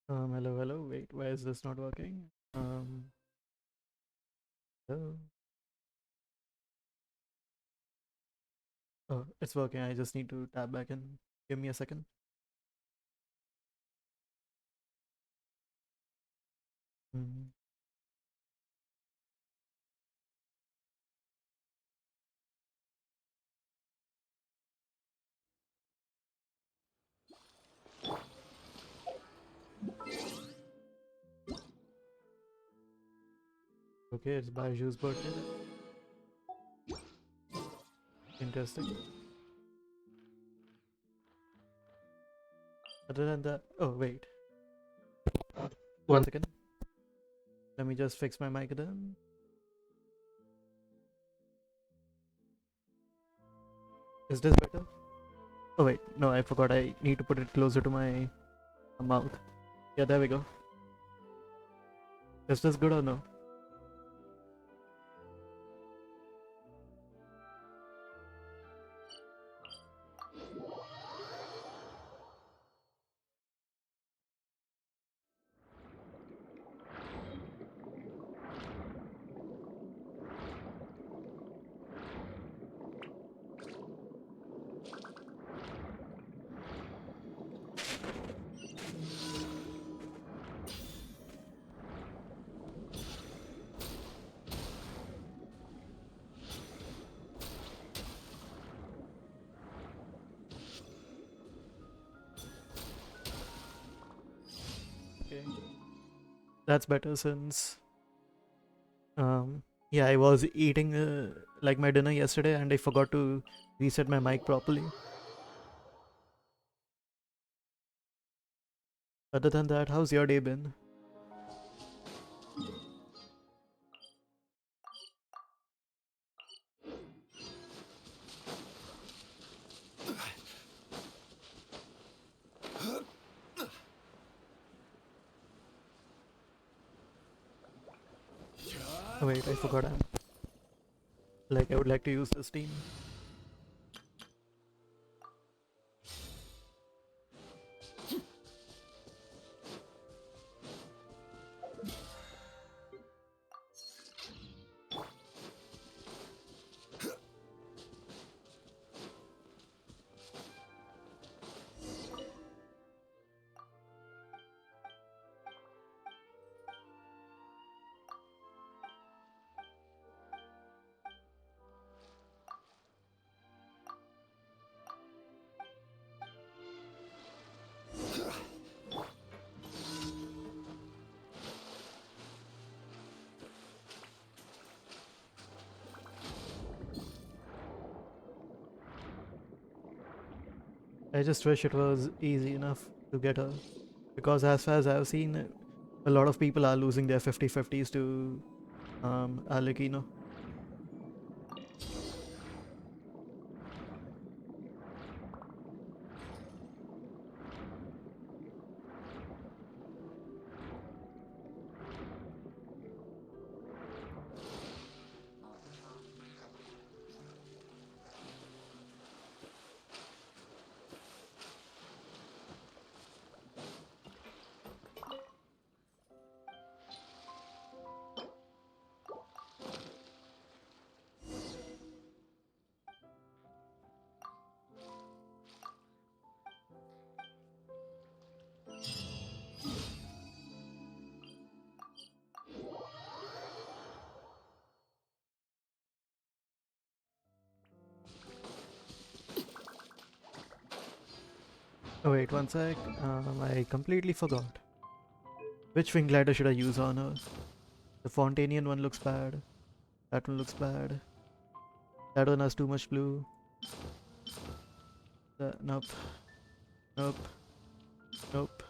Hello, hello. Wait, why is this not working? Hello. Oh, it's working. I just need to tap back in. Give me a second. Mm. Okay, it's Baiju's birthday. Interesting. Other than that, oh wait, one second. Let me just fix my mic then. Is this better? Oh wait, no, I forgot. I need to put it closer to my mouth. Yeah, there we go. Is this good or no? Okay, that's better since yeah, I was eating like my dinner yesterday and I forgot to reset my mic properly. Other than that, how's your day been? Oh wait, I forgot. I would like to use this team. I just wish it was easy enough to get her. Because as far as I've seen, a lot of people are losing their 50-50s to Alekino. Oh wait, one sec. I completely forgot. Which wing glider should I use on her? The Fontanian one looks bad. That one looks bad. That one has too much blue. Nope. Nope. Nope.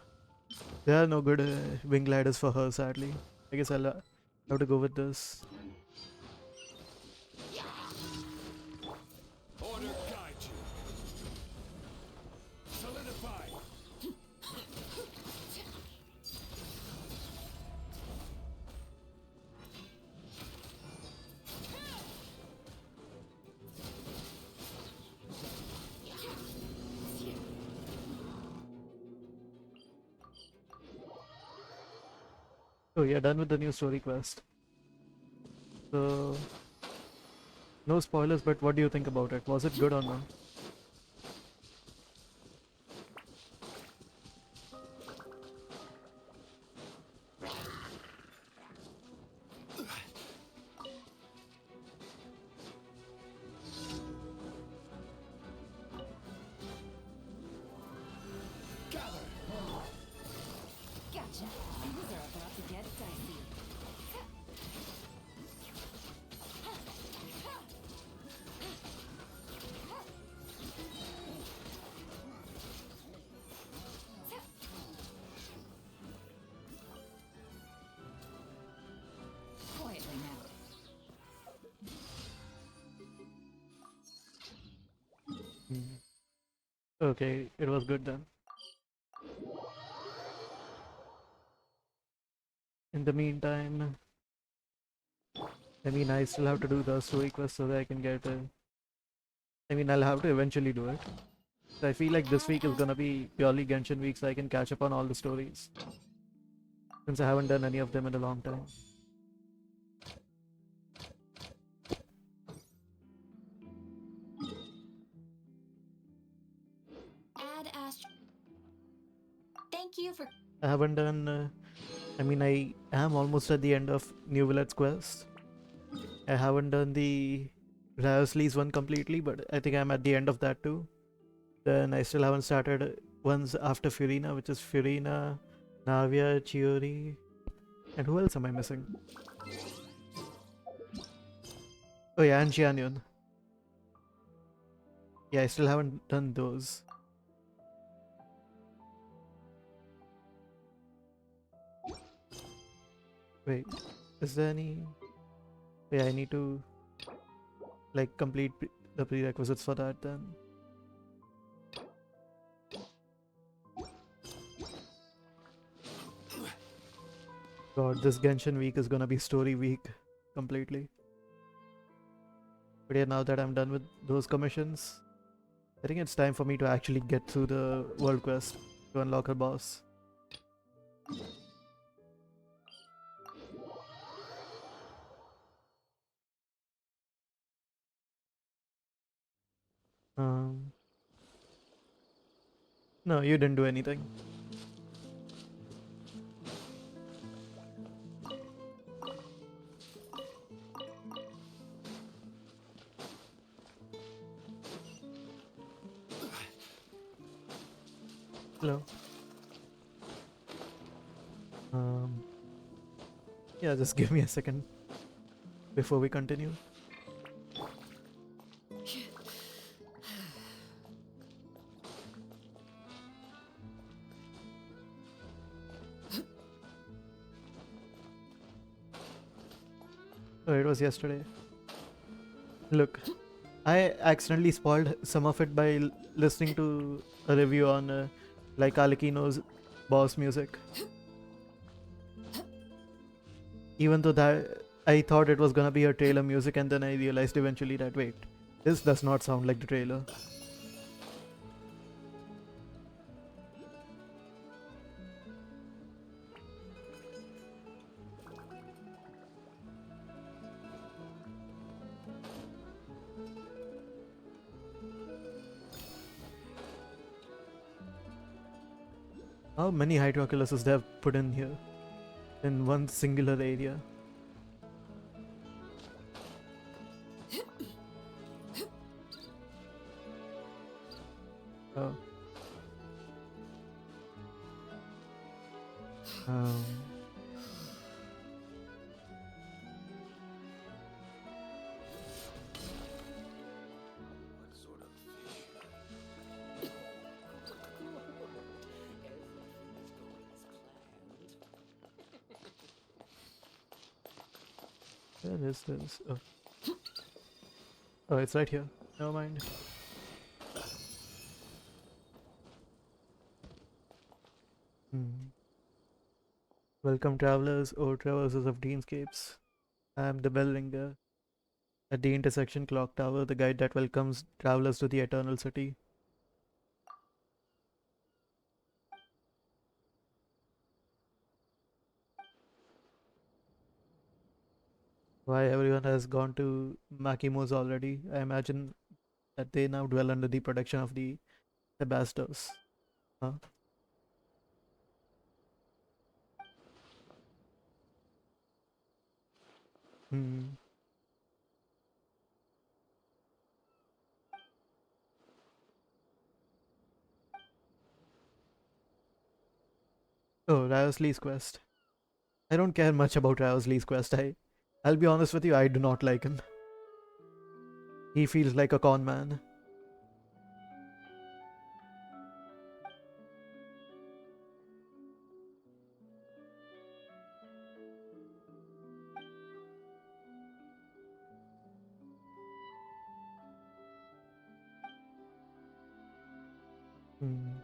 There are no good wing gliders for her, sadly. I guess I'll have to go with this. Order guide you. Solidify. Oh, yeah, done with the new story quest. So, no spoilers, but what do you think about it? Was it good or not? Gather. Gotcha. Things are about to get dicey. Quietly now. Hmm. Okay, it was good then. In the meantime, I mean, I still have to do the story quest so that I can get. I mean, I'll have to eventually do it. So I feel like this week is gonna be purely Genshin week, so I can catch up on all the stories since I haven't done any of them in a long time. Add Ast. Thank you for. I haven't done. I mean, I am almost at the end of New Village quest. I haven't done the Rioslee's one completely, but I think I'm at the end of that too. Then I still haven't started ones after Furina, which is Furina, Navia, Chiori, and who else am I missing? Oh yeah, and Jianyun. Yeah, I still haven't done those. Wait, is there any? Yeah, I need to like complete the prerequisites for that then. God, this Genshin week is gonna be story week completely. But yeah, now that I'm done with those commissions, I think it's time for me to actually get through the world quest to unlock a boss. Um, no, you didn't do anything. Hello. Um, yeah, just give me a second before we continue. Oh, it was yesterday. Look, I accidentally spoiled some of it by listening to a review on like Alekino's boss music. Even though that I thought it was gonna be a trailer music, and then I realized eventually that wait, this does not sound like the trailer. How many hydroculus they have put in here in one singular area? Oh. Um, where is this? Oh. Oh, it's right here. Never mind. Hmm. Welcome, travelers or traversers of dreamscapes. I am the bell ringer at the intersection clock tower, the guide that welcomes travelers to the eternal city. Why everyone has gone to Makimos already? I imagine that they now dwell under the protection of the ambassadors. Huh? Hmm. Oh, Riosley's quest. I don't care much about Riosley's quest. I'll be honest with you, I do not like him. He feels like a con man. Hmm.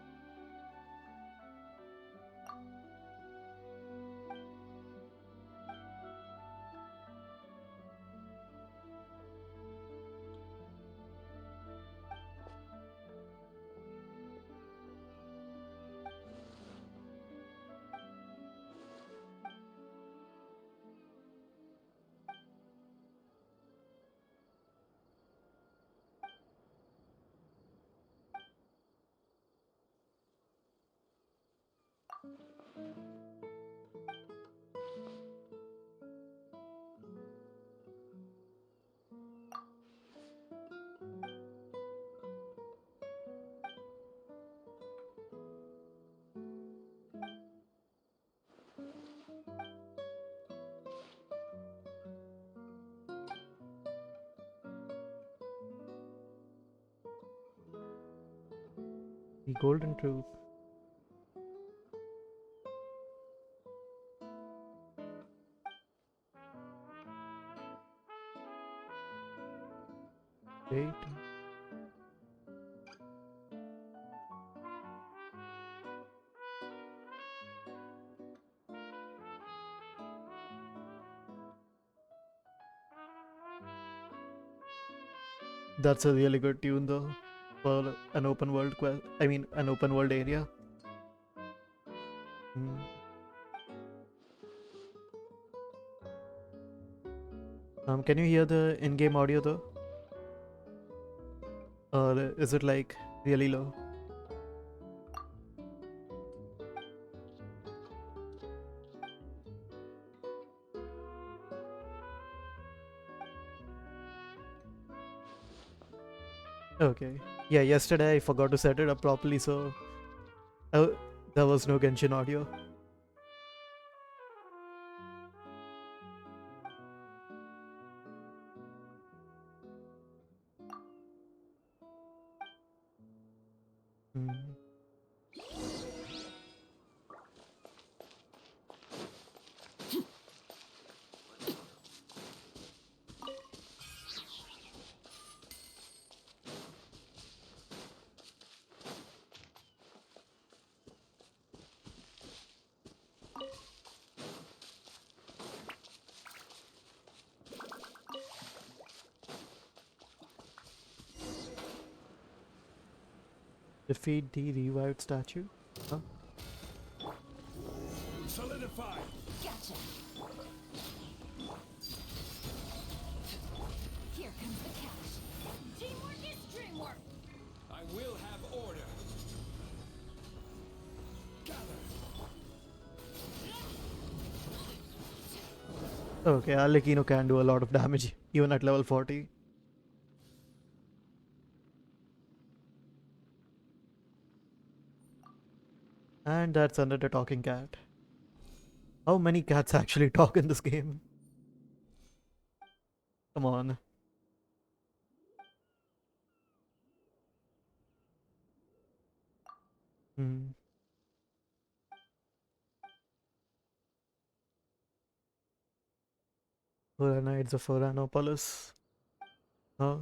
The Golden Troop. Wait. That's a really good tune though. For an open world quest. I mean, an open world area. Hmm. Can you hear the in-game audio though? Or is it like really low? Okay. Yeah, yesterday I forgot to set it up properly, so uh, there was no Genshin audio. Hmm. Defeat the revived statue? Huh? Solidify. Gotcha. Here comes the catch. Teamwork is dreamwork. I will have order. Gather. Okay, Arlecchino can do a lot of damage, even at level 40. And that's under the talking cat. How many cats actually talk in this game? Come on. Hmm. Knights of Oranopolis. Huh?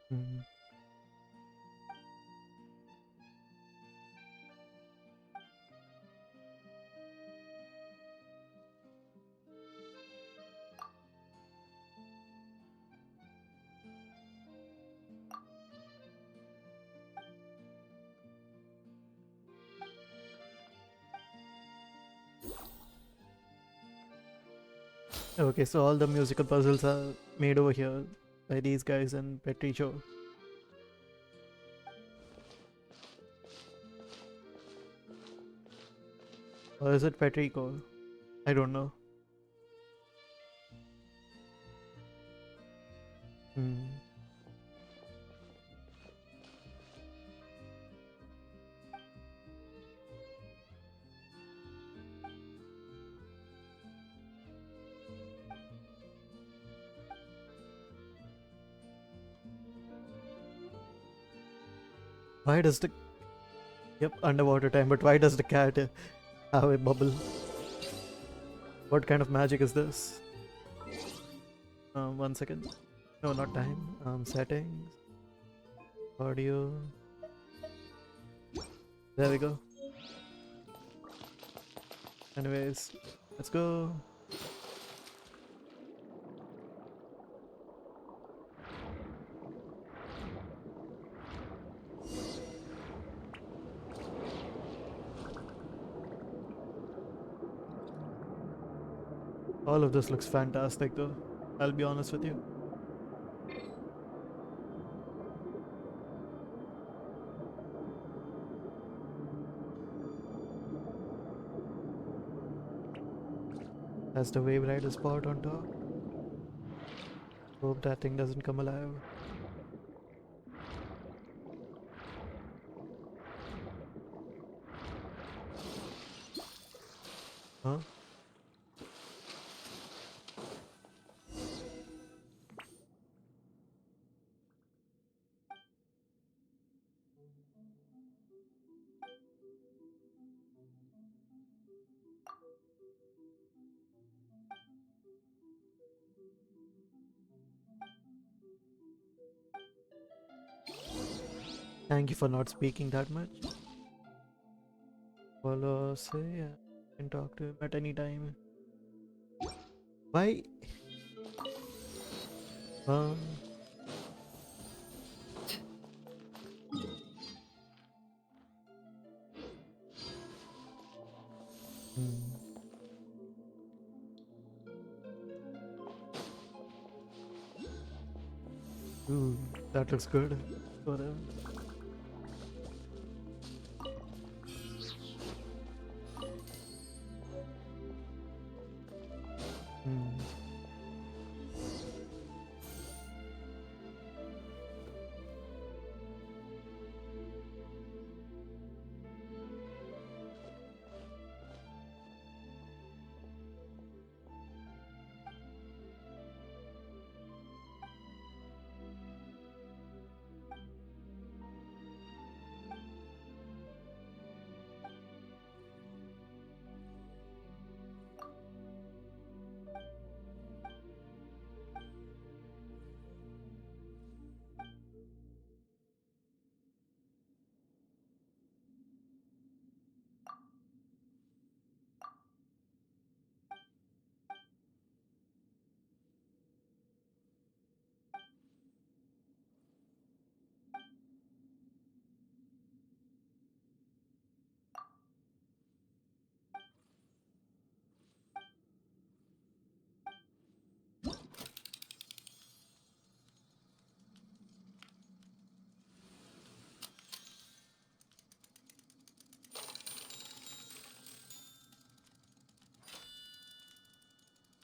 Hmm. Okay, so all the musical puzzles are made over here by these guys in Petri Joe. Or is it Petrico? I don't know. Hmm. Why does the... Yep, underwater time, but why does the cat have a bubble? What kind of magic is this? 1 second. No, not time. Settings. Audio. There we go. Anyways, let's go. All of this looks fantastic though. I'll be honest with you. That's the wave rider spot on top. Hope that thing doesn't come alive. Huh? Thank you for not speaking that much. Follow, say, yeah. Can talk to him at any time. Why? Um. Hmm. Ooh, that looks good. Whatever. Hmm.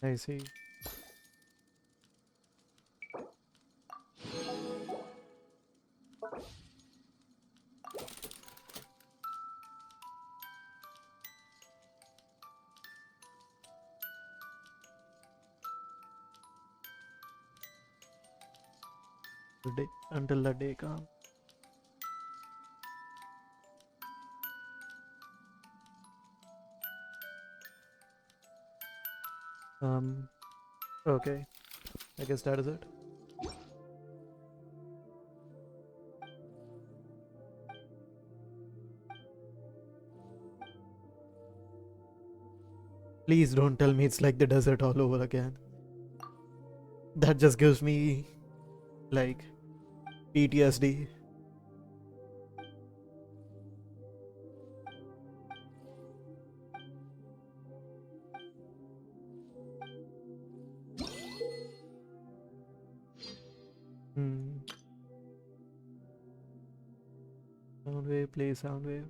I see. The day until the day comes. Um. Okay. I guess that is it. Please don't tell me it's like the desert all over again. That just gives me like PTSD. Okay, play sound wave.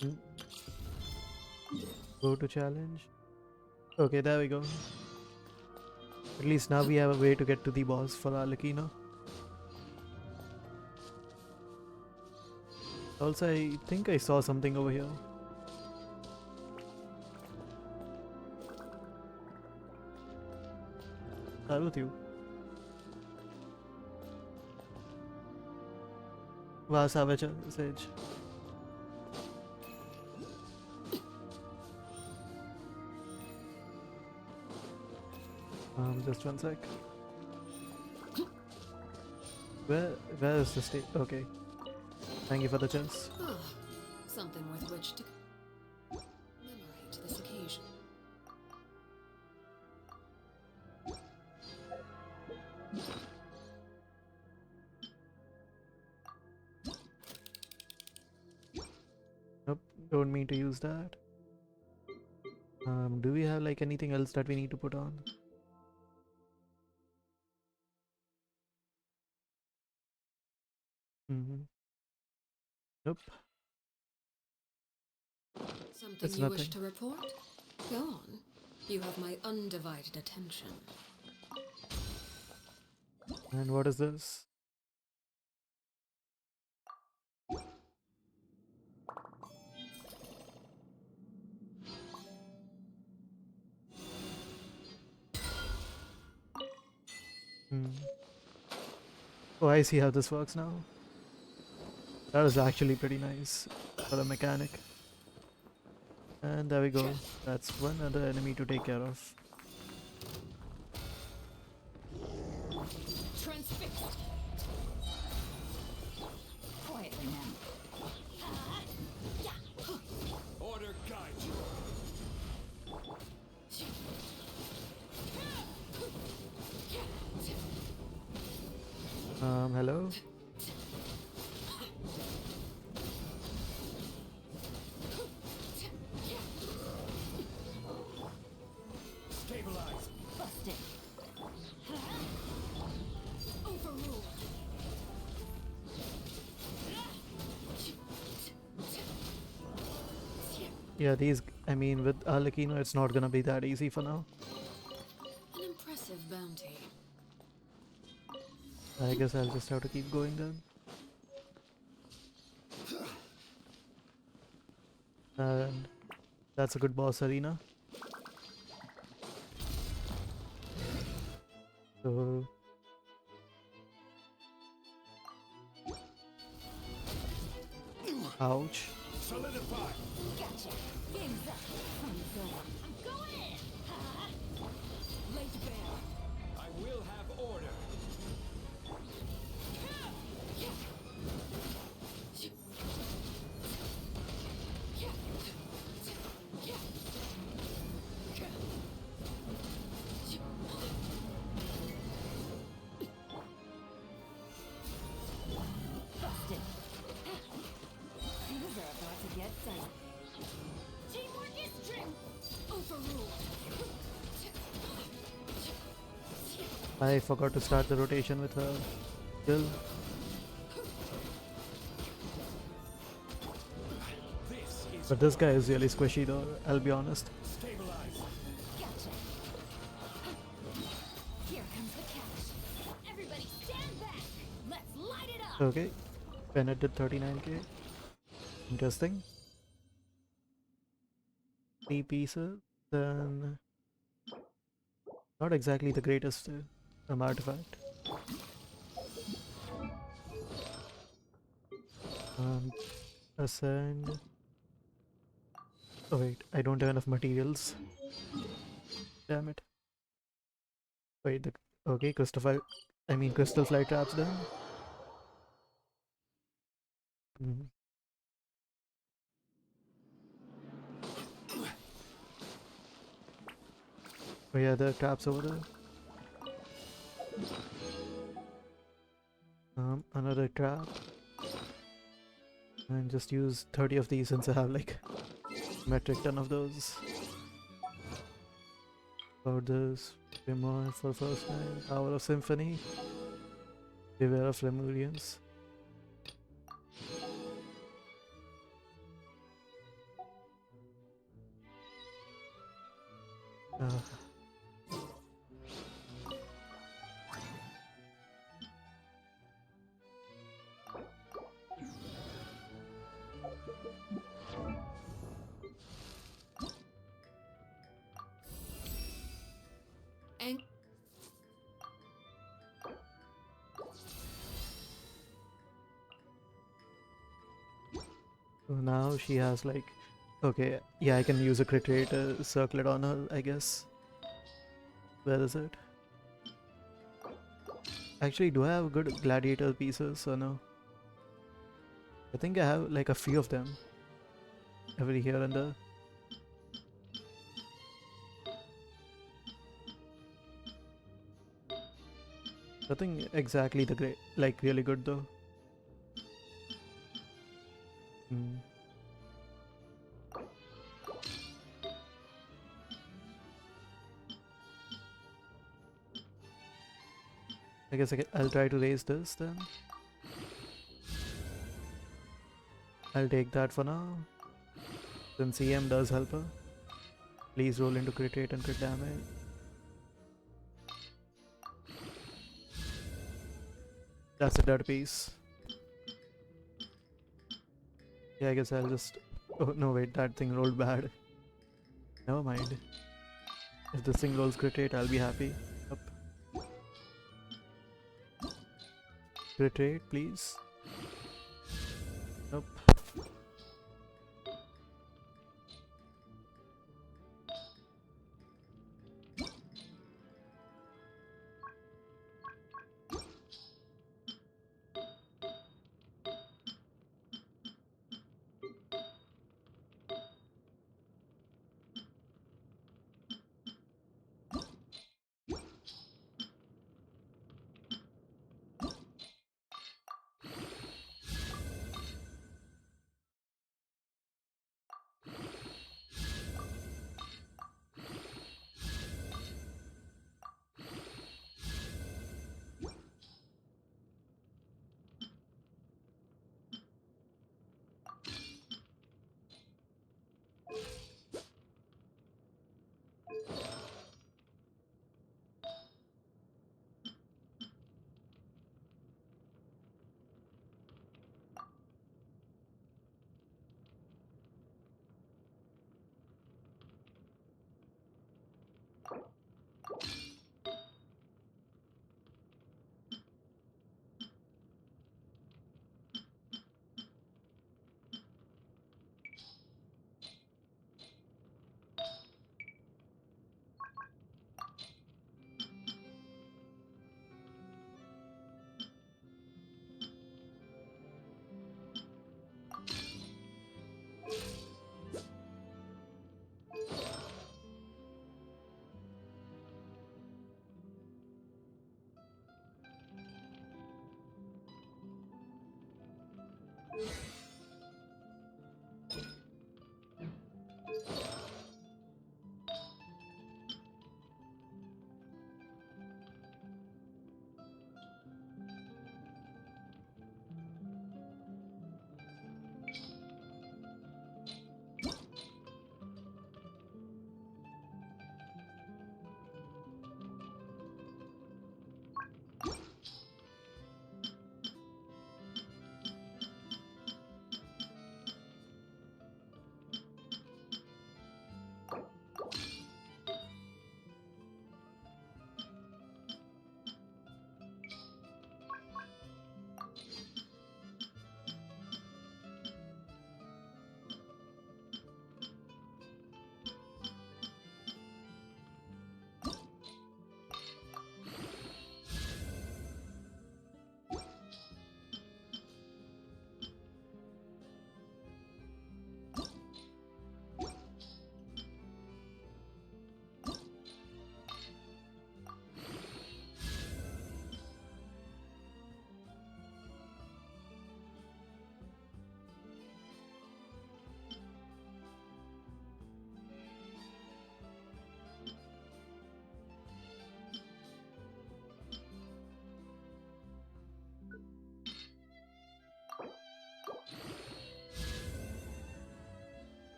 Mm. Go to challenge. Okay, there we go. At least now we have a way to get to the boss for Arlecchino. Also, I think I saw something over here. Start with you. Wow, Savage Sage. Just one sec. Where is the state? Okay. Thank you for the chance. Ah, something with which to commemorate this occasion. Nope, don't mean to use that. Do we have like anything else that we need to put on? Nope, Something it's you wish nothing. to report? Go on. You have my undivided attention. And what is this? Hmm. Oh, I see how this works now. That is actually pretty nice for a mechanic. And there we go. That's one other enemy to take care of. Transfixed. Quietly now. Order guide you. Hello? Stabilize. Busted. Overruled. Yeah, I mean, with Arlecchino, it's not gonna be that easy for now. An impressive bounty. I guess I'll just have to keep going then. And that's a good boss arena. So, ouch. Solidify. Gotcha. Game's up. Fun's over. I'm going in. Laid bare. I will have order. Busted. You deserve not to get done. Teamwork is trim. Overruled. I forgot to start the rotation with her. Still, This is but this guy is really squishy though, I'll be honest. stabilize. Gotcha. Here comes the catch. Everybody stand back. Let's light it up. Okay, Bennett did 39k. Interesting. 3 pieces, then not exactly the greatest artifact. Ascend. Oh wait, I don't have enough materials. Damn it. Wait, okay, crystal fly traps then. Mhm. Oh yeah, there are traps over there. Another trap. And just use 30 of these since I have like metric ton of those. About this, Grimoire for first time, Power of Symphony, Beware of Lemurians. Uh, And so now she has like, okay, yeah, I can use a crit rate, circle it on her, I guess. Where is it? Actually, do I have good gladiator pieces or no? I think I have like a few of them. Every here and there. Nothing exactly the great, like really good though. Hmm. I guess I'll try to raise this then. I'll take that for now. Since EM does help her. Please roll into crit rate and crit damage. That's a dead piece. Yeah, I guess I'll just... Oh no, wait, that thing rolled bad. Never mind. If this thing rolls crit rate, I'll be happy. Up. Crit rate, please. Nope.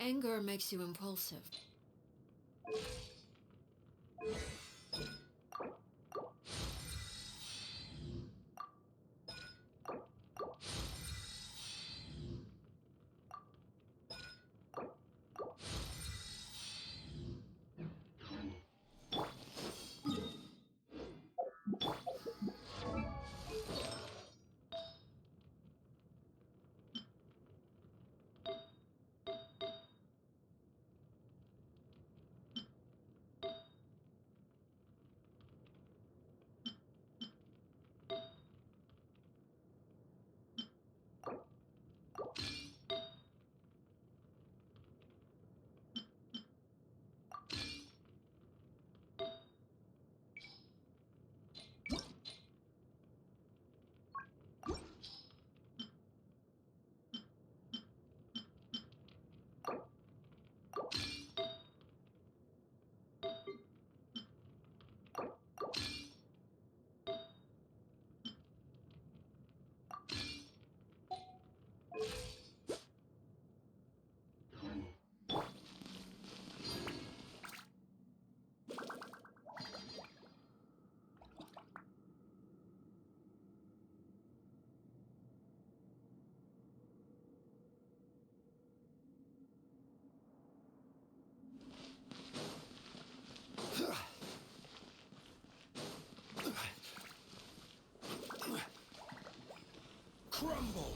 Anger makes you impulsive. Crumble!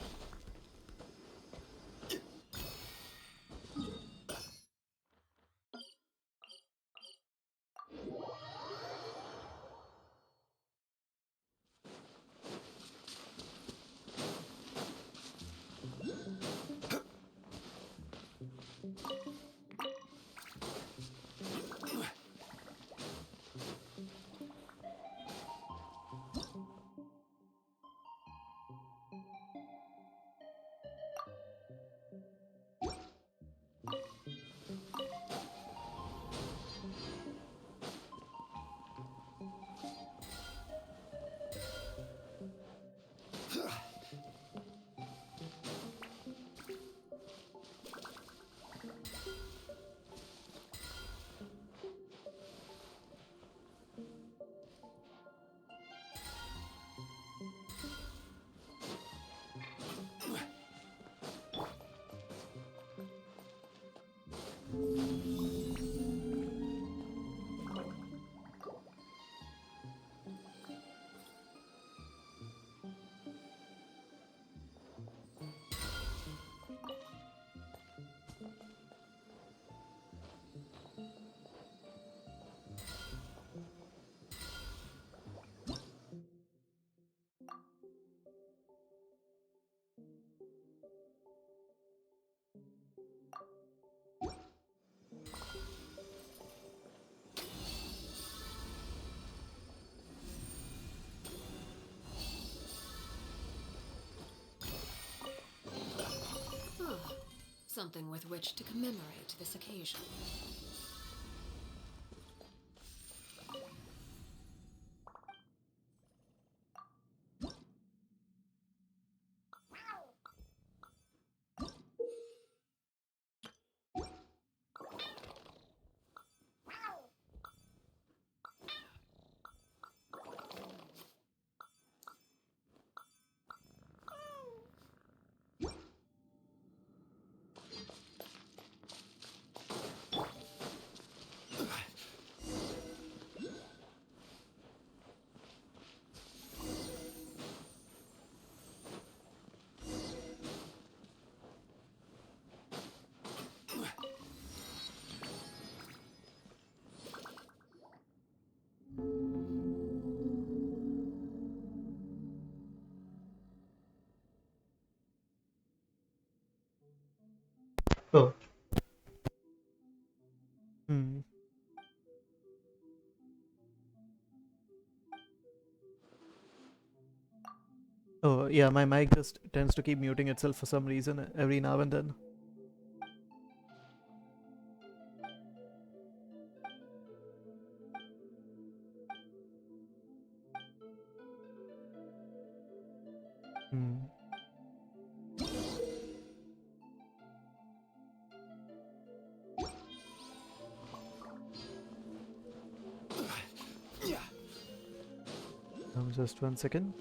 Ah, something with which to commemorate this occasion. Oh. Hmm. Oh, yeah, my mic just tends to keep muting itself for some reason every now and then. Hmm. Just 1 second.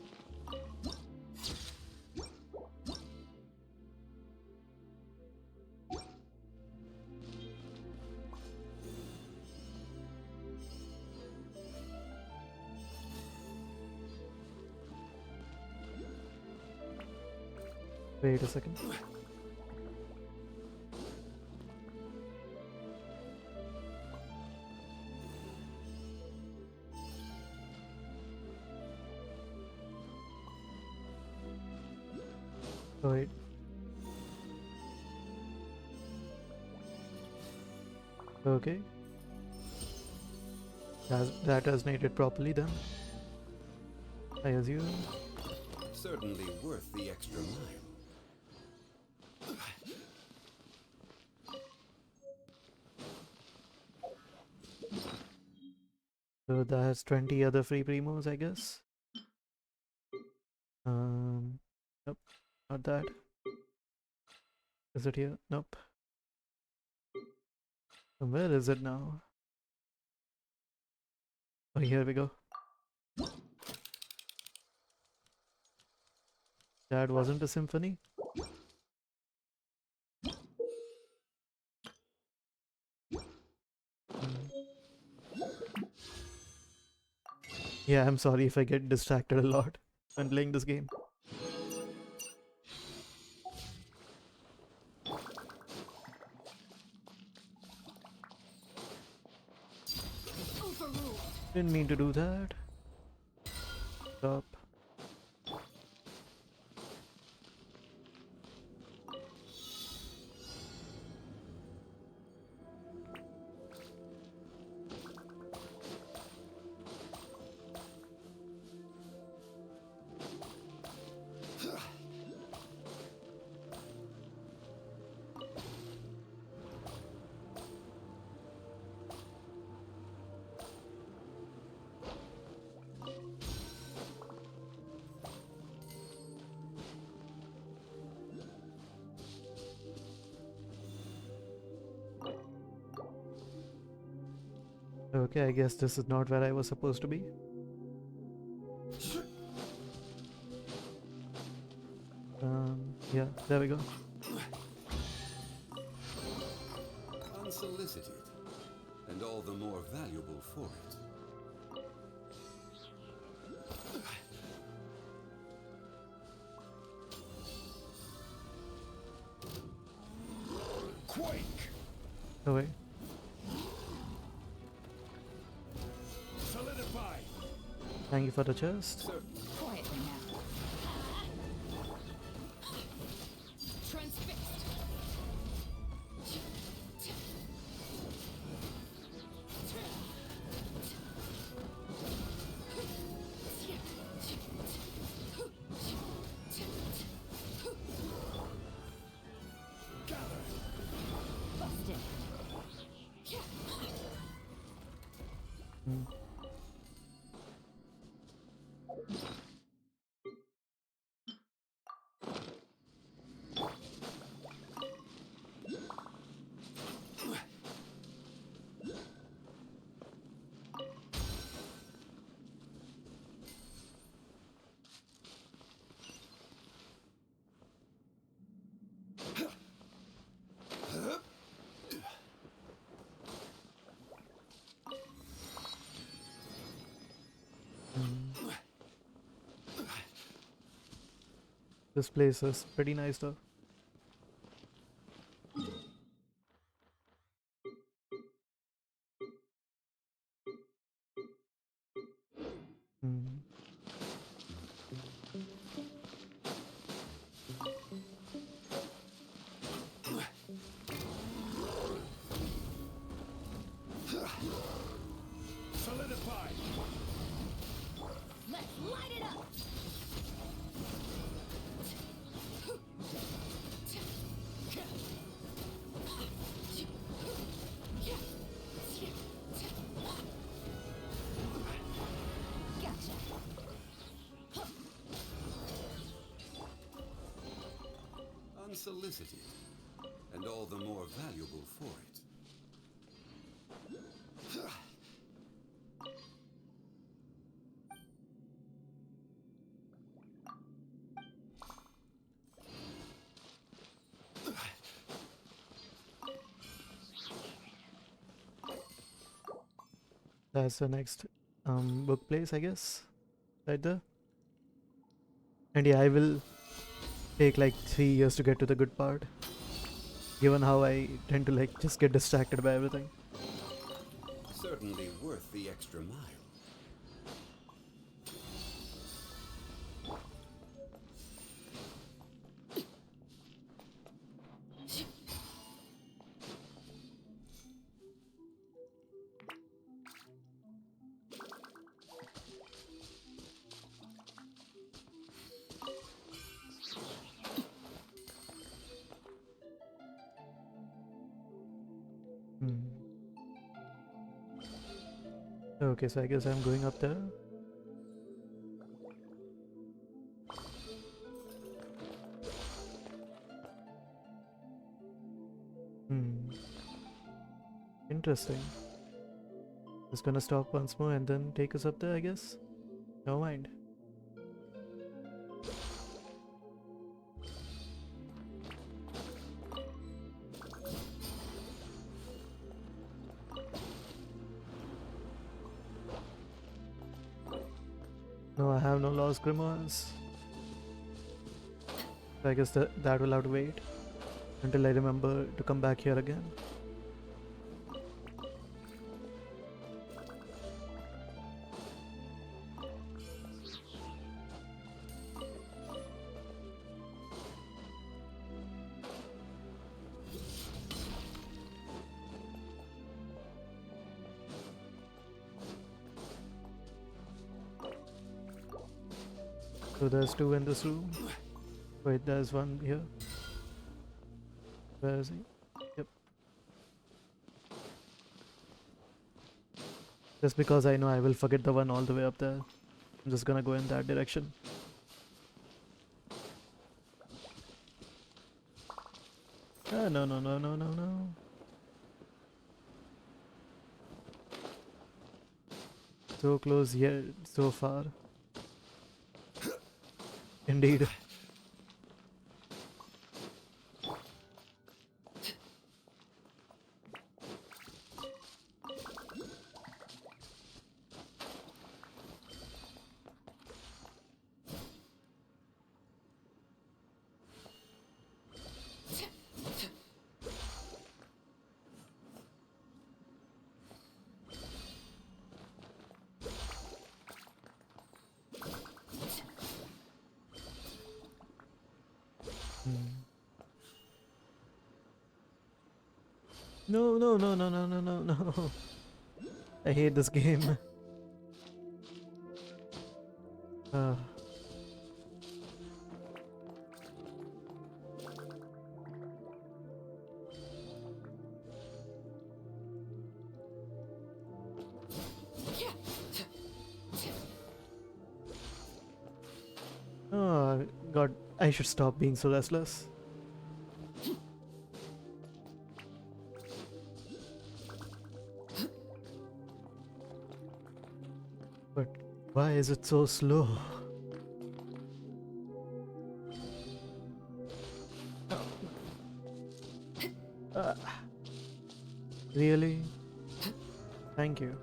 Wait a second. Wait. Okay. That resonated properly then, I assume. Certainly worth the extra mile. So that has 20 other free primos, I guess. Nope, not that. Is it here? Nope. So where is it now? Oh, here we go. That wasn't a symphony. Yeah, I'm sorry if I get distracted a lot when playing this game. Overruled. Didn't mean to do that. Stop. Okay, I guess this is not where I was supposed to be. Yeah, there we go. Unsolicited, and all the more valuable for it. Quake! Oh wait. Solidify! Thank you for the chest. Quietly now. Transfixed. Busted. Hmm. Hmm. This place is pretty nice though. Hmm. Solidify! Let's light it up. Gotcha. Unsolicited, and all the more valuable for it. That's the next book place, I guess. Right there. And yeah, I will take like 3 years to get to the good part. Given how I tend to like just get distracted by everything. Certainly worth the extra mile. Hmm. Okay, so I guess I'm going up there. Hmm. Interesting. Just gonna stop once more and then take us up there, I guess. Never mind. No, I have no lost grimoires. So I guess that will have to wait until I remember to come back here again. So there's two in this room. Wait, there's one here. Where is he? Yep. Just because I know I will forget the one all the way up there. I'm just gonna go in that direction. Ah, no, no, no, no, no, no. So close yet so far. Indeed. Hmm. No, no, no, no, no, no, no, no. I hate this game. Uh, oh, God, I should stop being so restless. But why is it so slow? Uh, really? Thank you.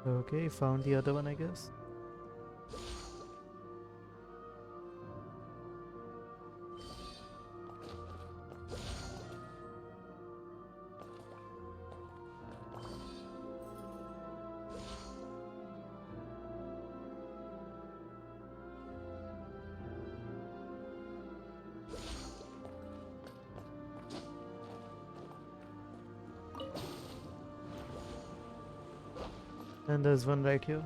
Okay, found the other one, I guess. And there's one right here.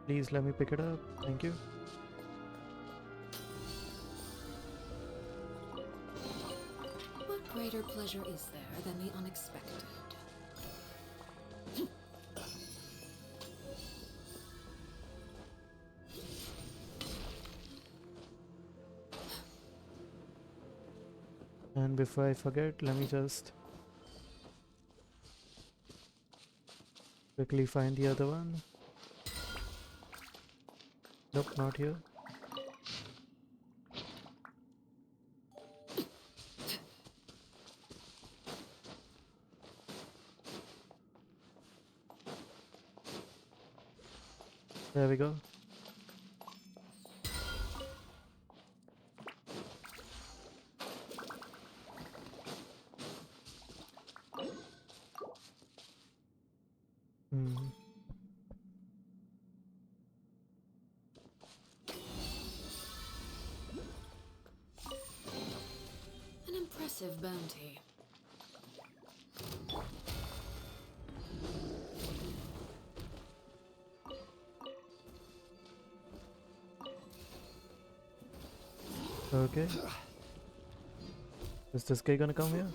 Please let me pick it up. Thank you. What greater pleasure is there than the unexpected? And before I forget, let me just quickly find the other one. Nope, not here. There we go. Hmm. An impressive bounty. Okay. Is this guy gonna come here?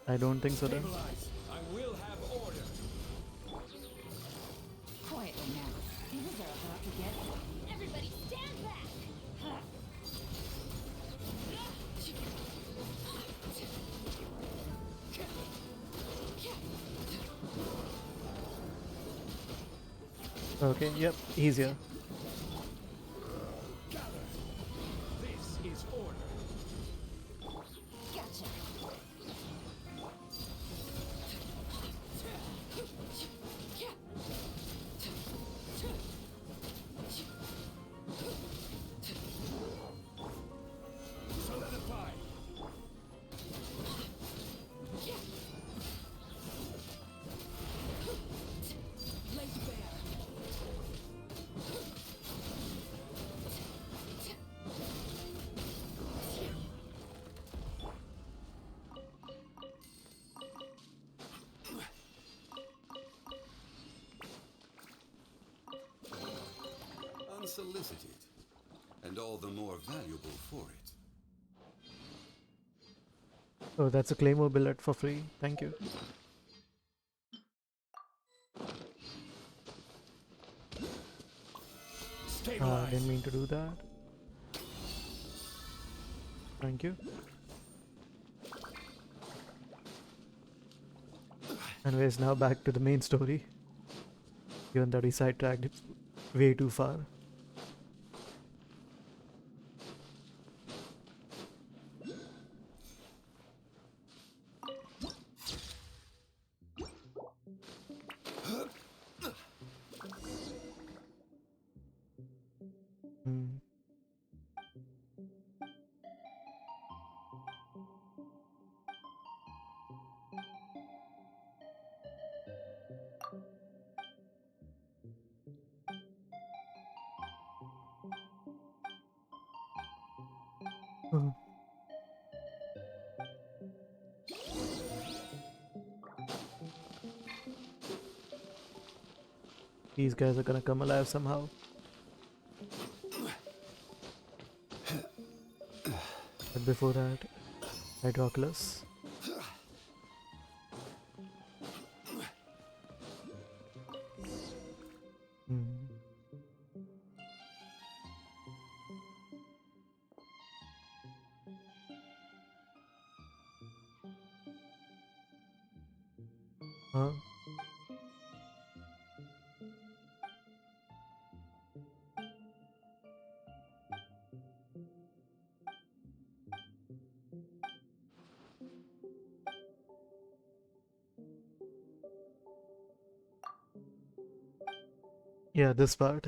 I don't think so then. Stabilize. I will have order. Quietly now. Things are about to get. Everybody stand back! Huh. Okay, yep, easier. Gather. This is order. Gotcha! Solidify. Laid bare. Unsolicited, and all the more valuable for it. Oh, that's a Claymore billet for free. Thank you. Stabilize. Didn't mean to do that. Thank you. Anyways, now back to the main story. Given that we sidetracked it way too far. Hmm. Oh, these guys are gonna come alive somehow. But before that, Hydroculus. Hmm. Huh? Yeah, this part.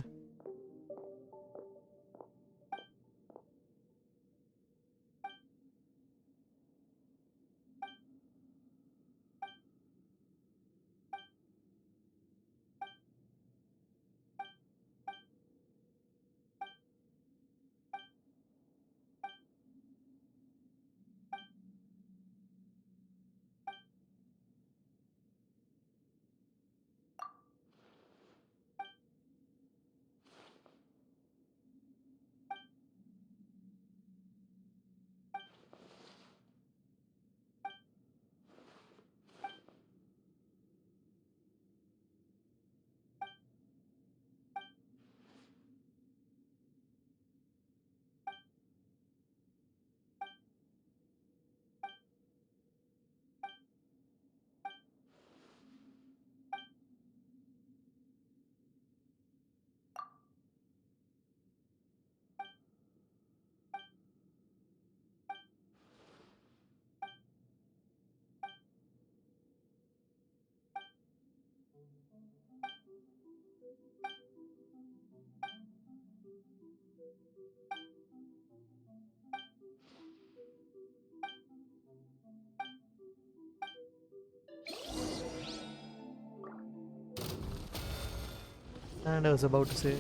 And I was about to say,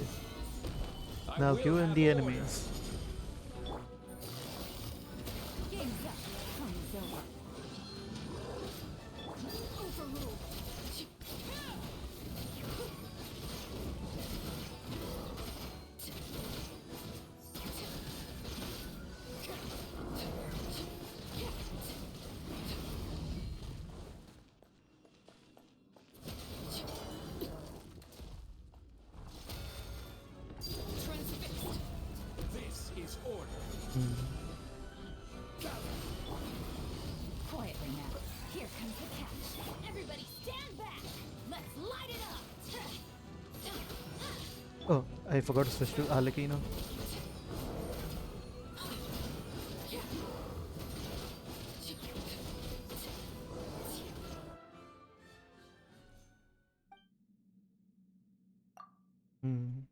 I now will you and have the order. enemies. Game's up. Fun's over. Overruled. Transfixed. This is order. Hmm. Quietly now. Here comes the catch. Everybody stand back. Let's light it up. Oh, I forgot to switch to Arlecchino. Hmm.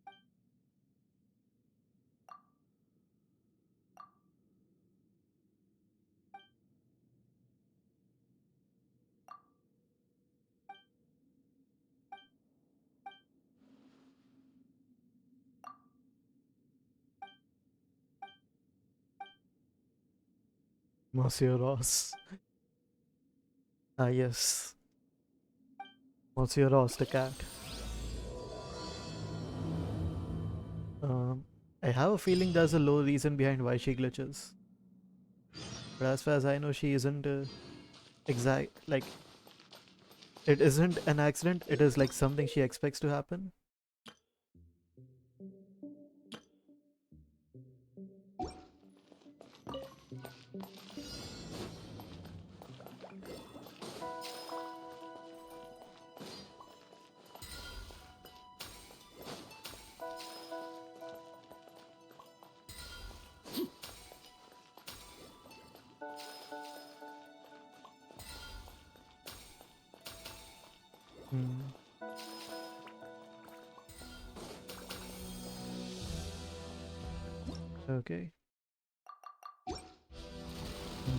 Monsieur Ross. Ah, yes. Monsieur Ross, the cat. I have a feeling there's a low reason behind why she glitches. But as far as I know, she isn't exact. Like, it isn't an accident, it is like something she expects to happen. Hmm. Okay. Hmm.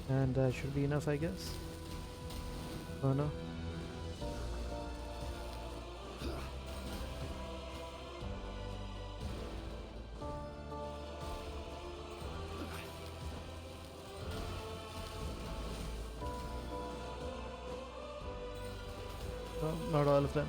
And that should be enough, I guess. Oh no. No, not all of them.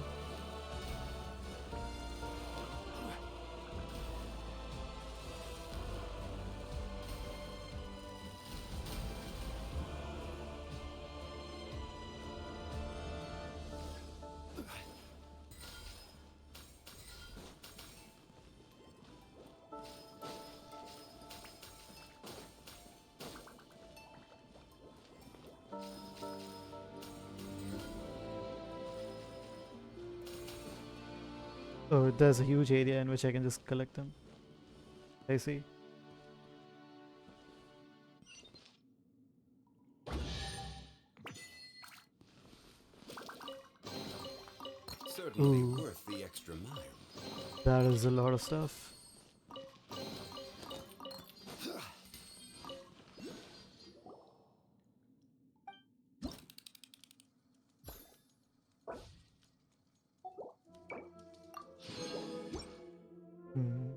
Oh, there's a huge area in which I can just collect them. I see. Certainly Ooh, worth the extra mile. that is a lot of stuff. Hmm.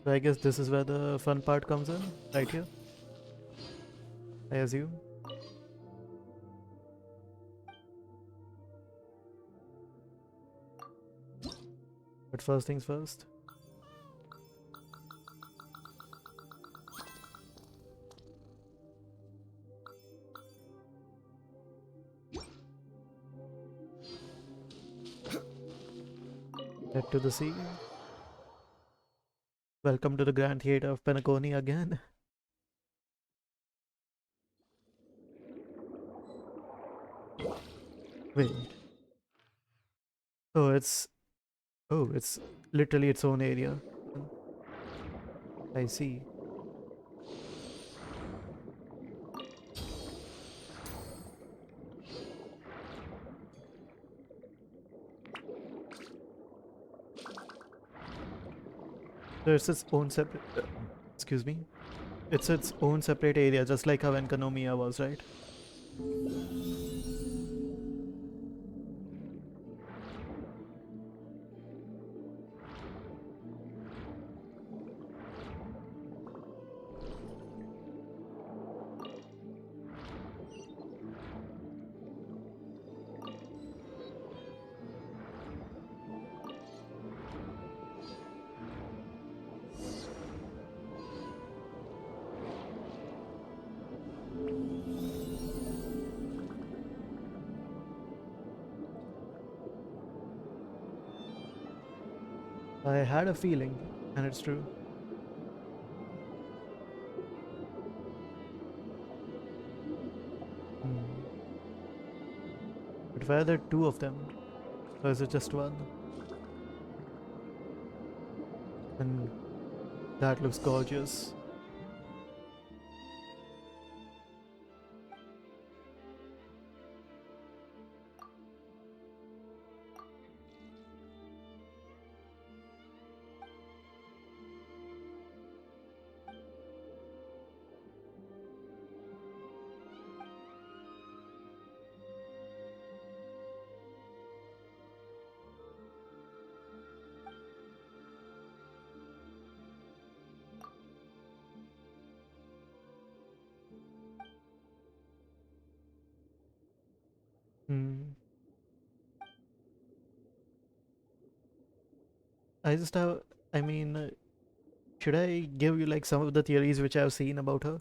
So I guess this is where the fun part comes in, right here, I assume. But first things first. Head to the sea. Welcome to the Grand Theatre of Penacony again. Wait. Oh, it's literally its own area. I see. So it's its own separate. Excuse me. It's its own separate area, just like how Enkanomiya was, right? I had a feeling, and it's true. Hmm. But why are there two of them? Or is it just one? And that looks gorgeous. Hmm. I just have. I mean, should I give you like some of the theories which I've seen about her?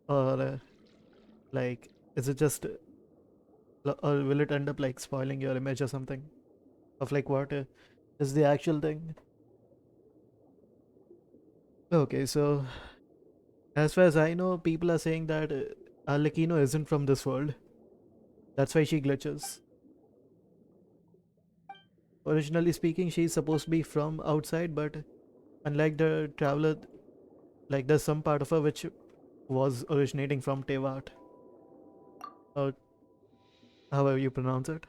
Or like, is it just. Or will it end up like spoiling your image or something? Of like what is the actual thing? Okay, so as far as I know, people are saying that Arlecchino isn't from this world. That's why she glitches. Originally speaking, she's supposed to be from outside, but unlike the traveler, like there's some part of her which was originating from Tevat, or however you pronounce it.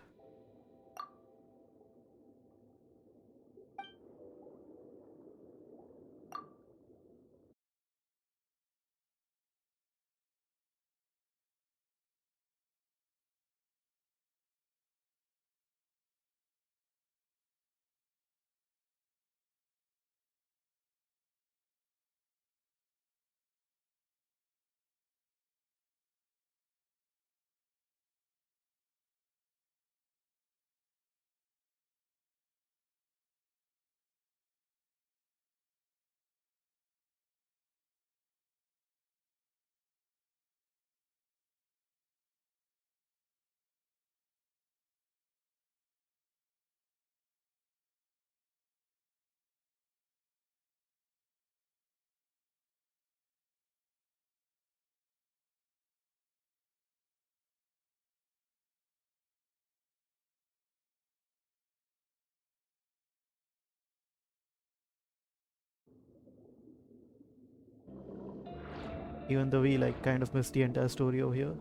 Even though we like kind of missed the entire story over here.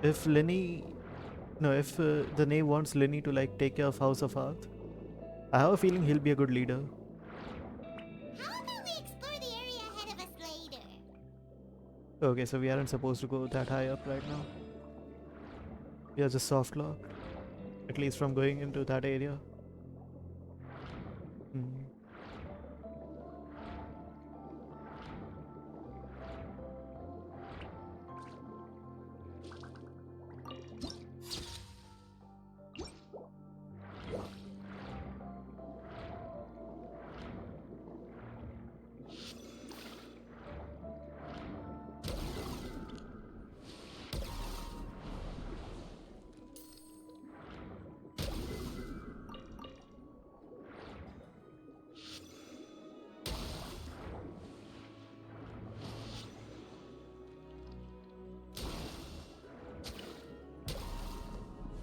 If Lenny, no, if the Knave wants Lenny to like take care of House of Hearth, I have a feeling he'll be a good leader. How about we explore the area ahead of us later? Okay, so we aren't supposed to go that high up right now. We are just soft locked, at least from going into that area. Hmm.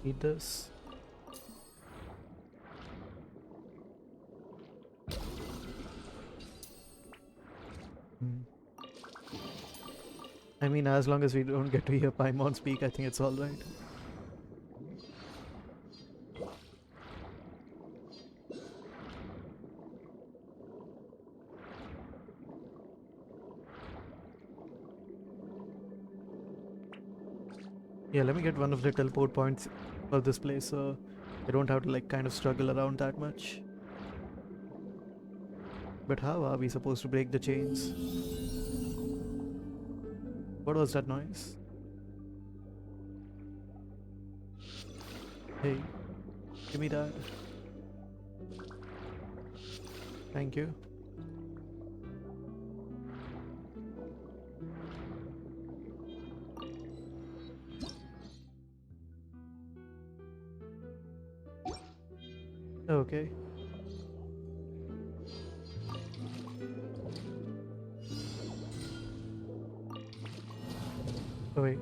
Eat this. Hmm. I mean, as long as we don't get to hear Paimon speak, I think it's alright. Yeah, let me get one of the teleport points of this place so I don't have to like kind of struggle around that much. But how are we supposed to break the chains? What was that noise? Hey, give me that. Thank you. Okay. Oh, wait.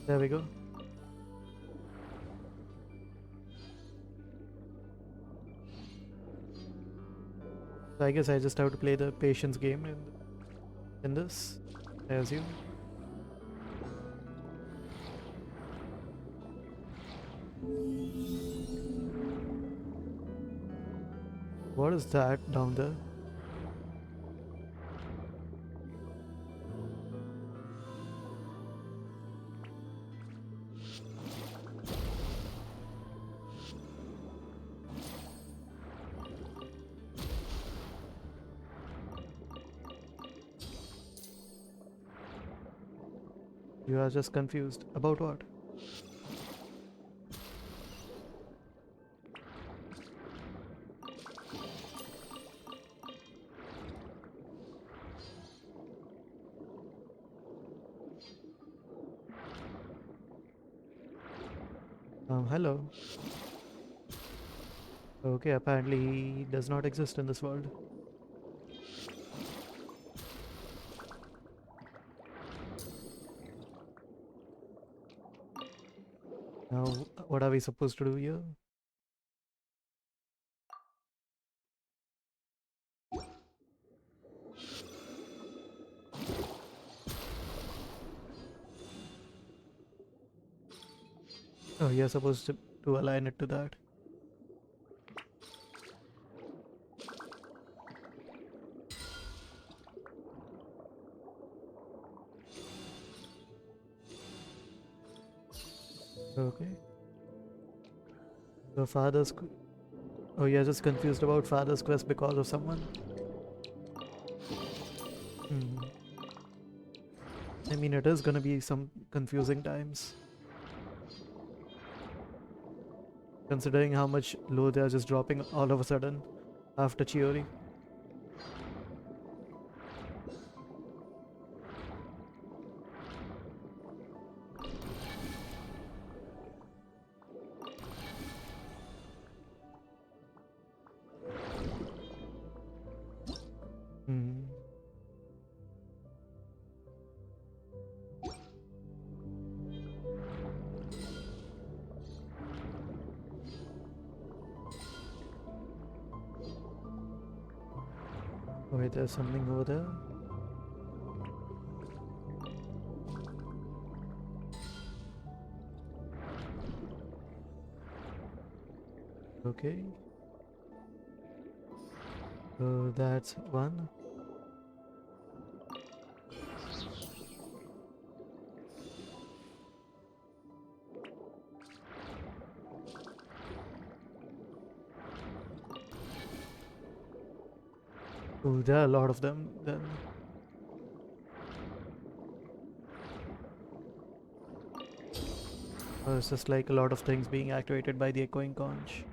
There we go. So I guess I just have to play the patience game in this, I assume. What is that down there? You are just confused. About what? Hello. Okay, apparently he does not exist in this world. Now, what are we supposed to do here? Oh, you're supposed to align it to that. Okay. So oh, you're just confused about father's quest because of someone? Hmm. I mean, it is gonna be some confusing times. Considering how much low they are just dropping all of a sudden after Chiori. Hmm. Oh, wait, there's something over there. Okay. So that's one. Oh, there are a lot of them then. Oh, it's just like a lot of things being activated by the echoing conch.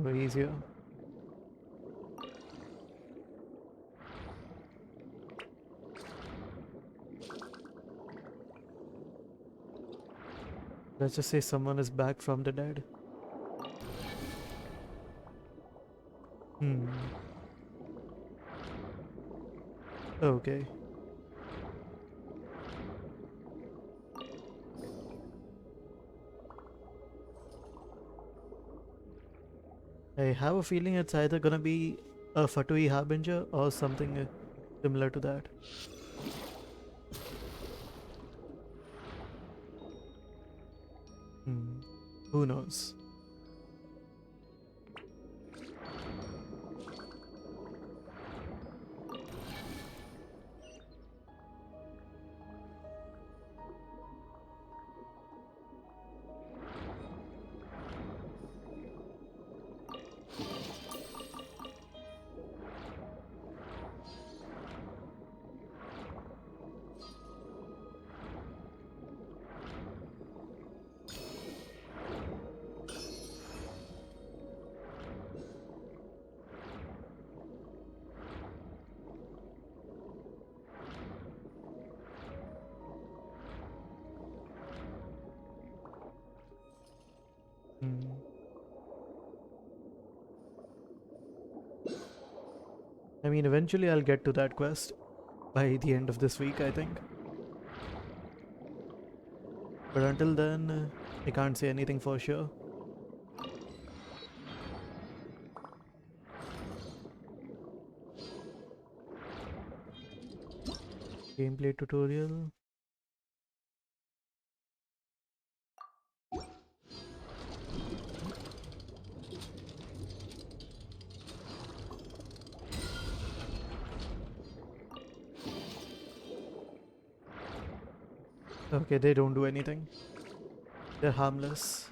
Oh, easier. Let's just say someone is back from the dead. Hmm. Okay. I have a feeling it's either gonna be a Fatui Harbinger or something similar to that. Hmm. Who knows? Hmm. I mean, eventually I'll get to that quest by the end of this week, I think. But until then, I can't say anything for sure. Gameplay tutorial. Okay, they don't do anything. They're harmless.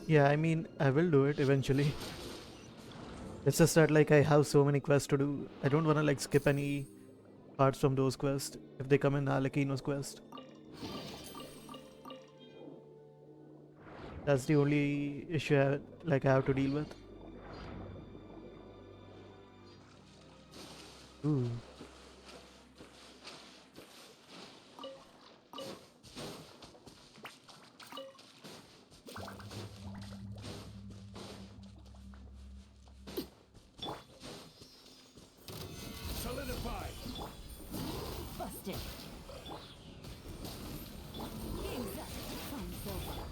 Yeah, I mean, I will do it eventually. It's just that like I have so many quests to do. I don't want to like skip any parts from those quests if they come in Alakino's quest. That's the only issue I have to deal with. Ooh. Solidify. Busted. Game's up. Fun's over.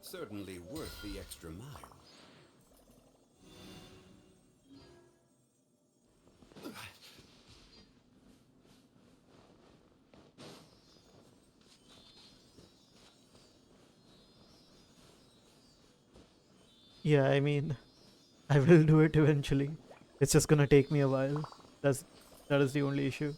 Certainly worth the extra mile. Yeah, I mean, I will do it eventually. It's just gonna take me a while. That's that is the only issue.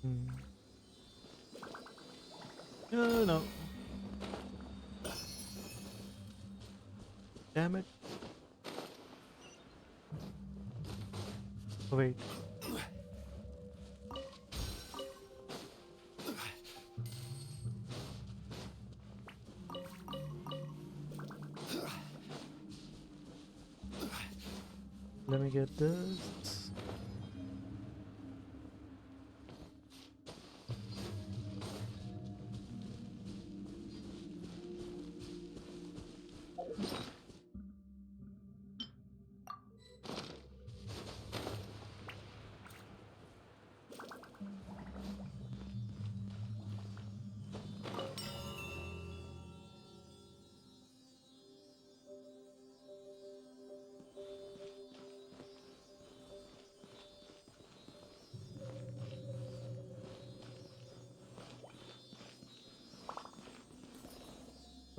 Hmm. No, no. Damn it. Oh, wait. Let me get this.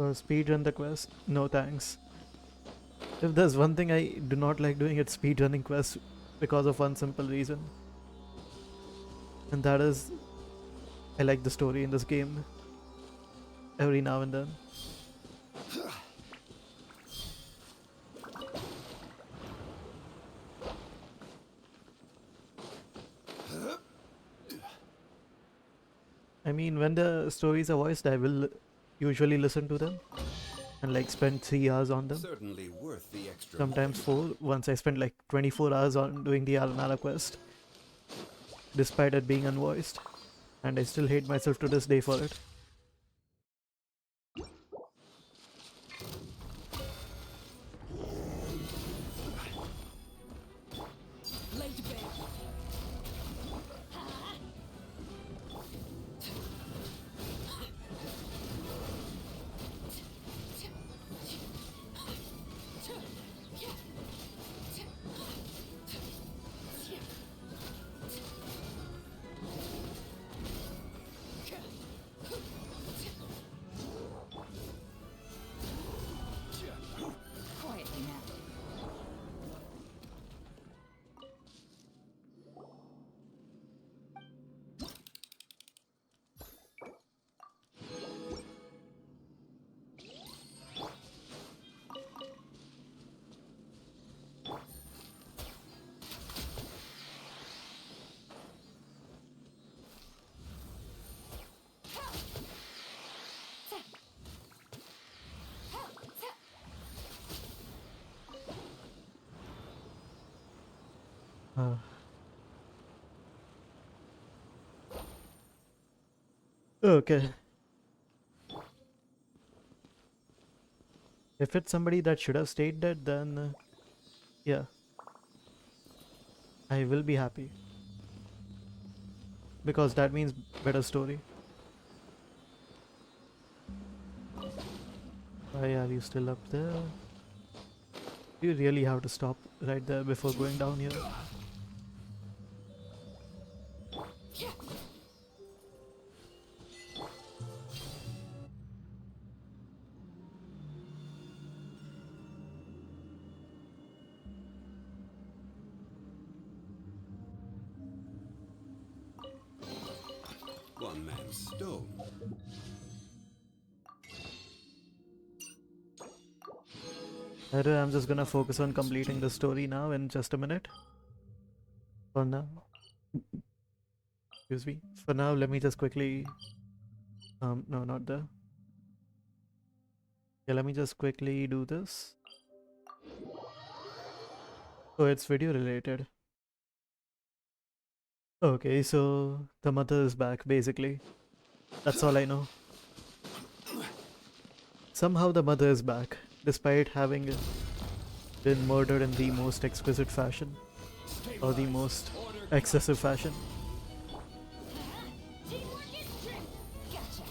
Speedrun the quest? No thanks. If there's one thing I do not like doing, it's speedrunning quests because of one simple reason. And that is, I like the story in this game every now and then. I mean, when the stories are voiced, I will usually listen to them and like spend 3 hours on them. Certainly worth the extra. Sometimes 4. Once I spent like 24 hours on doing the Alanara quest, despite it being unvoiced, and I still hate myself to this day for it. Laid bare. Quietly now. Uh, okay. If it's somebody that should have stayed dead, then yeah, I will be happy. Because that means better story. Why are you still up there? You really have to stop right there before going down here. One man's stone. Anyway, I'm just gonna focus on completing the story now in just a minute. For now. Excuse me. For now, let me just quickly... no, not there. Yeah, let me just quickly do this. Oh, it's video related. Okay, so the mother is back, basically. That's all I know. Somehow the mother is back, despite having been murdered in the most exquisite fashion, or the most excessive fashion. Teamwork is strength. Gotcha.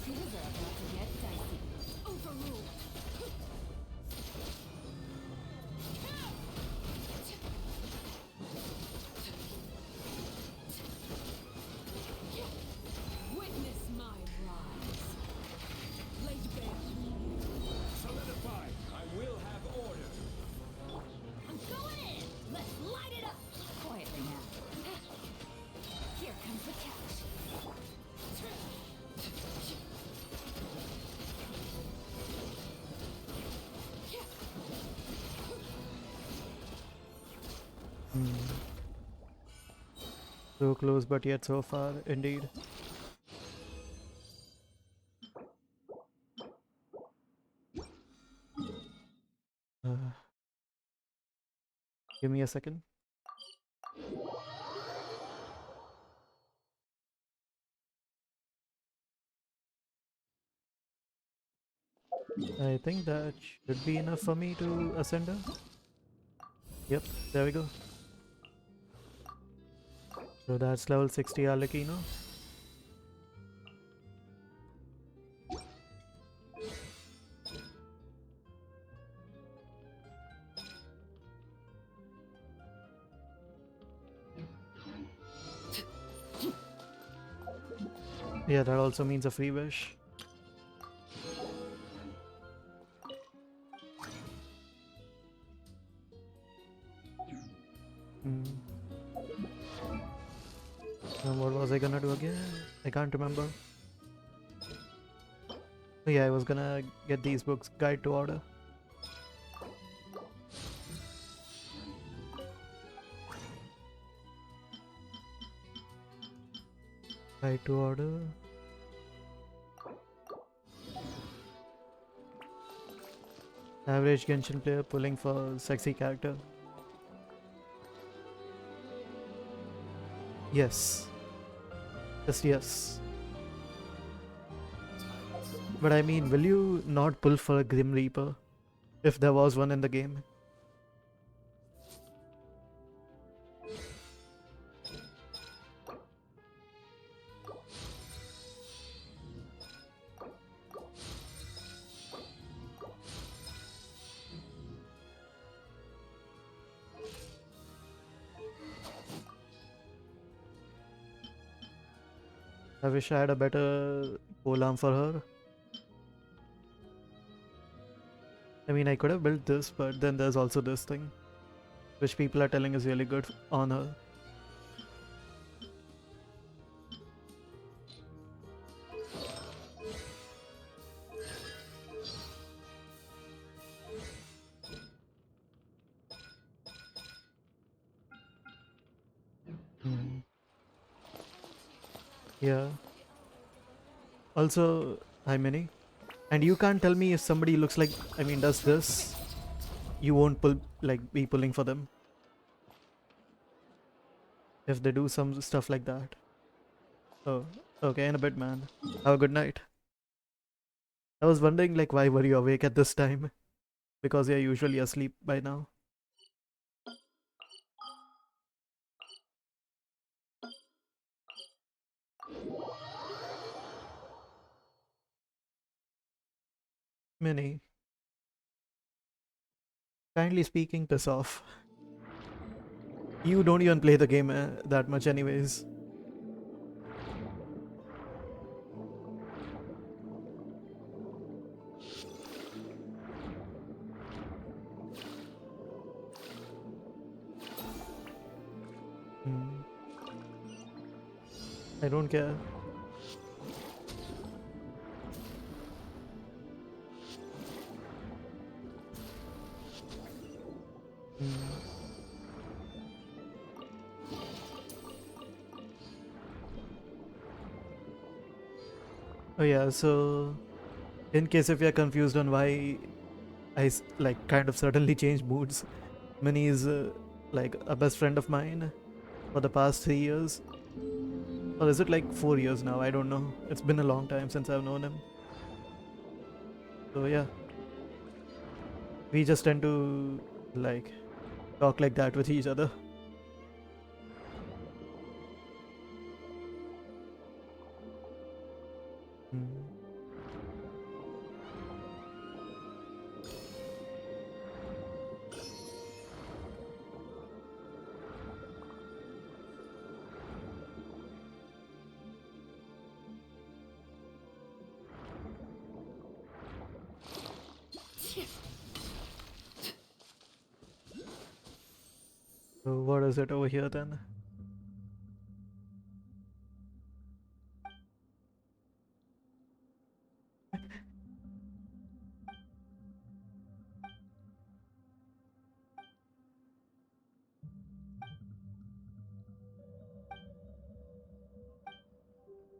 Things are about to get dicey. Overruled. Witness my rise. Laid bare. Solidified. I will have order. I'm going in. Let's light it up. Quietly now. Here comes the catch. So close, but yet so far, indeed. Uh, Give me a second. I think that should be enough for me to ascend her. Yep, there we go. So that's level 60 Arlecchino. Yeah, that also means a free wish. Hmm. What was I gonna do again? I can't remember. Oh, yeah, I was gonna get these books, Guide to Order. Guide to Order. Average Genshin player pulling for sexy character. Yes. Just yes. But I mean, will you not pull for a Grim Reaper? If there was one in the game? I wish I had a better pole arm for her. I mean, I could have built this, but then there's also this thing, which people are telling is really good on her. Hmm. Yeah. Also, hi Mini. And you can't tell me if somebody looks like, I mean, does this, you won't pull, like, be pulling for them. If they do some stuff like that. Oh, okay, in a bit, man. Have a good night. I was wondering, like, why were you awake at this time? Because you're usually asleep by now. Mini, kindly speaking, piss off. You don't even play the game that much, anyways. Hmm. I don't care. Hmm. Oh yeah, so in case if you're confused on why like kind of suddenly changed moods, Mini is like a best friend of mine for the past 3 years. Or is it like 4 years now? I don't know. It's been a long time since I've known him. So yeah, we just tend to like talk like that with each other. Hmm. So what is it over here then?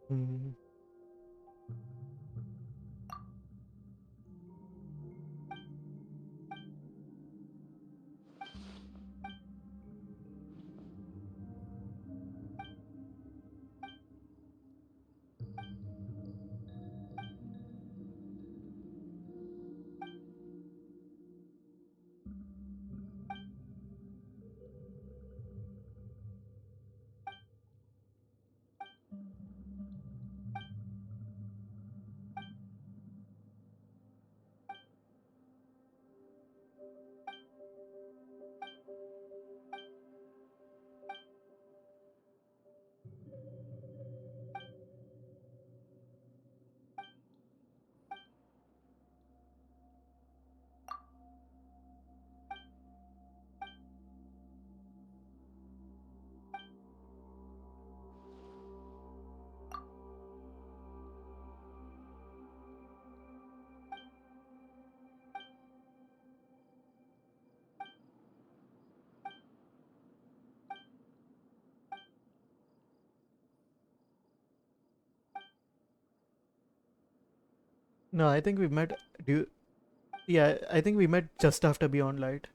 Hmm. No, I think we met. Do you, yeah, I think we met just after Beyond Light.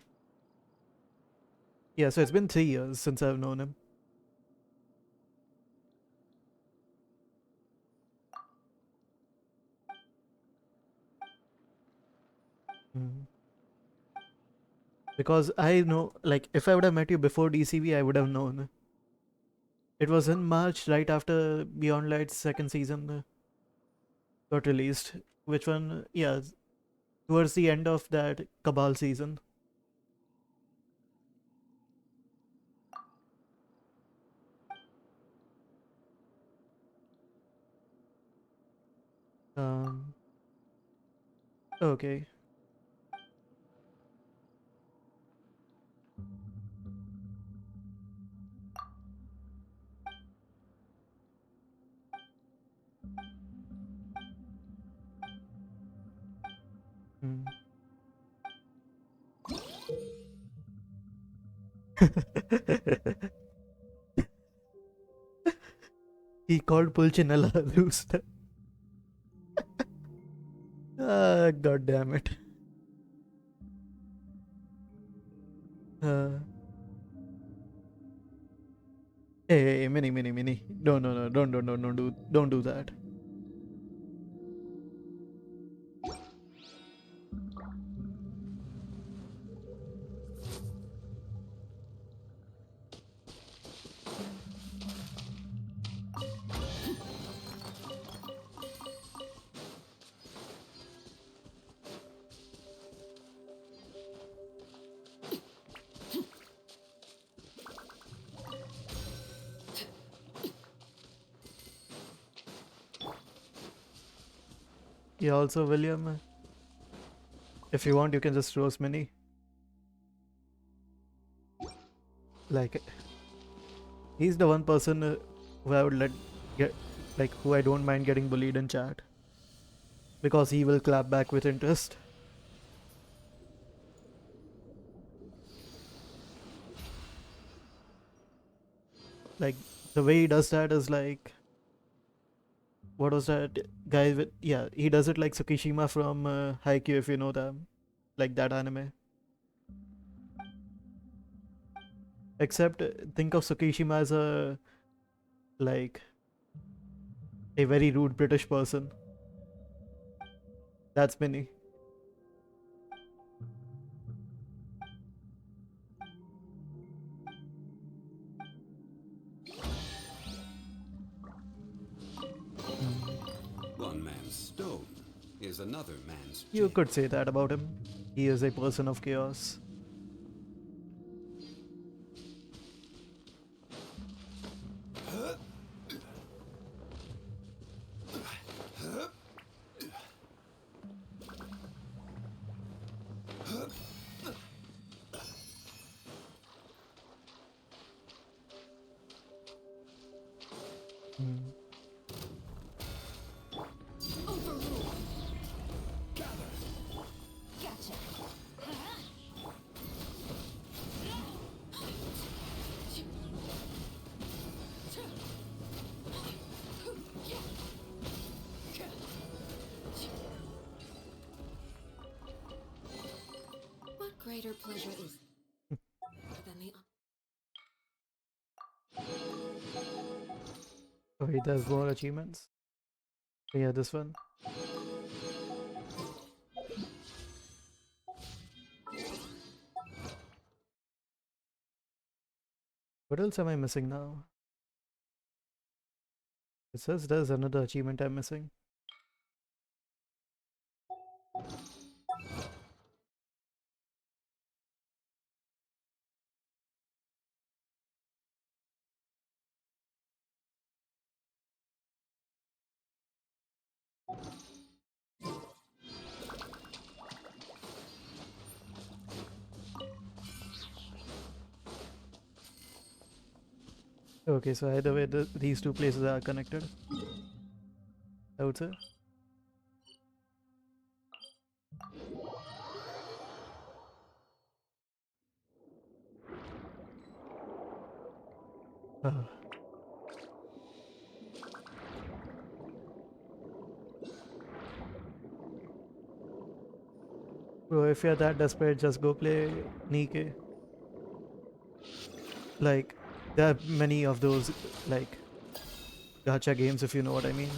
Yeah, so it's been 3 years since I've known him. Mm. Because I know, like, if I would have met you before DCV, I would have known. It was in March, right after Beyond Light's second season got released. Which one? Yeah, towards the end of that Cabal season. Um. Okay. Mm. He called Pulcinella a rooster. Ah, god damn it. Uh, hey, mini. No, no, no, don't do that. Yeah, also, William, if you want, you can just roast Mini. Like, he's the one person who I would let get, like, who I don't mind getting bullied in chat. Because he will clap back with interest. Like, the way he does that is like, what was that guy with, yeah, he does it like Tsukishima from Haikyuu, if you know them. Like that anime. Except think of Tsukishima as a, like, a very rude British person. That's Minnie. One man's stone is another man's You gem. could say that about him. He is a person of chaos. Hmm. Overruled. Gotcha. greater pleasure is than the Oh wait, there's more achievements. Yeah, this one. What else am I missing now? It says there's another achievement I'm missing. Okay, so either way, these two places are connected, I would say. Uh, Bro, if you're that desperate, just go play Nike. Like, there are many of those, like, gacha games, if you know what I mean.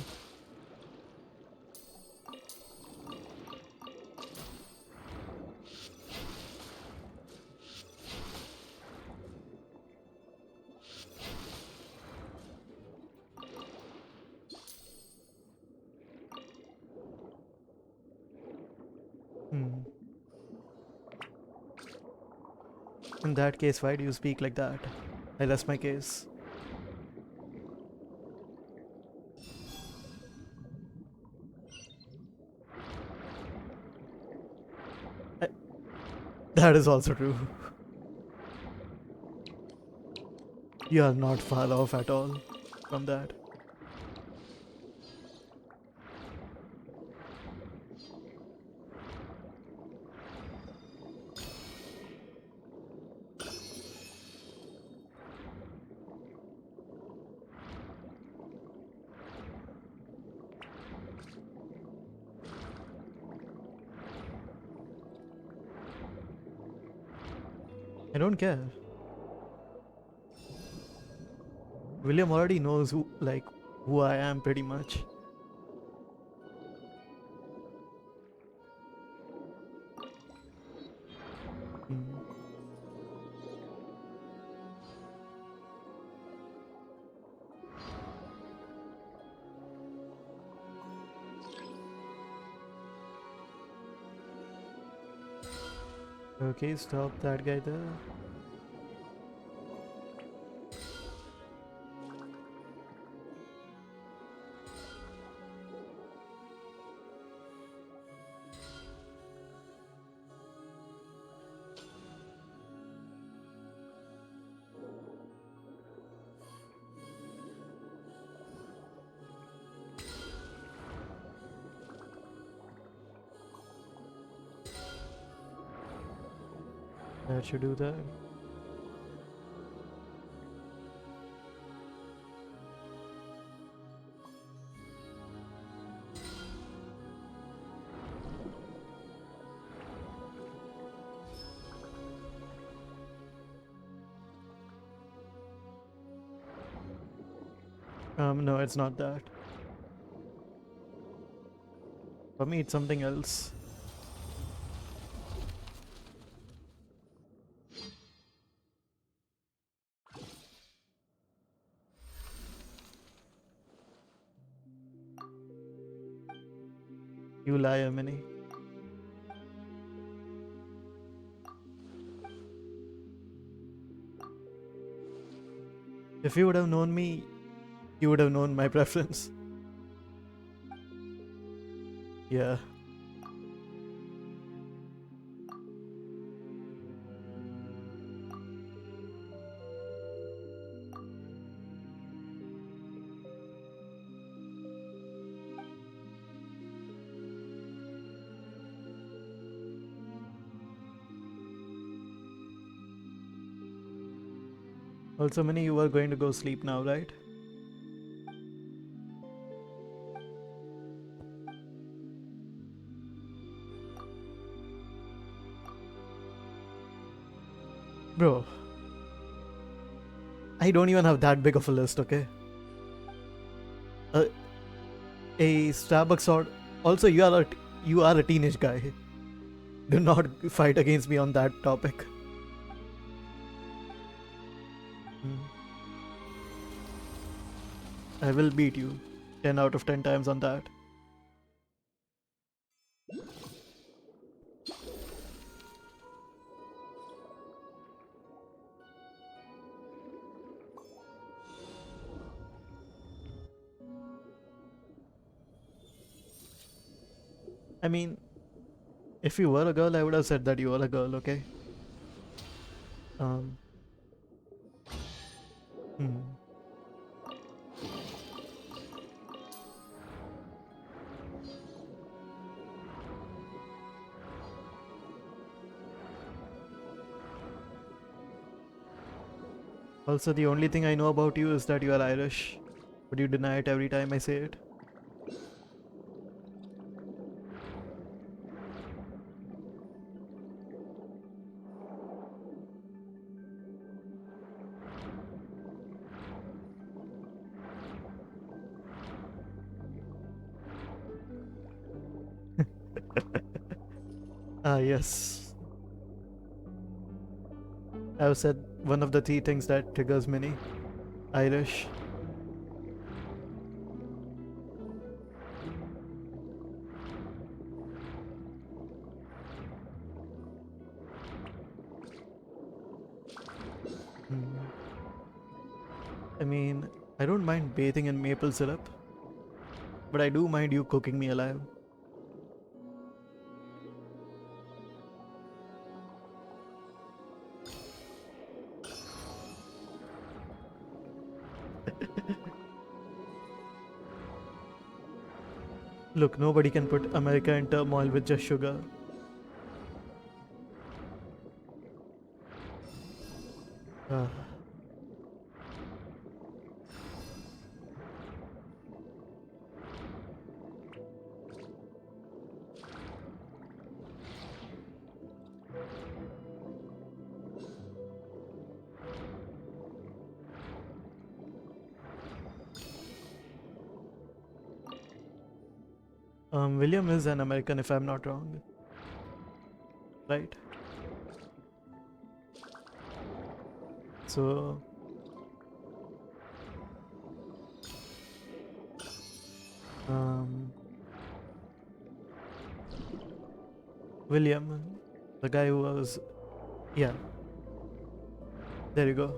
Hmm. In that case, why do you speak like that? I rest my case. I, that is also true. You are not far off at all from that. I don't care. William already knows who, like, who I am pretty much. Hmm. Okay, stop that guy there. That should do that. No, it's not that. For me, it's something else. You lie, Emily. If you would have known me, you would have known my preference. Yeah. Also, Minnie, you are going to go sleep now, right? Bro, I don't even have that big of a list, okay? A Starbucks order. Also, you are a teenage guy. Do not fight against me on that topic. Hmm. I will beat you 10 out of 10 times on that. I mean, if you were a girl, I would have said that you were a girl, okay? Um, hmm. Also, the only thing I know about you is that you are Irish, but you deny it every time I say it. Ah, yes. I've said one of the three things that triggers Minnie. Irish. Hmm. I mean, I don't mind bathing in maple syrup, but I do mind you cooking me alive. Look, nobody can put America in turmoil with just sugar. Ah. William is an American, if I'm not wrong, right? So, um, William, the guy who was, yeah, there you go.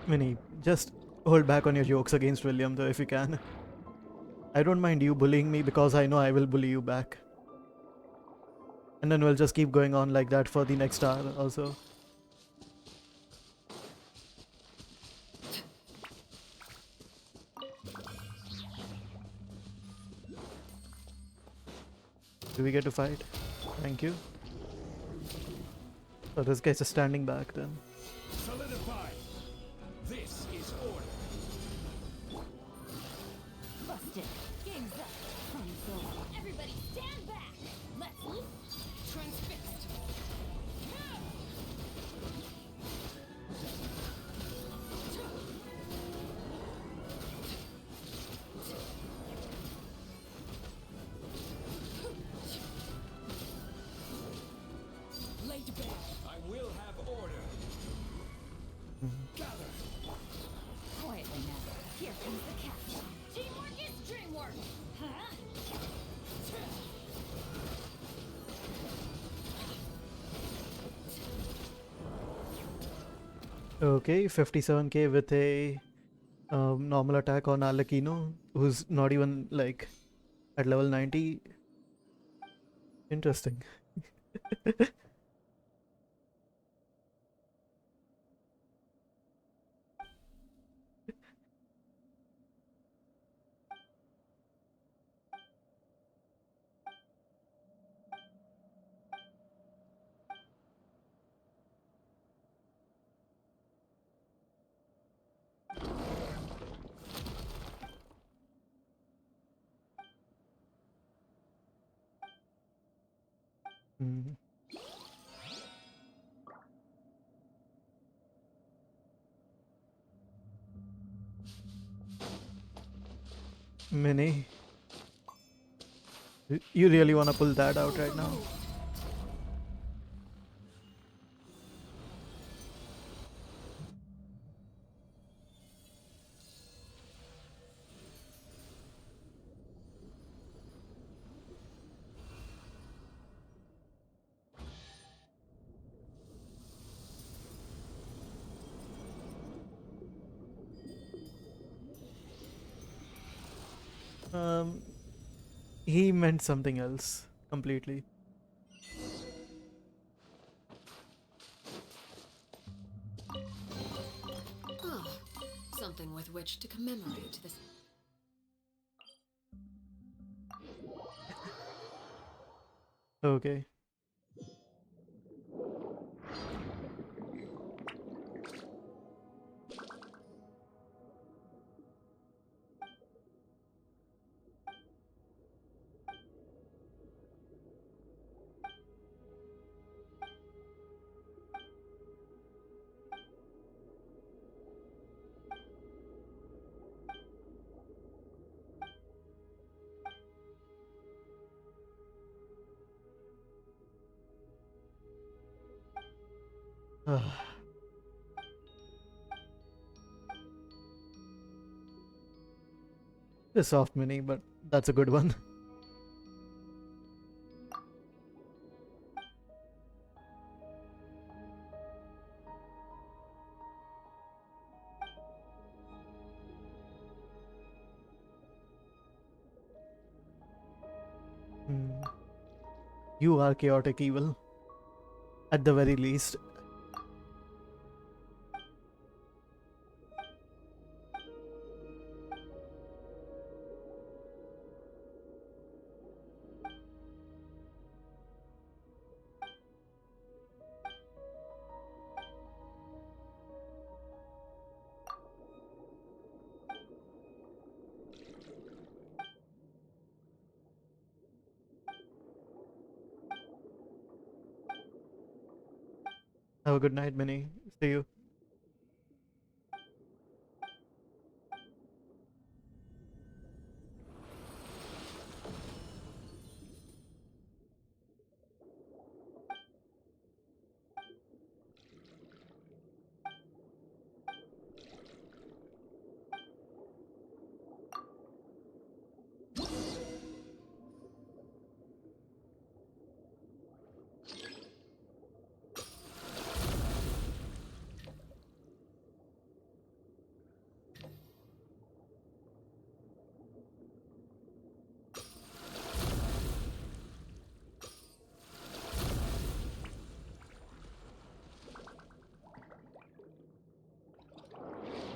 Minnie, just hold back on your jokes against William, though, if you can. I don't mind you bullying me because I know I will bully you back. And then we'll just keep going on like that for the next hour also. Do we get to fight? Thank you. So this guy's just standing back then. Solidify. This is order. Busted. Game's up. Fighting's over. Everybody stand back. Let's Transfixed. Laid bare. I will have order. Gather. quietly now. Here comes the catch. Teamwork is dreamwork. Huh? Okay, 57k with a normal attack on Alakino, who's not even like at level 90. Interesting. Hmm. Mini, you really want to pull that out right now? Um, he meant something else completely. Ah, something with which to commemorate this. Okay. A soft mini, but that's a good one. Hmm. You are chaotic evil, at the very least. Have a good night, Mini. See you.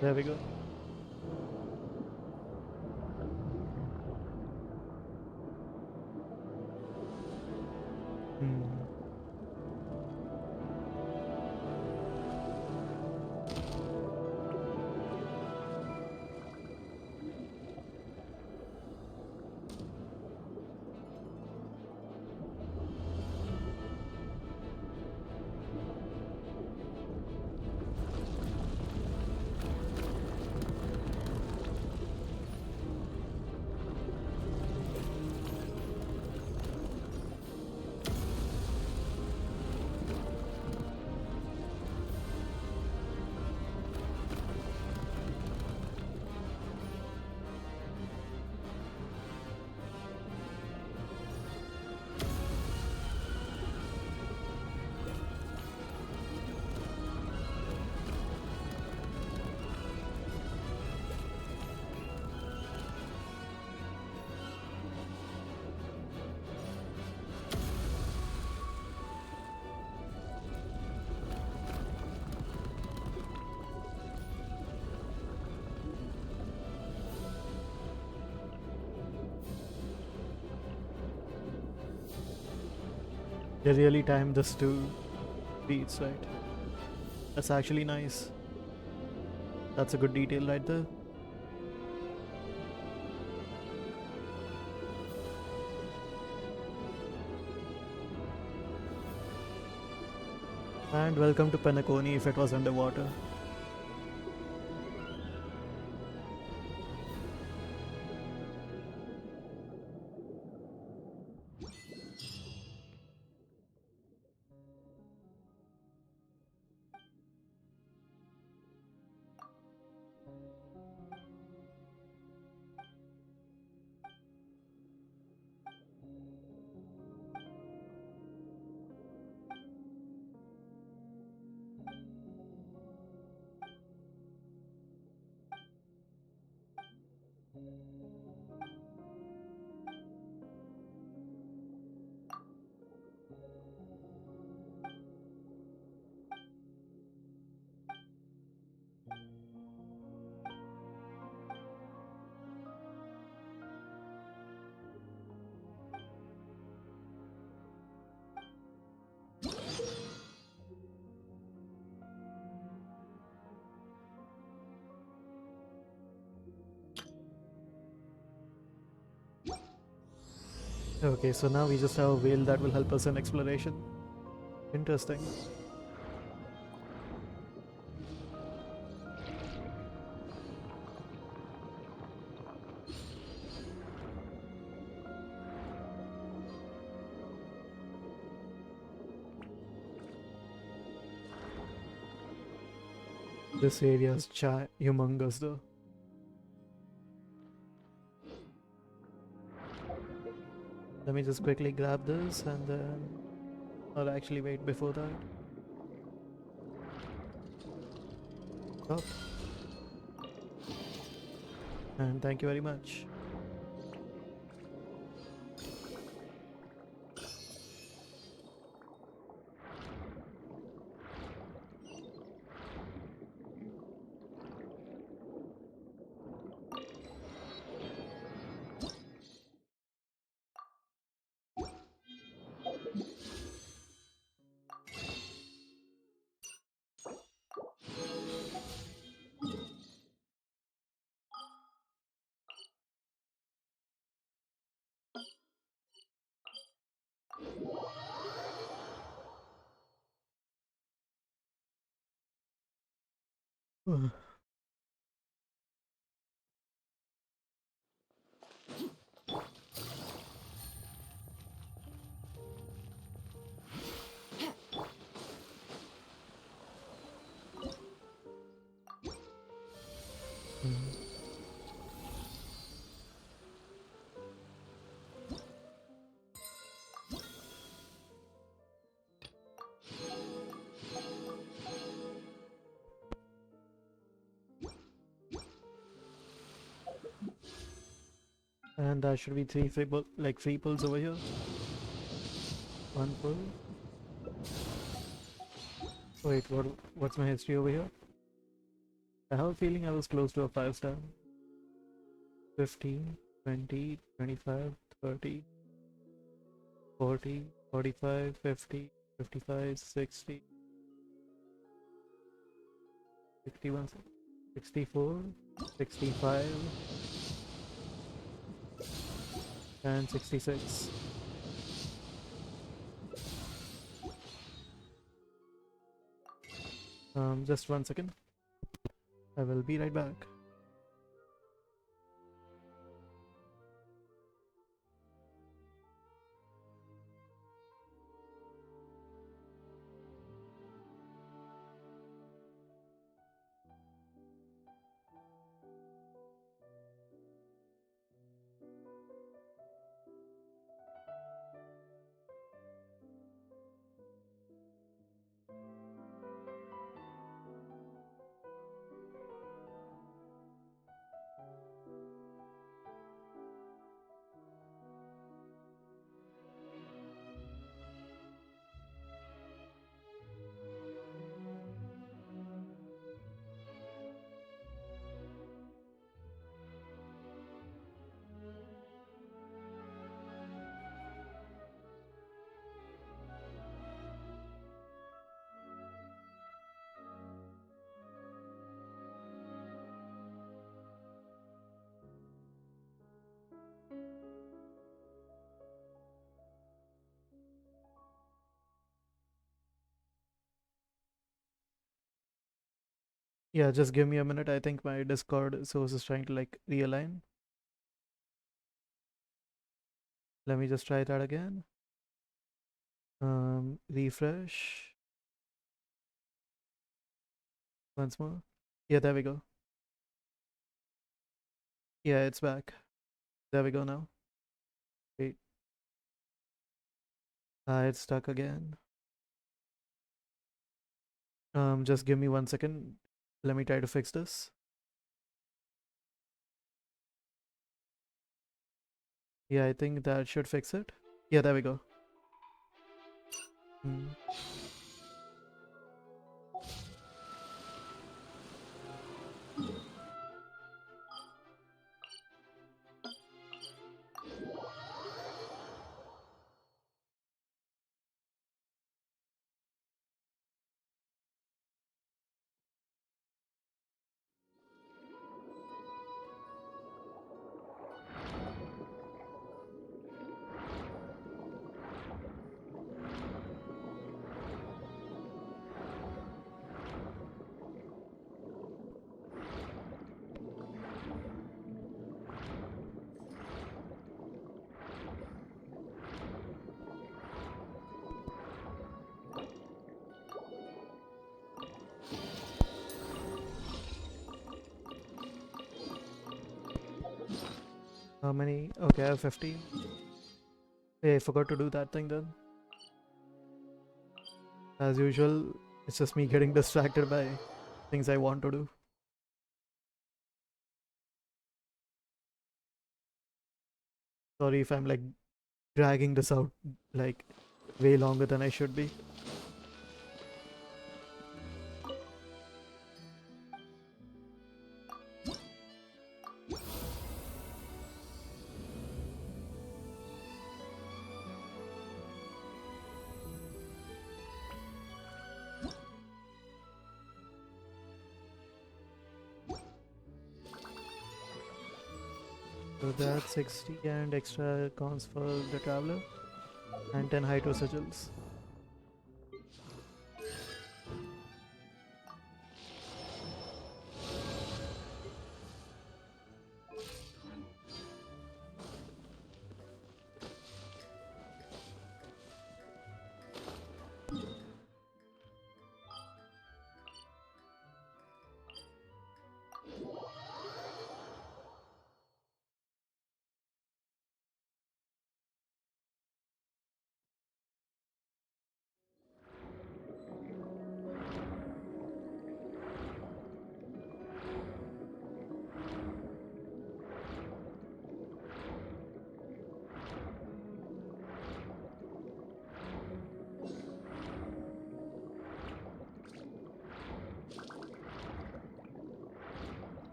There we go. Hmm. They really timed this to beats, right? That's actually nice. That's a good detail right there. And welcome to Penacony if it was underwater. Okay, so now we just have a whale that will help us in exploration. Interesting. This area is humongous though. Let me just quickly grab this and then... Or actually wait before that. Stop. And thank you very much. And there should be three pulls over here. One pull. Wait, what's my history over here? I have a feeling I was close to a 5-star. 15, 20, 25, 30, 40, 45, 50, 55, 60, 61, 64, 65, and 66. Just 1 second. I will be right back. Yeah, just give me a minute. I think my Discord source is trying to like realign. Let me just try that again. Refresh once more. Yeah, there we go. Yeah, it's back. There we go now. Wait. It's stuck again. Just give me 1 second. Let me try to fix this. Yeah, I think that should fix it. Yeah, there we go. Hmm. How many? Okay, I have 15. Hey, I forgot to do that thing then. As usual, it's just me getting distracted by things I want to do. Sorry if I'm like dragging this out like way longer than I should be. So that's 60 and extra cons for the traveler and 10 hydro sigils.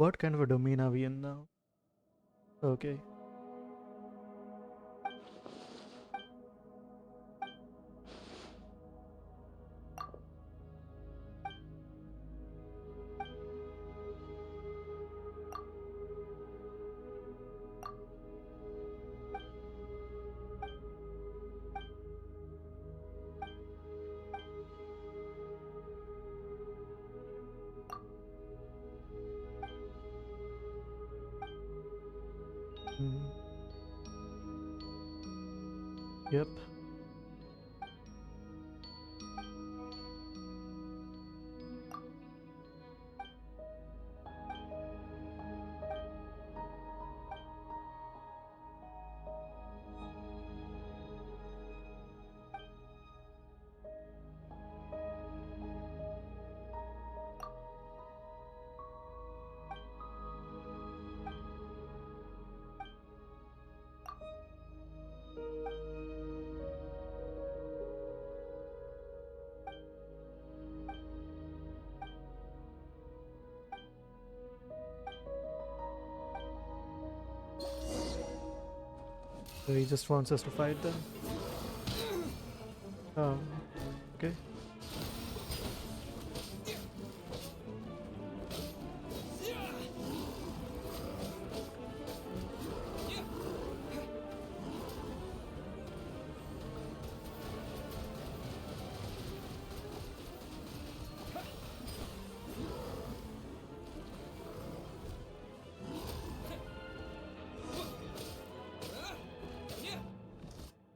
What kind of a domain are we in now? Okay. Hmm. Yep. So he just wants us to fight them. Oh, okay.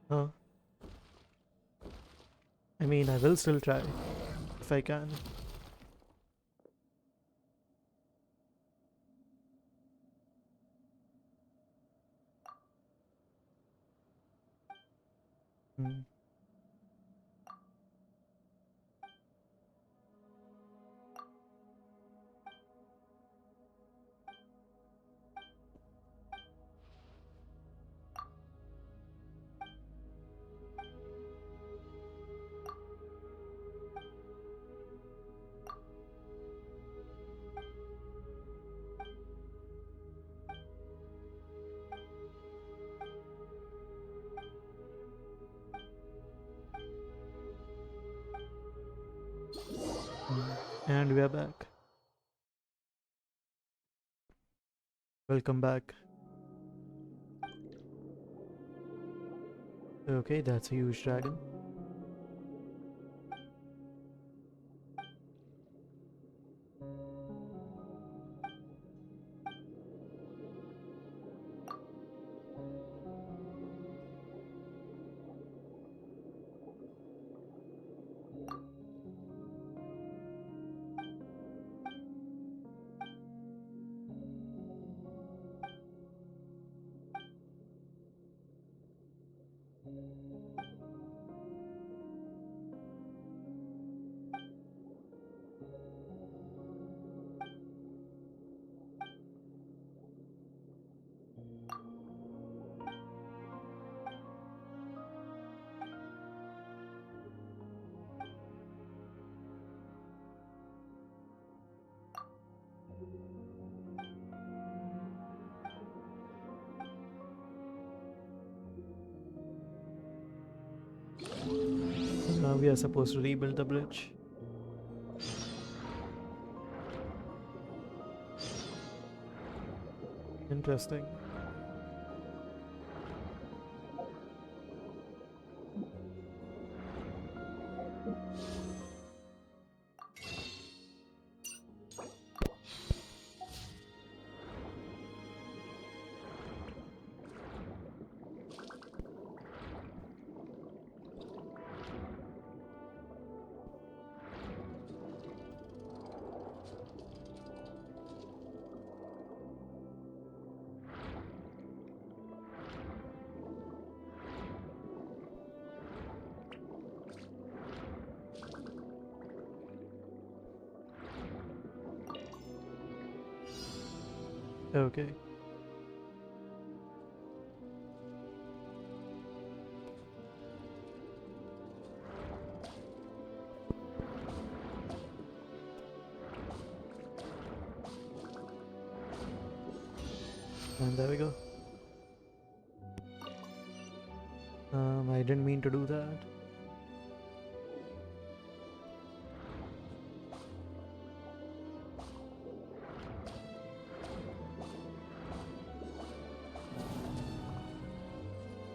Huh. I mean, I will still try if I can. Hmm. And we are back. Welcome back. Okay, that's a huge dragon. Now we are supposed to rebuild the bridge. Interesting. Okay. And there we go. I didn't mean to do that.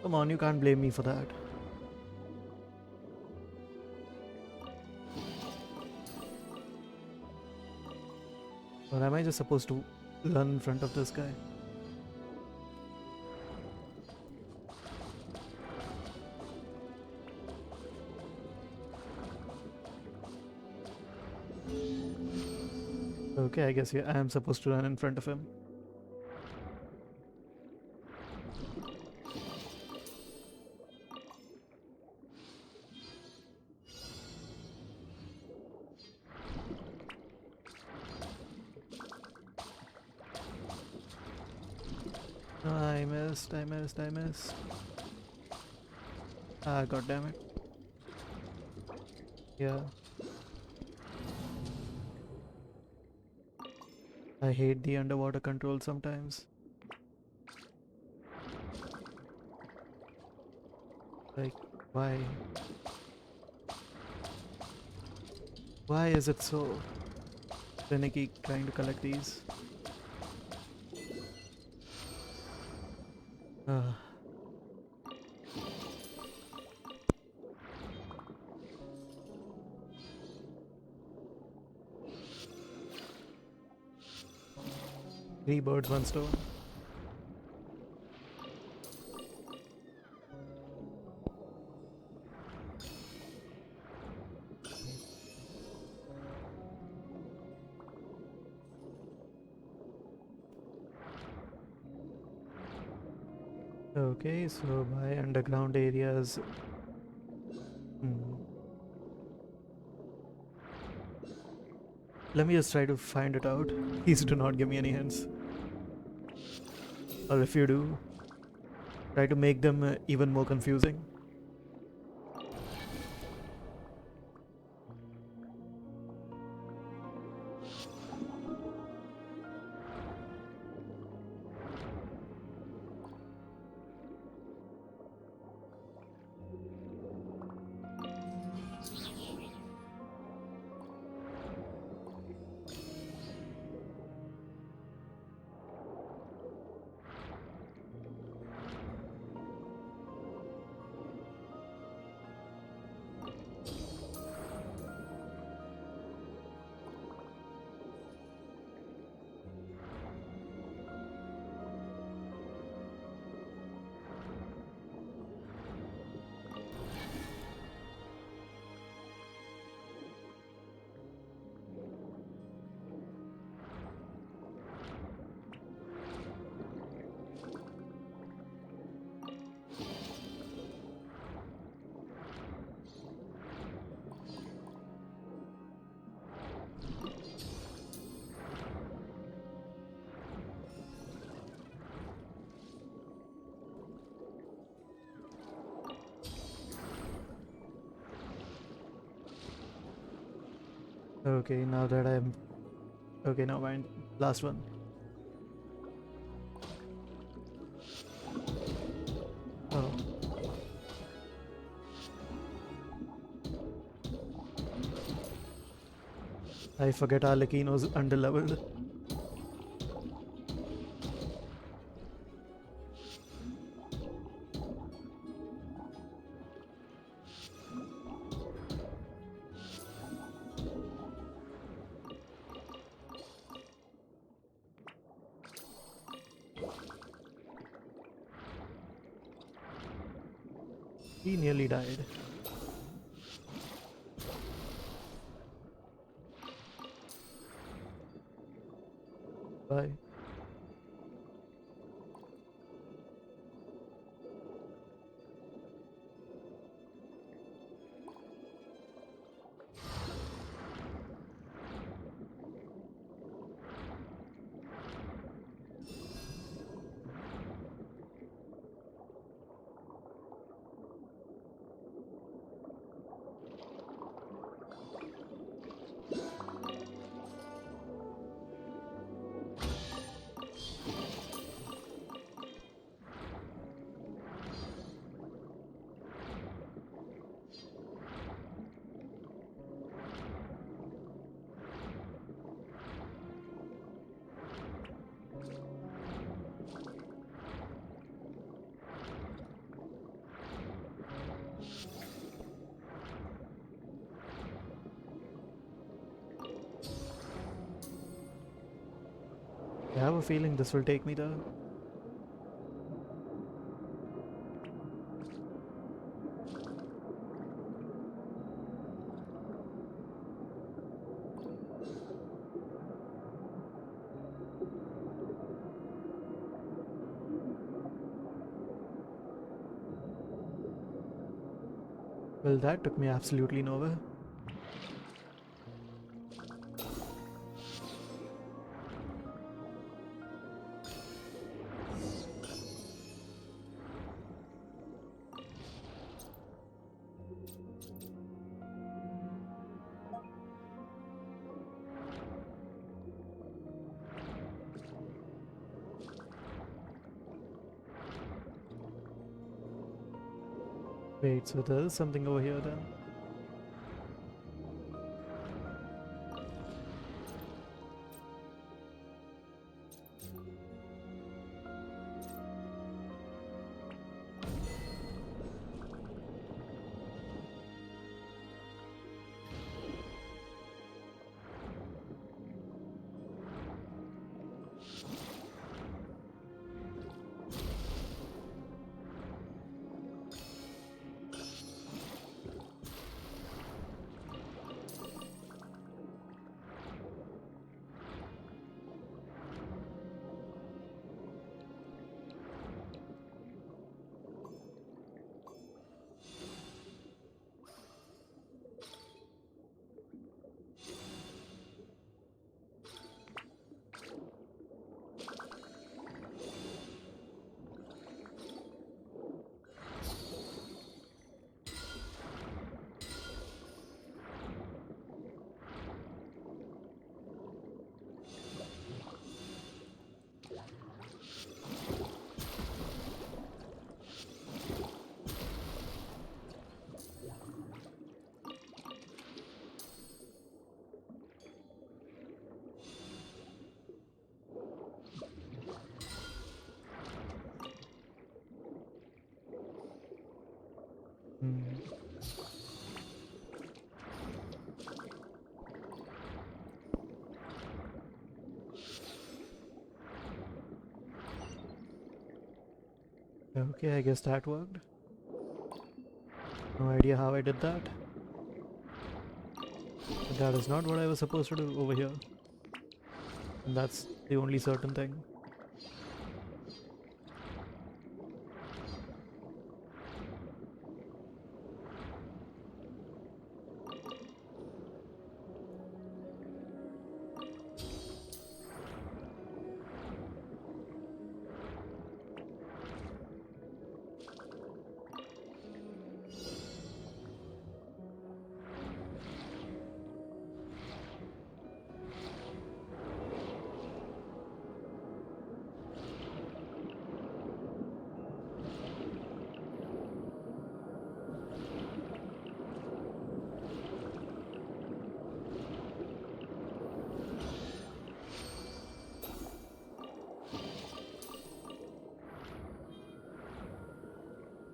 Come on, you can't blame me for that. Or am I just supposed to run in front of this guy? Okay, I guess yeah, I am supposed to run in front of him. I missed, I missed, I missed. Ah, god damn it. Yeah. I hate the underwater control sometimes. Like, why? Why is it so finicky trying to collect these? Uh, 3 birds, 1 stone. Okay, so by underground areas. Hmm. Let me just try to find it out. Please do not give me any hints. Or if you do, try to make them even more confusing. Okay, now that I'm. Okay, now mind. Last one. Oh, I forget Arlecchino's underleveled. He nearly died. Bye. have a feeling this will take me there. Well, that took me absolutely nowhere. Wait, so there is something over here then? Hmm. Okay, I guess that worked. No idea how I did that. But that is not what I was supposed to do over here. And that's the only certain thing.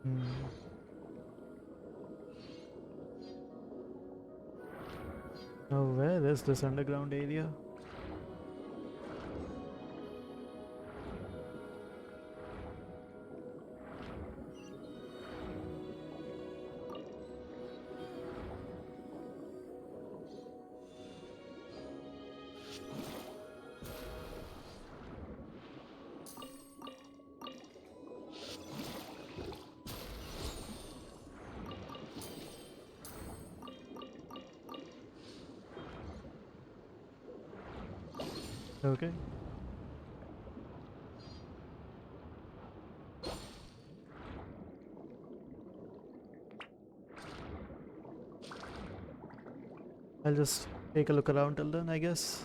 Hmm. Now where is this underground area? Okay. I'll just take a look around till then, I guess.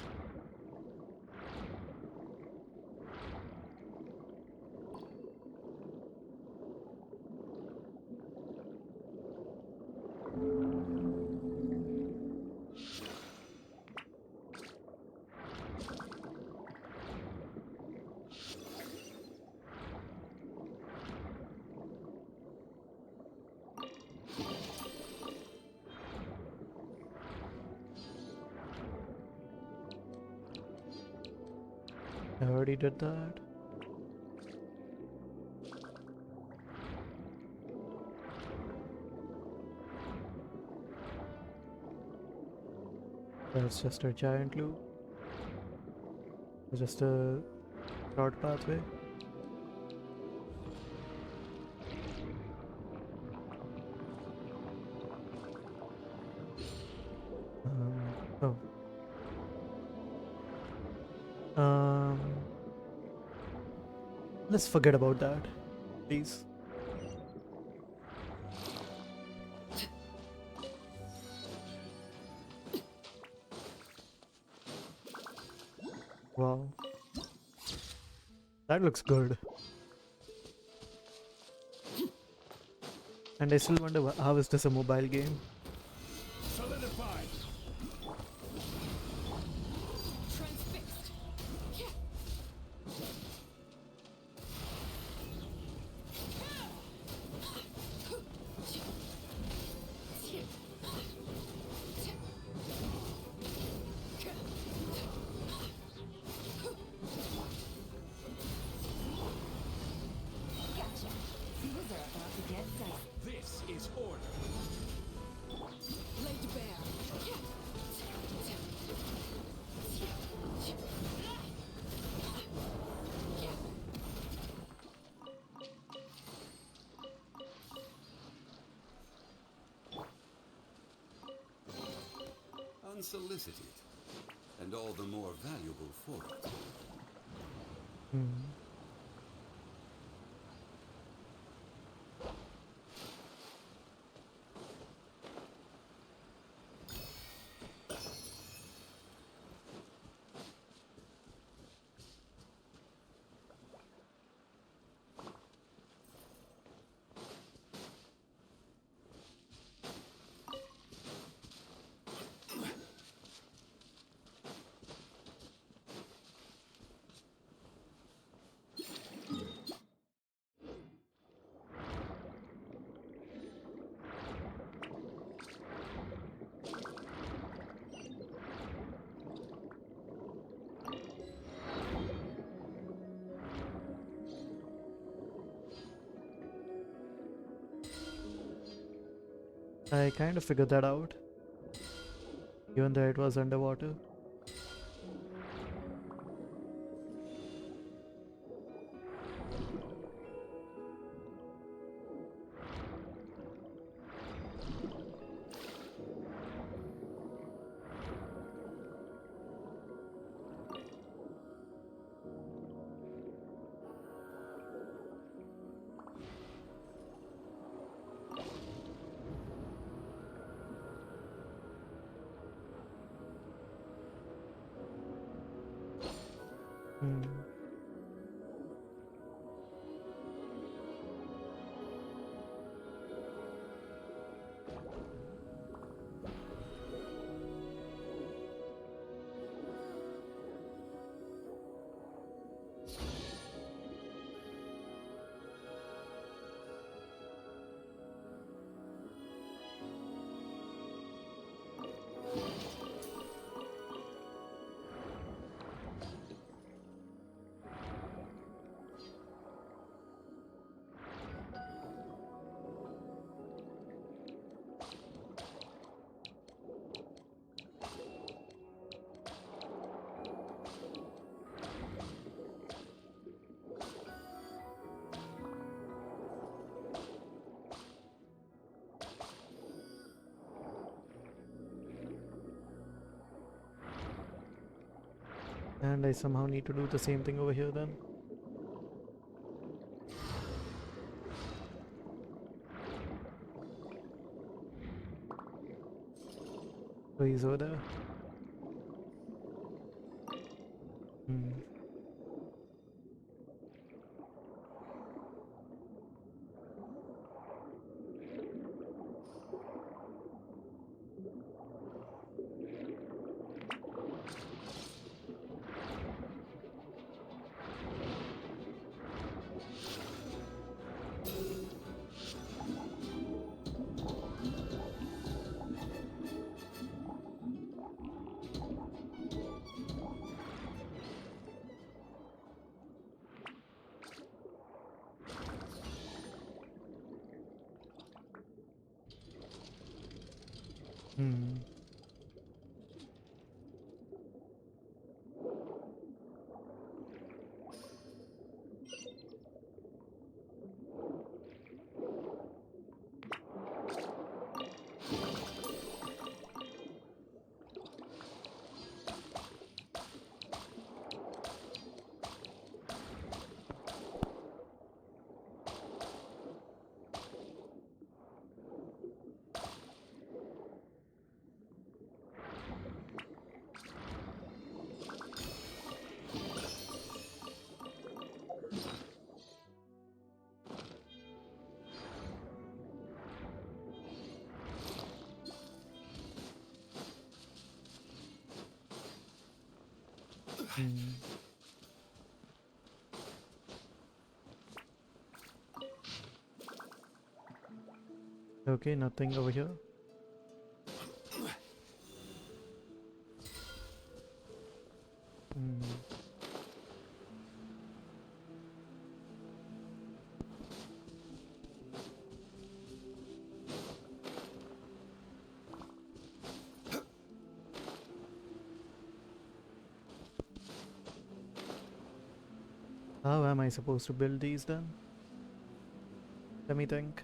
I already did that. That's just a giant loop. Just a short pathway. Oh. Let's forget about that, please. Wow. That looks good. And I still wonder how is this a mobile game? Solidified. Transfixed. Gotcha. Things are about to get dicey. This is order. Laid bare. Unsolicited, and all the more valuable for it. Hmm. I kind of figured that out, even though it was underwater. Hmm. And I somehow need to do the same thing over here then. So he's over there. Hmm. Hmm. Hmm. Okay, nothing over here. Hmm. How am I supposed to build these then? Let me think.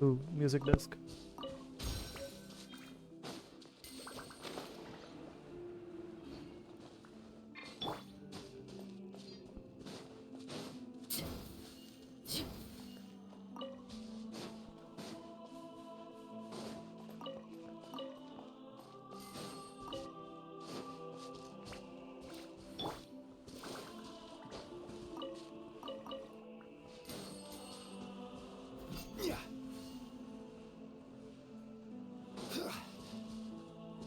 Ooh, music disc.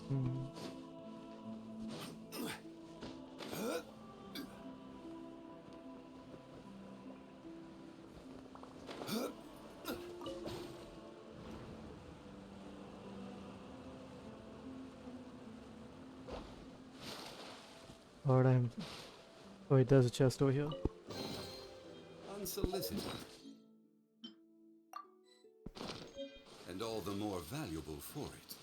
Hmm. Or I'm. Wait, there's a chest over here. Unsolicited. And all the more valuable for it.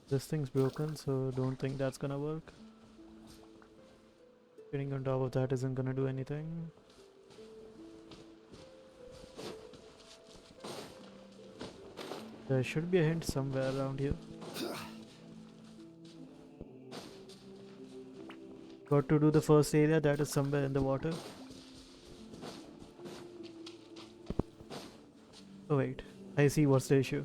This thing's broken, so don't think that's gonna work. Getting on top of that isn't gonna do anything. There should be a hint somewhere around here. Got to do the first area that is somewhere in the water. Oh wait, I see what's the issue.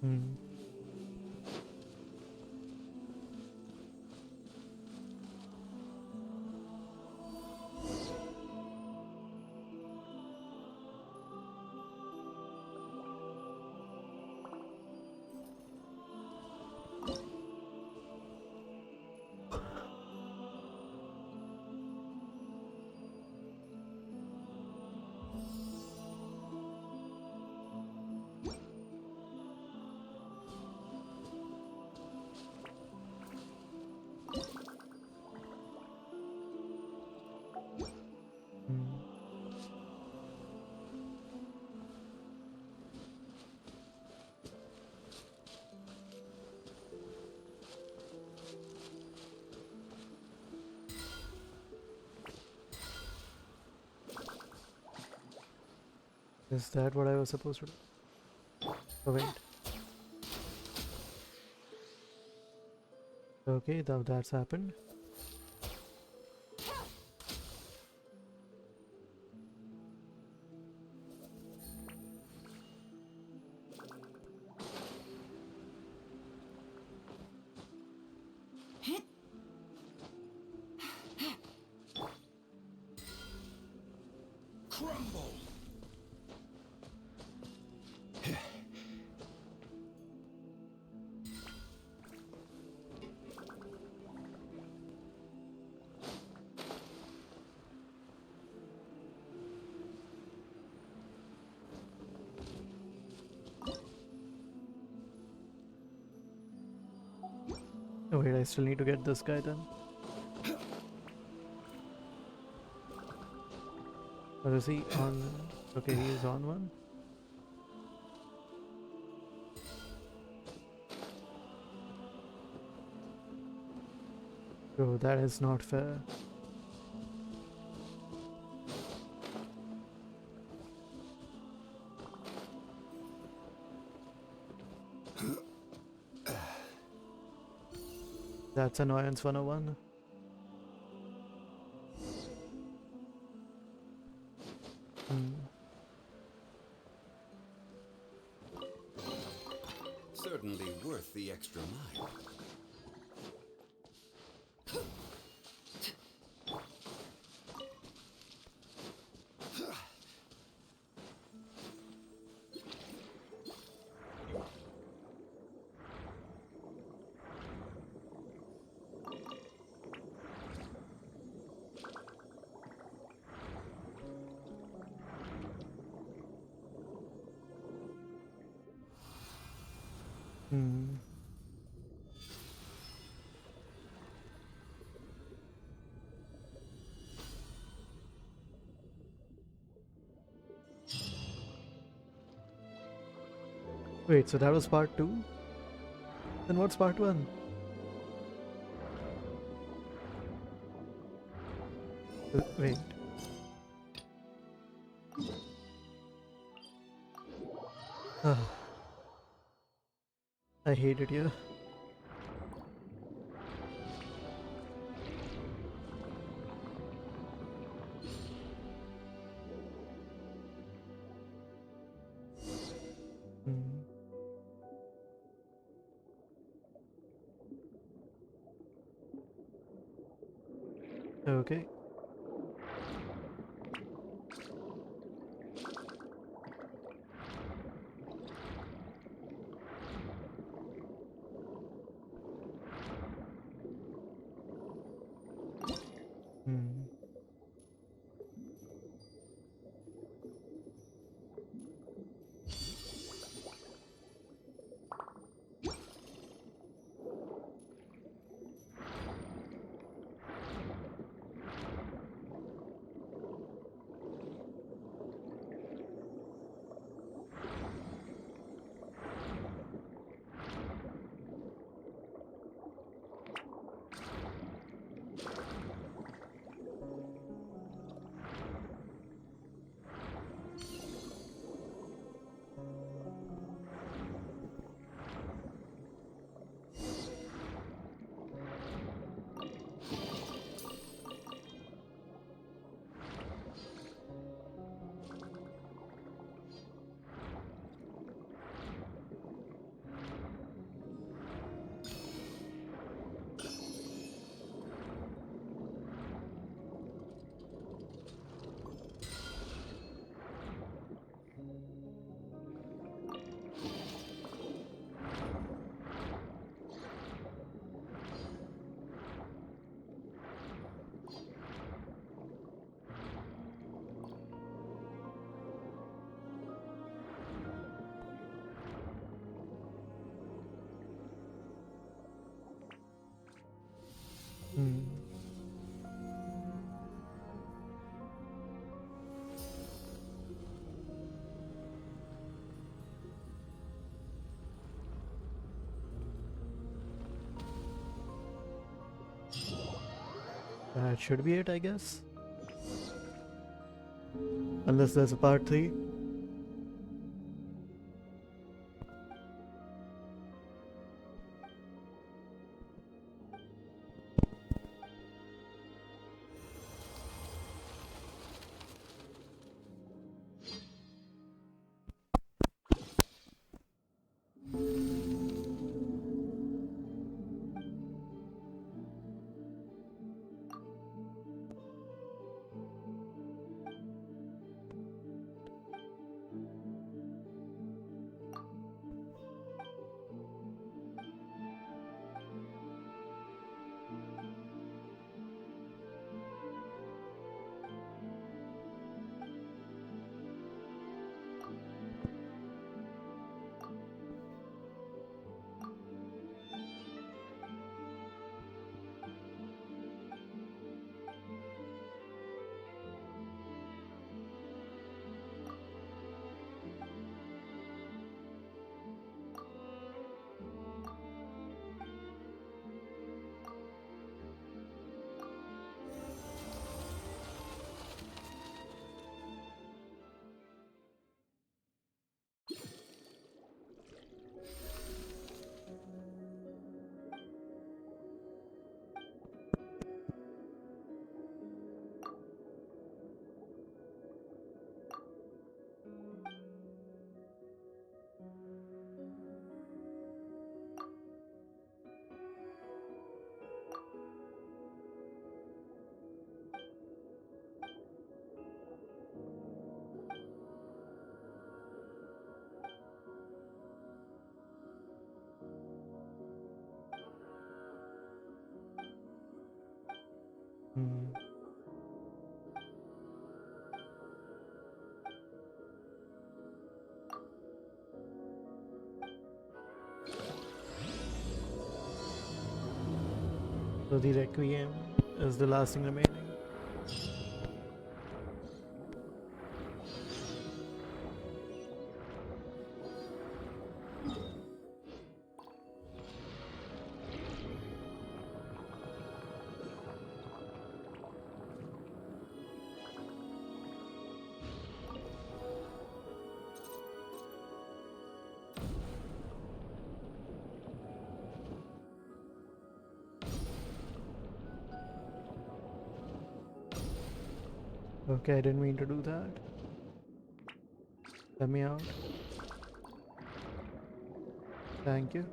Hmm. Hmm. Is that what I was supposed to do? Oh wait. Okay, now that's happened. Crumble! Wait, I still need to get this guy then. Or is he on? Okay, he is on one. Bro, that is not fair. That's annoyance 101. Certainly worth the extra mile. Hmm. Wait, so that was part 2? Then what's part 1? Wait. I hate it here. Hmm. Okay. Hmm. Hmm. That should be it, I guess. Unless there's a part 3. Hmm. So the Requiem is the last thing remaining. Okay, I didn't mean to do that. Let me out. Thank you.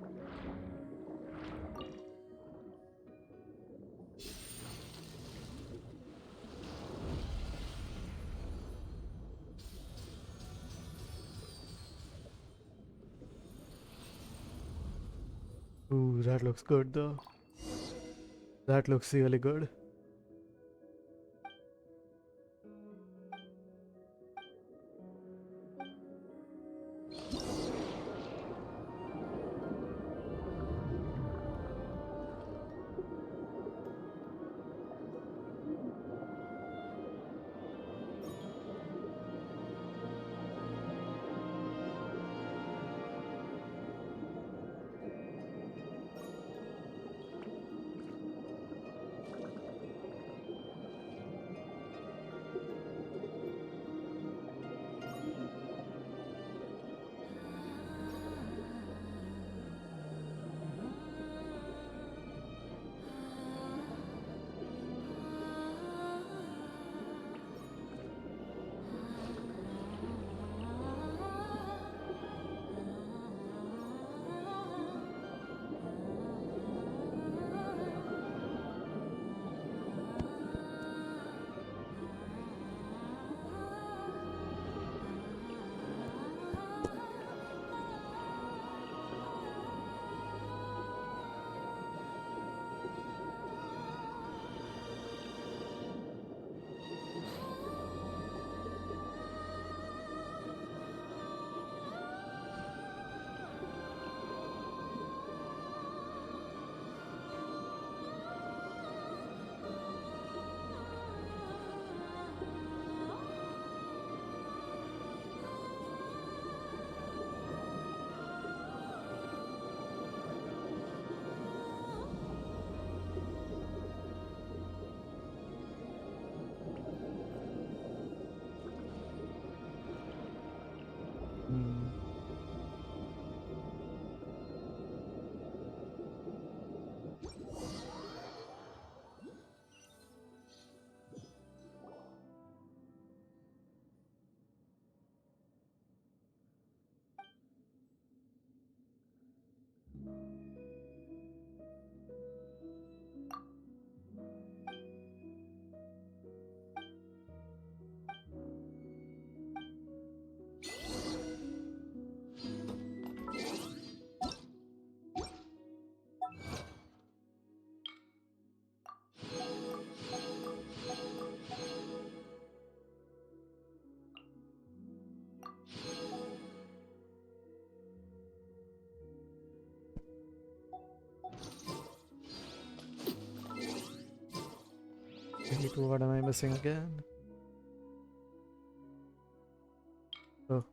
Ooh, that looks good though. That looks really good. Hmm. Wait, what am I missing again? Oh.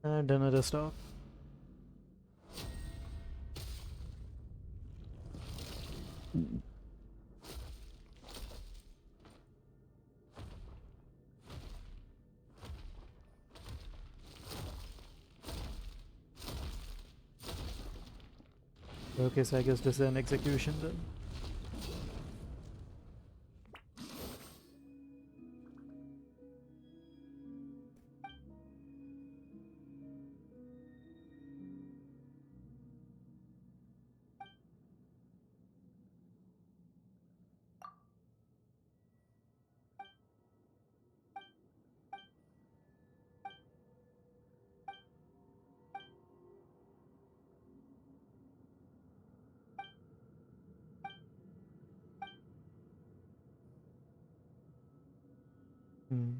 And another stop. Okay, so I guess this is an execution then. Hmm.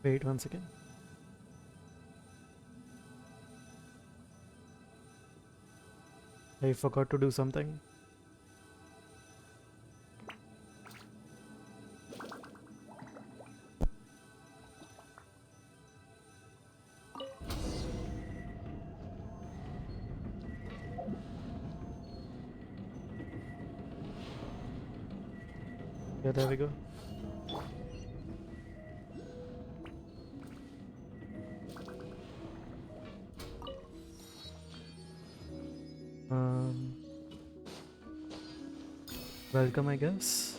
Wait 1 second. I forgot to do something. Yeah, there we go. Um, Welcome, I guess.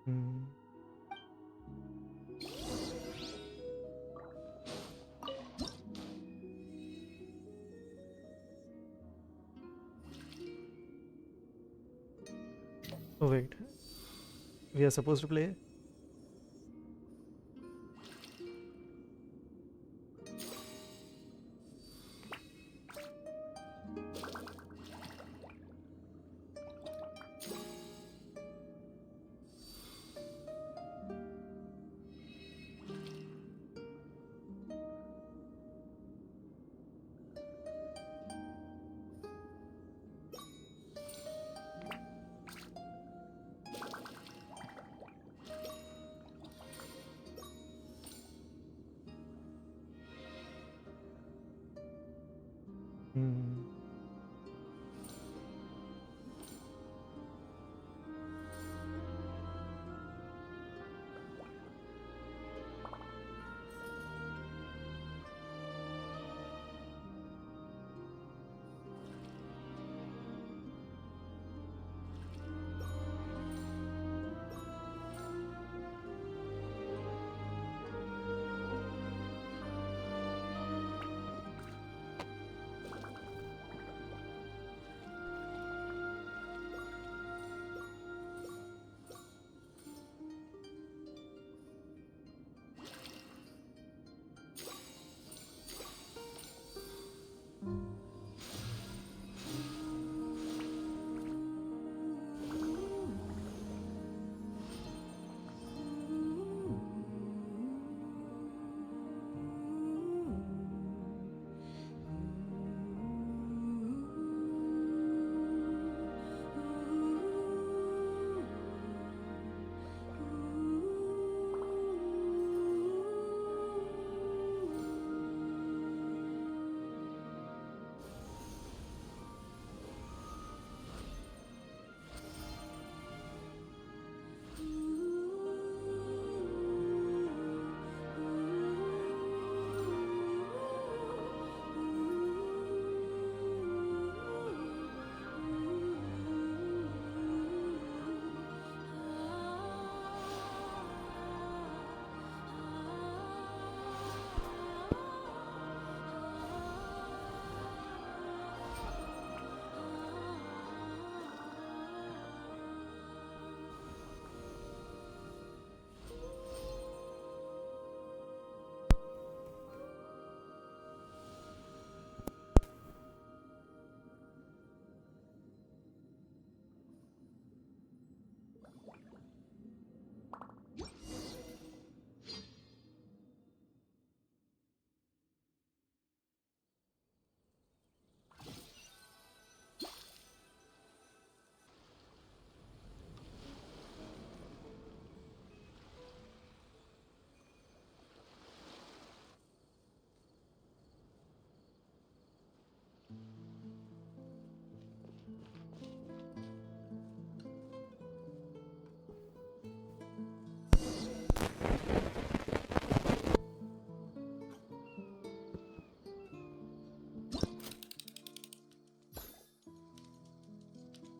Hmm. Oh wait, we are supposed to play? Hmm.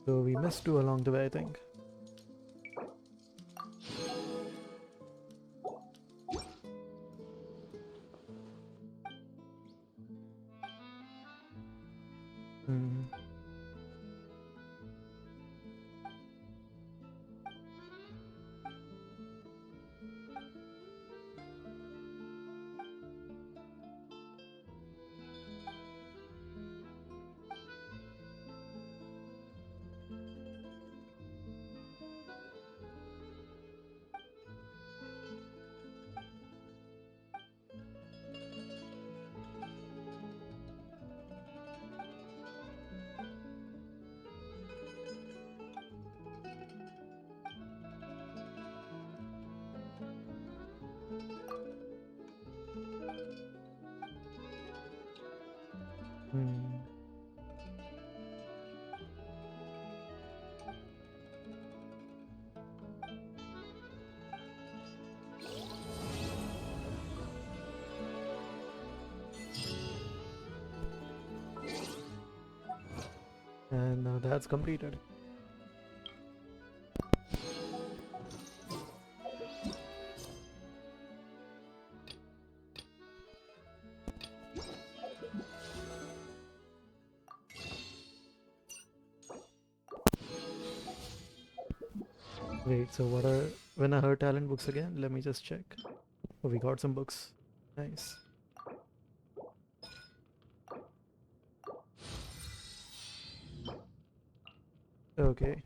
So we missed two along the way, I think. Hmm. Hmm. And now that's completed. Wait, so what are when are her talent books again? Let me just check. Oh, we got some books. Nice. Okay.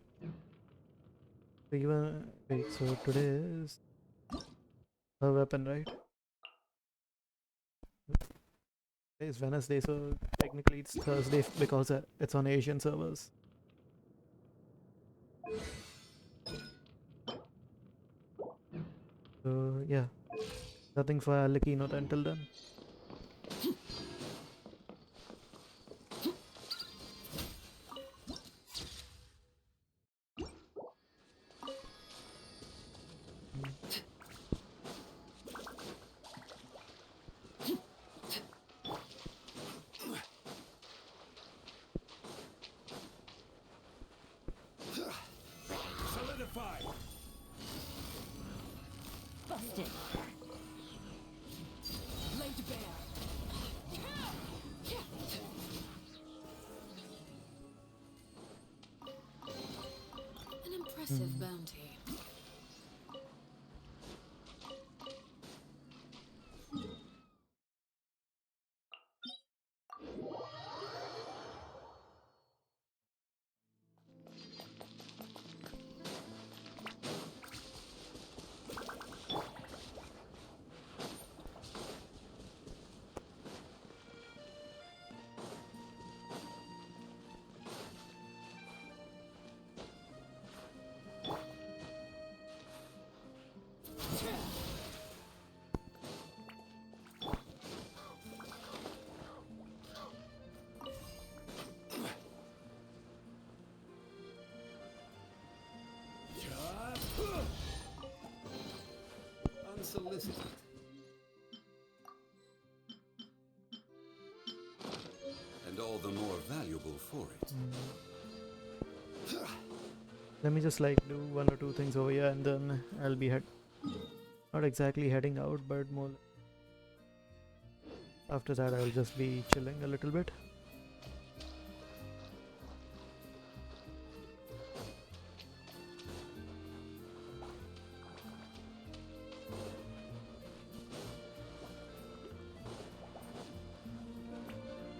So even wait, so today is her weapon, right? Today is Wednesday, so technically it's Thursday because it's on Asian servers. So yeah, nothing for Alekino until then. Solidify! Busted. Laid bare. An impressive bounty. Unsolicited. And all the more valuable for it. Let me just like do one or two things over here and then I'll be not exactly heading out, but more after that I'll just be chilling a little bit.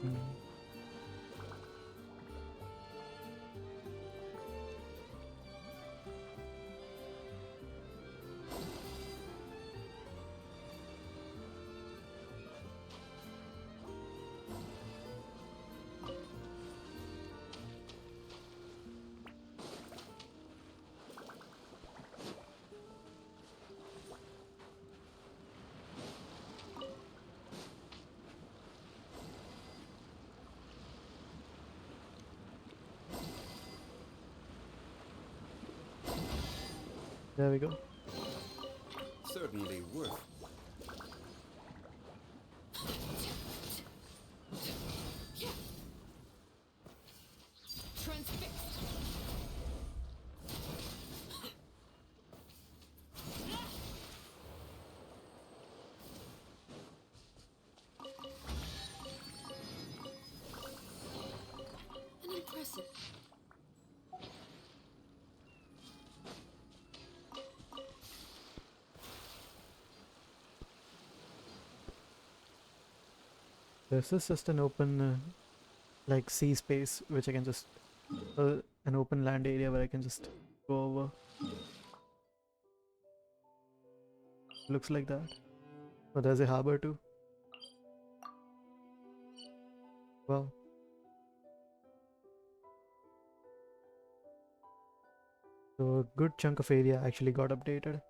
Hmm. There we go. Certainly worth. Transfixed. This is just an open, like sea space, which I can just, an open land area where I can just go over. Looks like that. But there's a harbor too. Wow. So a good chunk of area actually got updated.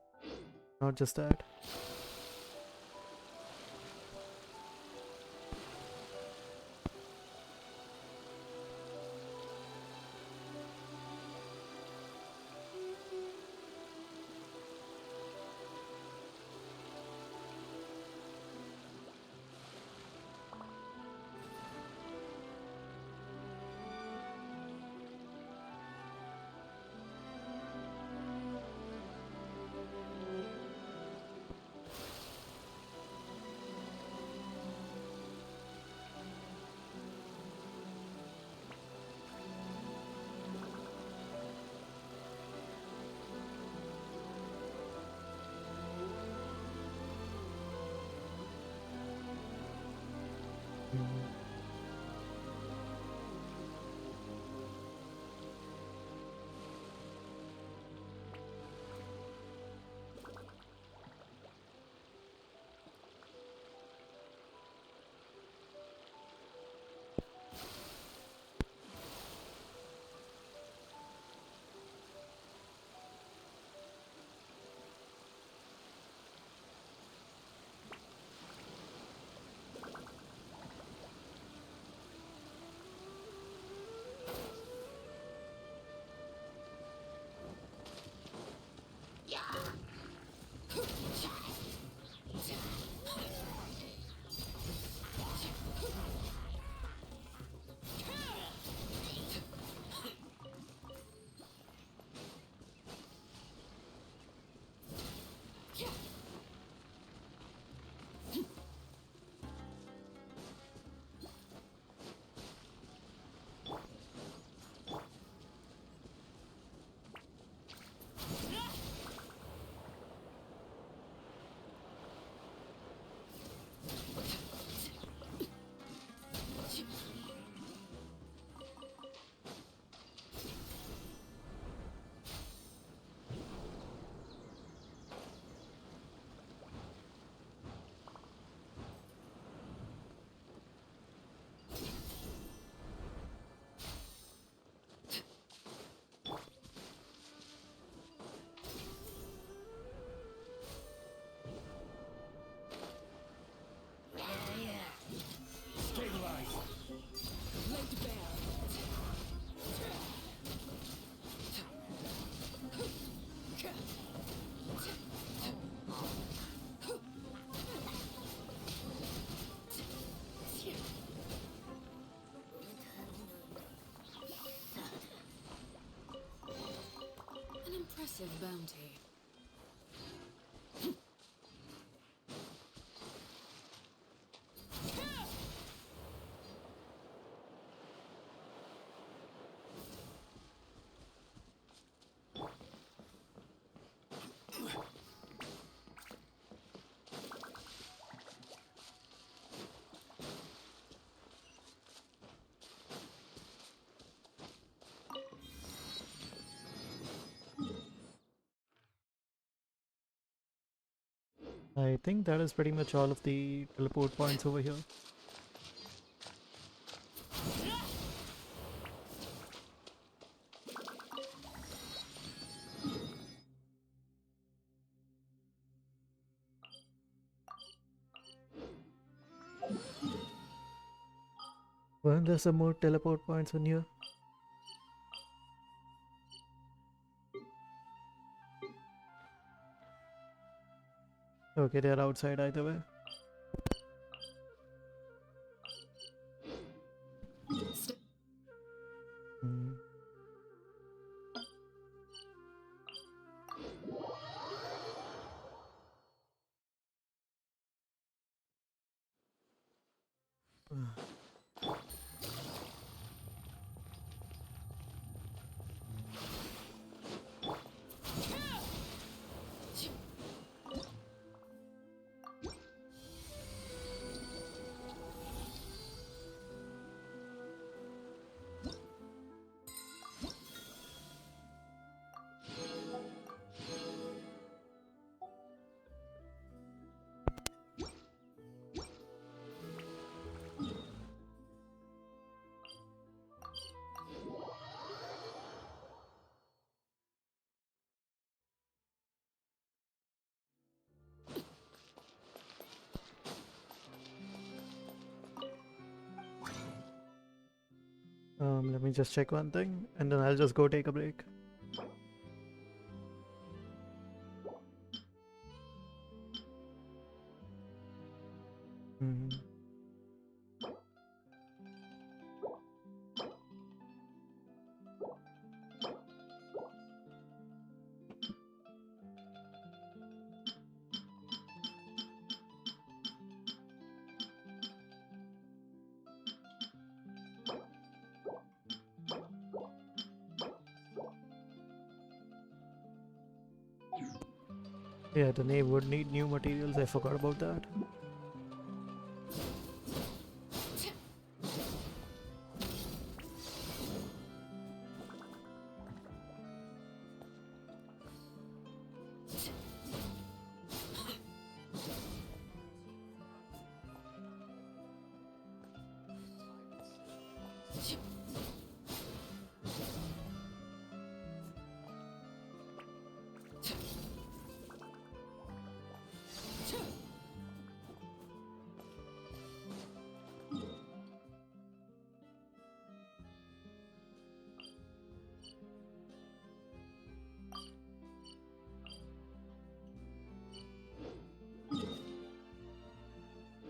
Not just that. Mm. Stabilize. Laid bare. An impressive bounty. I think that is pretty much all of the teleport points over here. Weren't there some more teleport points in here? Okay, they're outside either way. Hmm. Let me just check one thing, and then I'll just go take a break. Hmm. Yeah, the name would need new materials. I forgot about that.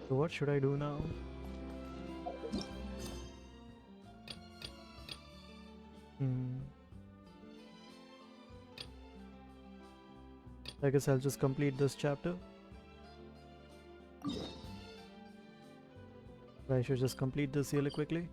So what should I do now? Hmm. I guess I'll just complete this chapter. I should just complete this really quickly.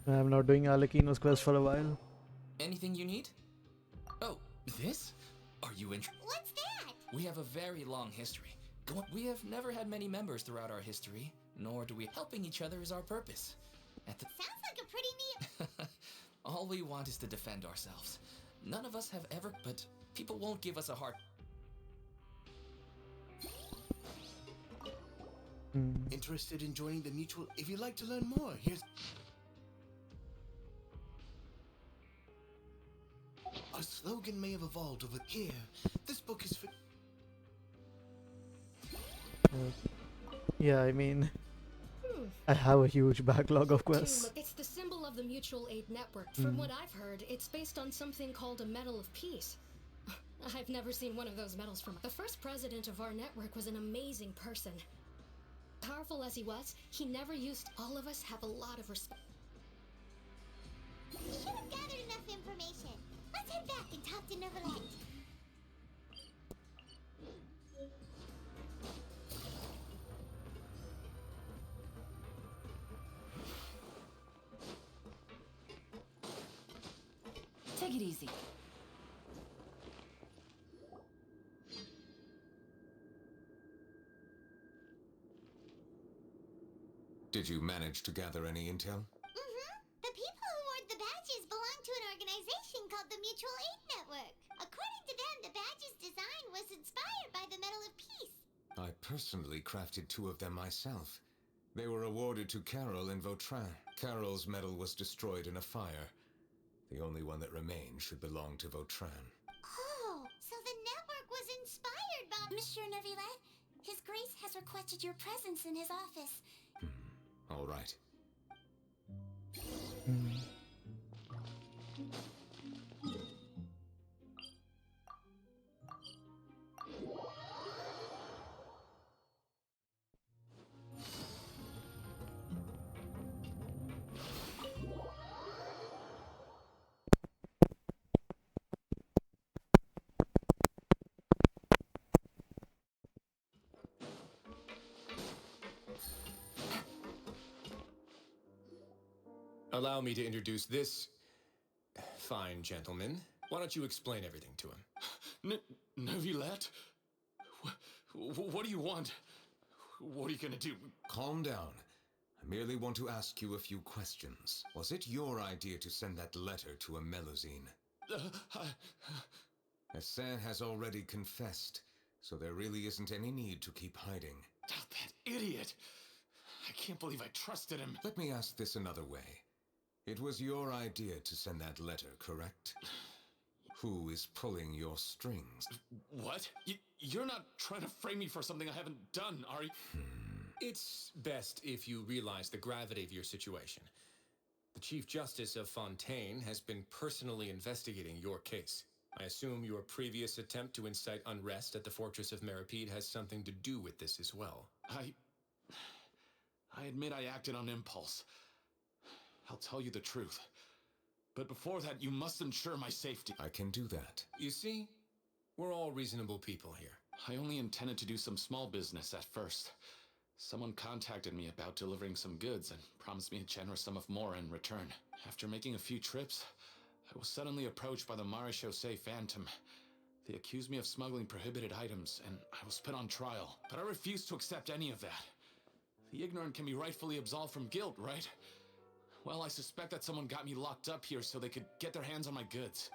I'm not doing Alekino's quest for a while. Anything you need? Oh, this? Are you interested? What's that? We have a very long history. Go on. We have never had many members throughout our history, nor do we. Helping each other is our purpose. At the Sounds like a pretty neat. all we want is to defend ourselves. None of us have ever, but people won't give us a heart. Interested in joining the mutual? If you'd like to learn more, here's... Our slogan may have evolved over here. This book is for... Yeah, I mean, I have a huge backlog of quests. It's the symbol of the Mutual Aid Network. From what I've heard, it's based on something called a Medal of Peace. I've never seen one of those medals from... The first president of our network was an amazing person. Powerful as he was, he never used... All of us have a lot of respect. We should have gathered enough information. Let's head back and talk to Neverland. Take it easy. Did you manage to gather any intel? The people who wore the badges belong to an organization called the Mutual Aid Network. According to them, the badge's design was inspired by the Medal of Peace. I personally crafted 2 of them myself. They were awarded to Carol in Vautrin. Carol's medal was destroyed in a fire. The only one that remained should belong to Vautrin. Oh, so the network was inspired by... Monsieur Neuvillette, His Grace has requested your presence in his office. All right. Allow me to introduce this fine gentleman. Why don't you explain everything to him? Neuvillette? What do you want? What are you gonna do? Calm down. I merely want to ask you a few questions. Was it your idea to send that letter to a Melazine? Hassan has already confessed, so there really isn't any need to keep hiding. That idiot! I can't believe I trusted him. Let me ask this another way. It was your idea to send that letter, correct? Who is pulling your strings? What? You're not trying to frame me for something I haven't done, are you? It's best if you realize the gravity of your situation. The Chief Justice of Fontaine has been personally investigating your case. I assume your previous attempt to incite unrest at the Fortress of Meripede has something to do with this as well. I admit I acted on impulse. I'll tell you the truth. But before that, you must ensure my safety. I can do that. You see, we're all reasonable people here. I only intended to do some small business at first. Someone contacted me about delivering some goods and promised me a generous sum of more in return. After making a few trips, I was suddenly approached by the Marechaussee Phantom. They accused me of smuggling prohibited items, and I was put on trial. But I refused to accept any of that. The ignorant can be rightfully absolved from guilt, right? Well, I suspect that someone got me locked up here so they could get their hands on my goods.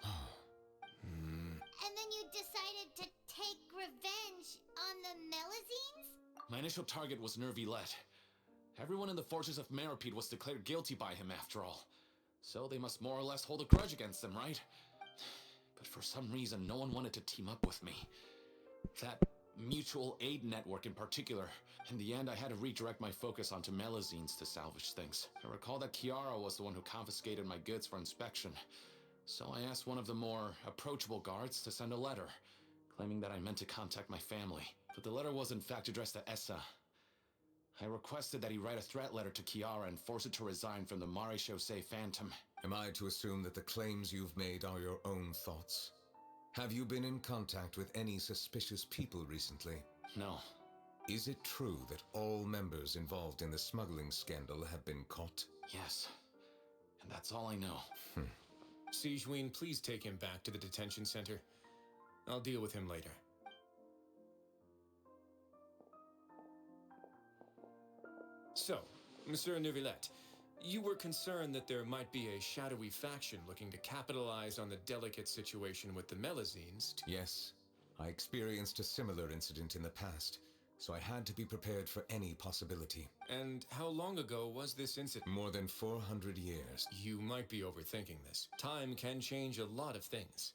And then you decided to take revenge on the Melazines? My initial target was Nervilette. Everyone in the Fortress of Meripede was declared guilty by him after all. So they must more or less hold a grudge against them, right? But for some reason, no one wanted to team up with me. That mutual aid network in particular. In the end, I had to redirect my focus onto Melazines to salvage things. I recall that Chiara was the one who confiscated my goods for inspection. So I asked one of the more approachable guards to send a letter, claiming that I meant to contact my family. But the letter was in fact addressed to Essa. I requested that he write a threat letter to Chiara and force her to resign from the Marechaussee Phantom. Am I to assume that the claims you've made are your own thoughts? Have you been in contact with any suspicious people recently? No. Is it true that all members involved in the smuggling scandal have been caught? Yes. And that's all I know. Siegewien, please take him back to the detention center. I'll deal with him later. So, Monsieur Neuvillette, you were concerned that there might be a shadowy faction looking to capitalize on the delicate situation with the Melazines. Yes. I experienced a similar incident in the past, so I had to be prepared for any possibility. And how long ago was this incident? More than 400 years. You might be overthinking this. Time can change a lot of things.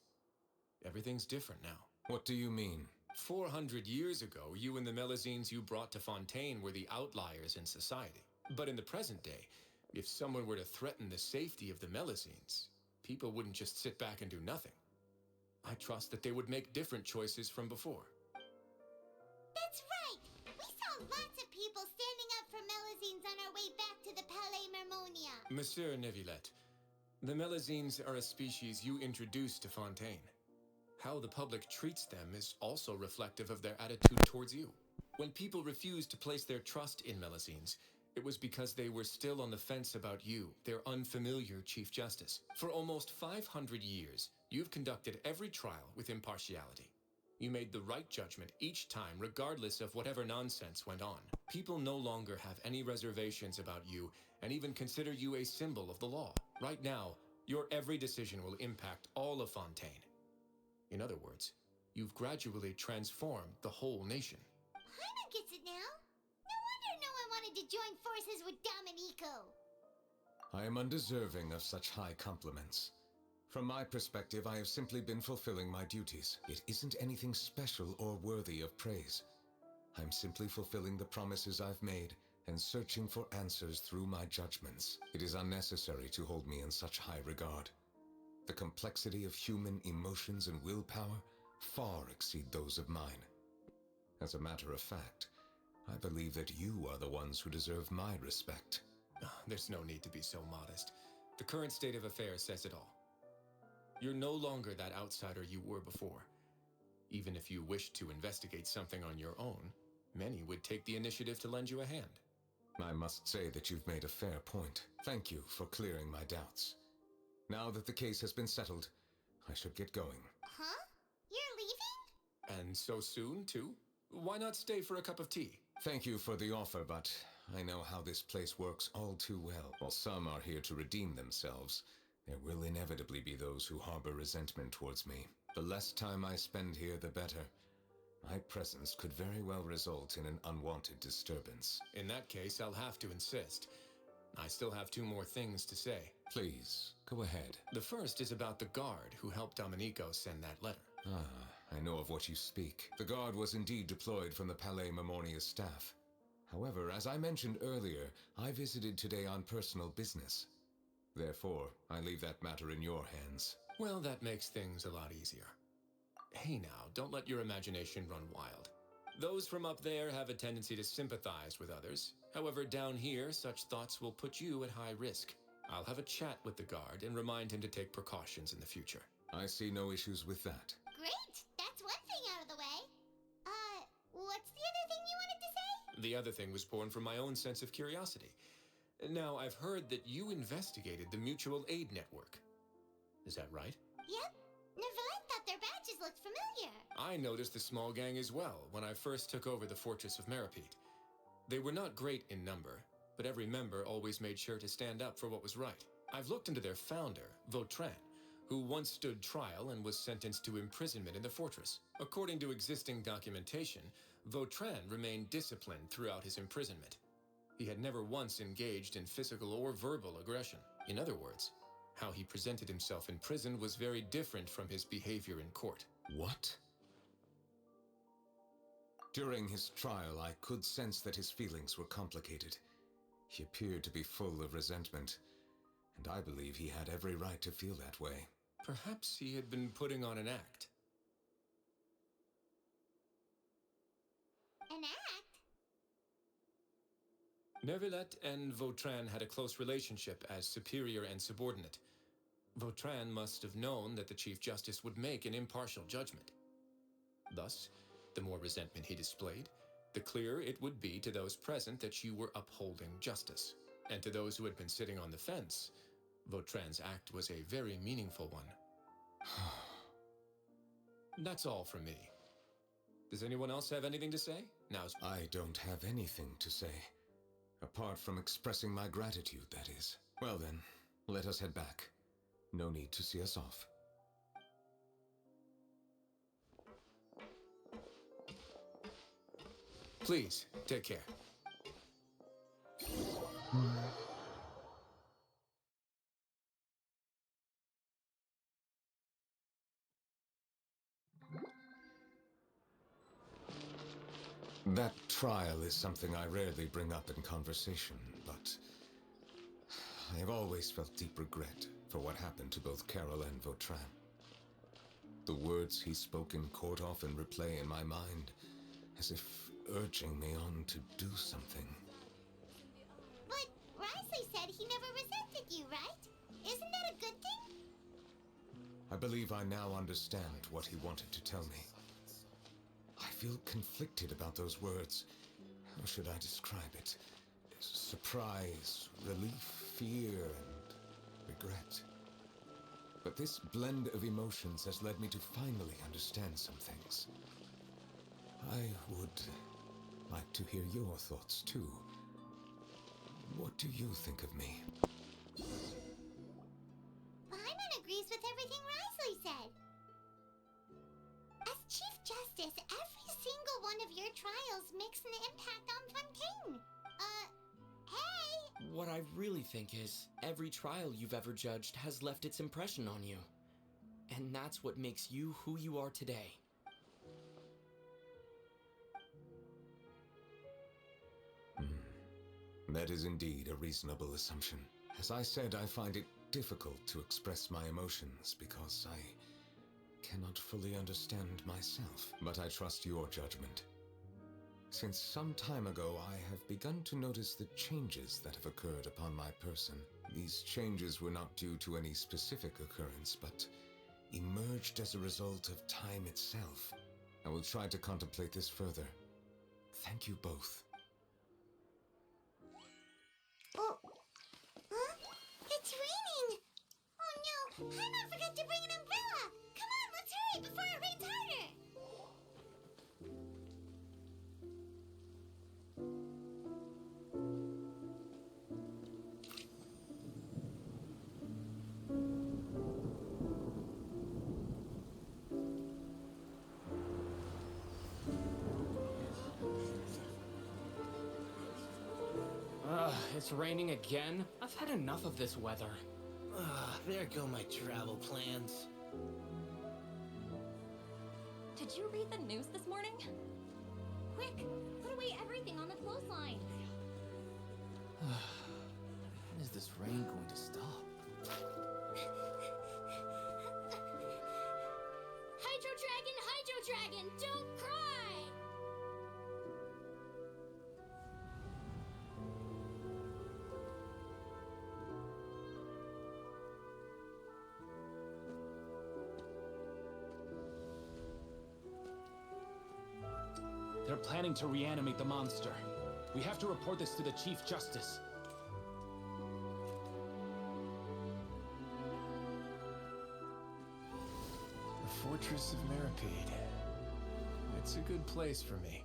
Everything's different now. What do you mean? 400 years ago, you and the Melazines you brought to Fontaine were the outliers in society. But in the present day, if someone were to threaten the safety of the Melazines, people wouldn't just sit back and do nothing. I trust that they would make different choices from before. That's right! We saw lots of people standing up for Melazines on our way back to the Palais Mermonia. Monsieur Neuvillette, the Melazines are a species you introduced to Fontaine. How the public treats them is also reflective of their attitude towards you. When people refused to place their trust in Melazines, it was because they were still on the fence about you, their unfamiliar Chief Justice. For almost 500 years, you've conducted every trial with impartiality. You made the right judgment each time, regardless of whatever nonsense went on. People no longer have any reservations about you and even consider you a symbol of the law. Right now, your every decision will impact all of Fontaine. In other words, you've gradually transformed the whole nation. Paimon gets it now. No wonder no one wanted to join forces with Domenico. I am undeserving of such high compliments. From my perspective, I have simply been fulfilling my duties. It isn't anything special or worthy of praise. I'm simply fulfilling the promises I've made and searching for answers through my judgments. It is unnecessary to hold me in such high regard. The complexity of human emotions and willpower far exceed those of mine. As a matter of fact, I believe that you are the ones who deserve my respect. There's no need to be so modest. The current state of affairs says it all. You're no longer that outsider you were before. Even if you wished to investigate something on your own, many would take the initiative to lend you a hand. I must say that you've made a fair point. Thank you for clearing my doubts. Now that the case has been settled, I should get going. Huh? You're leaving? And so soon, too? Why not stay for a cup of tea? Thank you for the offer, but I know how this place works all too well. While some are here to redeem themselves, there will inevitably be those who harbor resentment towards me. The less time I spend here, the better. My presence could very well result in an unwanted disturbance. In that case, I'll have to insist. I still have 2 more things to say. Please, go ahead. The first is about the guard who helped Domenico send that letter. I know of what you speak. The guard was indeed deployed from the Palais Memornia's staff. However, as I mentioned earlier, I visited today on personal business. Therefore, I leave that matter in your hands. Well, that makes things a lot easier. Hey now, don't let your imagination run wild. Those from up there have a tendency to sympathize with others. However, down here, such thoughts will put you at high risk. I'll have a chat with the guard and remind him to take precautions in the future. I see no issues with that. Great! That's one thing out of the way. What's the other thing you wanted to say? The other thing was born from my own sense of curiosity. Now, I've heard that you investigated the Mutual Aid Network. Is that right? Yep. Neverland thought their badges looked familiar. I noticed the small gang as well when I first took over the Fortress of Meropide. They were not great in number, but every member always made sure to stand up for what was right. I've looked into their founder, Vautrin, who once stood trial and was sentenced to imprisonment in the fortress. According to existing documentation, Vautrin remained disciplined throughout his imprisonment. He had never once engaged in physical or verbal aggression. In other words, how he presented himself in prison was very different from his behavior in court. What? During his trial, I could sense that his feelings were complicated. He appeared to be full of resentment, and I believe he had every right to feel that way. Perhaps he had been putting on an act. An act? Neuvillette and Vautrin had a close relationship as superior and subordinate. Vautrin must have known that the Chief Justice would make an impartial judgment. Thus, the more resentment he displayed, the clearer it would be to those present that you were upholding justice. And to those who had been sitting on the fence, Vautrin's act was a very meaningful one. That's all from me. Does anyone else have anything to say? I don't have anything to say. Apart from expressing my gratitude, that is. Well then, let us head back. No need to see us off. Please, take care. That trial is something I rarely bring up in conversation, but I have always felt deep regret for what happened to both Carol and Vautrin. The words he spoke in court often replay in my mind, as if urging me on to do something. But Risley said he never resented you, right? Isn't that a good thing? I believe I now understand what he wanted to tell me. I feel conflicted about those words. How should I describe it? Surprise, relief, fear, and regret. But this blend of emotions has led me to finally understand some things. I would like to hear your thoughts, too. What do you think of me? Paimon agrees with everything Risley said. As Chief Justice, every single one of your trials makes an impact on Fontaine. Hey! What I really think is, every trial you've ever judged has left its impression on you. And that's what makes you who you are today. That is indeed a reasonable assumption. As I said, I find it difficult to express my emotions because I cannot fully understand myself. But I trust your judgment. Since some time ago, I have begun to notice the changes that have occurred upon my person. These changes were not due to any specific occurrence, but emerged as a result of time itself. I will try to contemplate this further. Thank you both. Oh. Huh? It's raining! Oh no! Paimon forgot to bring an umbrella! Come on, let's hurry before it rains harder! It's raining again? I've had enough of this weather. There go my travel plans. Did you read the news this morning? Quick, put away everything on the clothesline. When is this rain going to stop? Hydro Dragon, don't cry! They're planning to reanimate the monster. We have to report this to the Chief Justice. The Fortress of Meripede. It's a good place for me.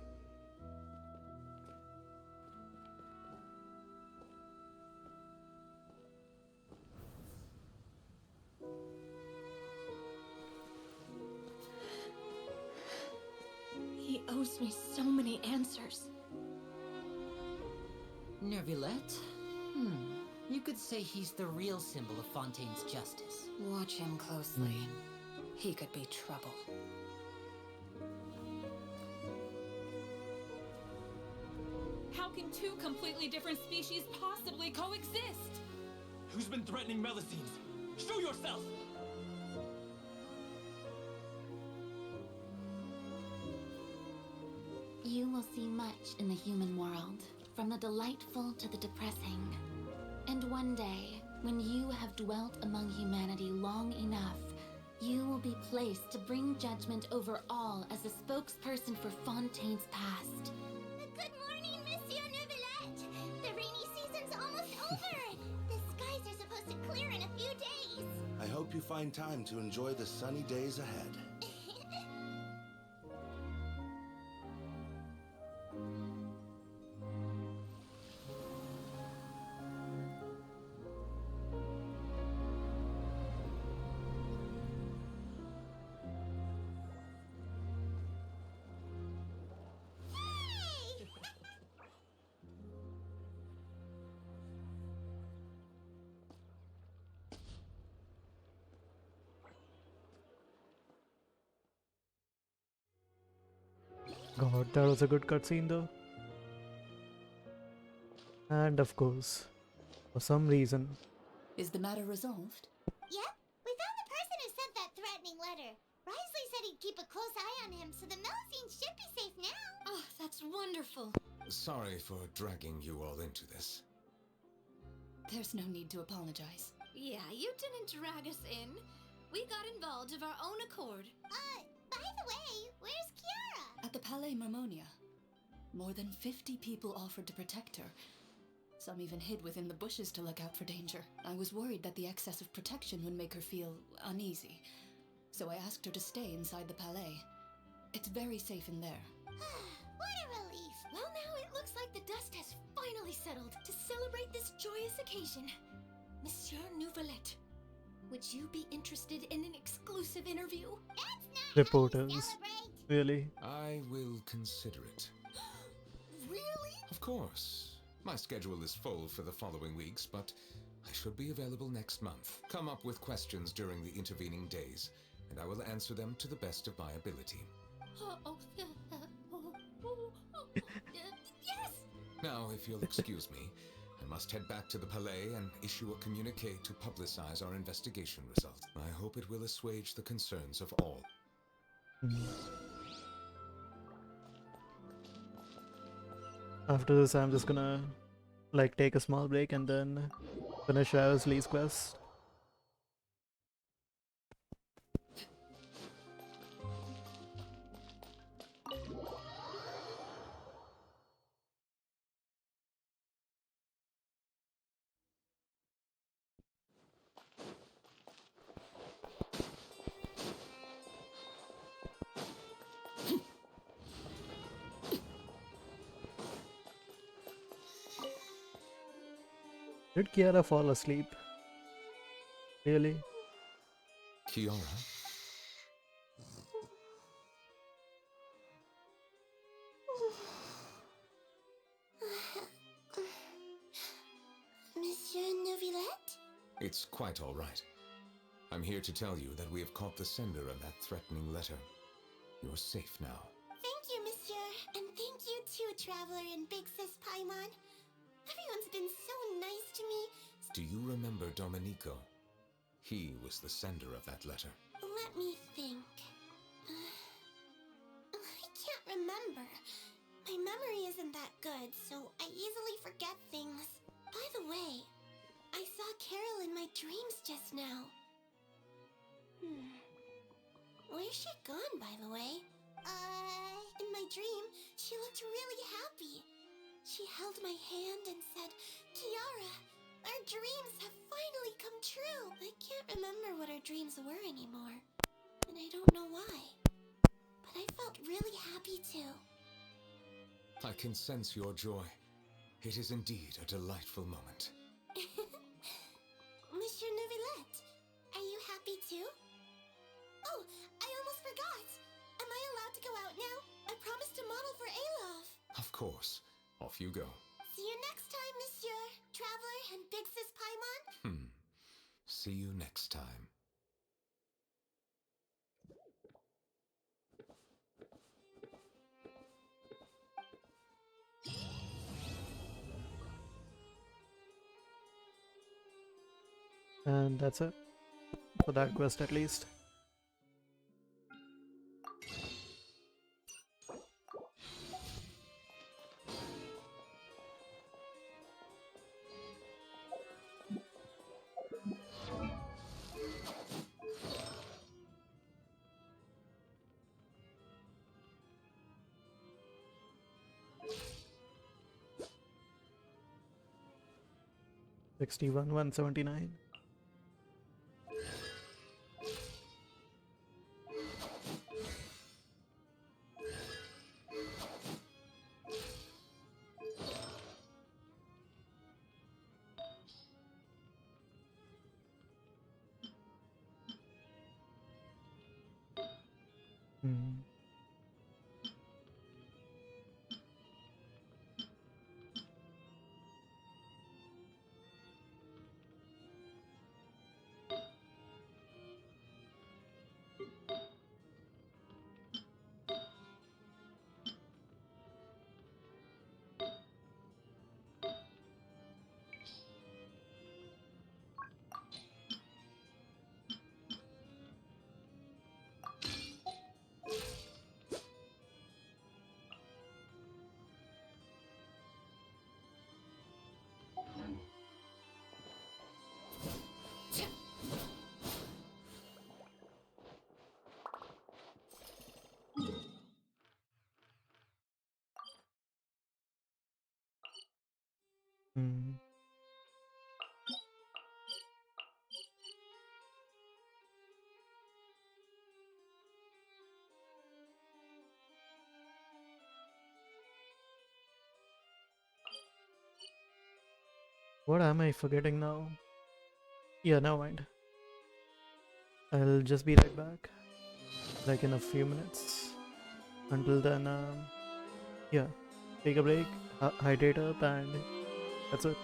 He owes me so many answers. Nervillette? You could say he's the real symbol of Fontaine's justice. Watch him closely. He could be trouble. How can two completely different species possibly coexist? Who's been threatening Melusines? Show yourself! You will see much in the human world, from the delightful to the depressing. And one day, when you have dwelt among humanity long enough, you will be placed to bring judgment over all as a spokesperson for Fontaine's past. Good morning, Monsieur Neuvillette. The rainy season's almost over. The skies are supposed to clear in a few days. I hope you find time to enjoy the sunny days ahead. God, that was a good cutscene though. And of course, for some reason, Is the matter resolved? Yep, we found the person who sent that threatening letter. Risley said he'd keep a close eye on him, so the Melusines should be safe now. Oh, that's wonderful. Sorry for dragging you all into this. There's no need to apologize. Yeah, you didn't drag us in. We got involved of our own accord. By the way, where's Kiara? At the Palais Marmonia, more than 50 people offered to protect her. Some even hid within the bushes to look out for danger. I was worried that the excess of protection would make her feel uneasy, so I asked her to stay inside the Palais. It's very safe in there. What a relief. Well, now it looks like the dust has finally settled to celebrate this joyous occasion. Monsieur Neuvillette, would you be interested in an exclusive interview? That's not reporters. how we celebrate. Really? I will consider it. Really? Of course. My schedule is full for the following weeks, but I should be available next month. Come up with questions during the intervening days, and I will answer them to the best of my ability. Yes! Now, if you'll excuse me, I must head back to the Palais and issue a communique to publicize our investigation results. I hope it will assuage the concerns of all. After this, I'm just gonna like take a small break and then finish Lee's quest. Did Kiara fall asleep? Really? Kiara? It's quite all right. I'm here to tell you that we have caught the sender of that threatening letter. You're safe now. Thank you, Monsieur. And thank you too, Traveler and Big Sis Paimon. Everyone's been so nice to me. Do you remember Domenico? He was the sender of that letter. Let me think. I can't remember. My memory isn't that good, so I easily forget things. By the way, I saw Carol in my dreams just now. Where's she gone, by the way? In my dream, she looked really happy. She held my hand and said, "Kiara, our dreams have finally come true." I can't remember what our dreams were anymore, and I don't know why. But I felt really happy too. I can sense your joy. It is indeed a delightful moment. Monsieur Neuvillette, are you happy too? Oh, I almost forgot. Am I allowed to go out now? I promised to model for Alof. Of course. Off you go. See you next time, Monsieur, Traveler, and Big Sis Paimon. See you next time. And that's it. For that quest at least. $61, $179. What am I forgetting now? Yeah, never mind. I'll just be right back. Like in a few minutes. Until then, yeah. Take a break, hydrate up, and that's it.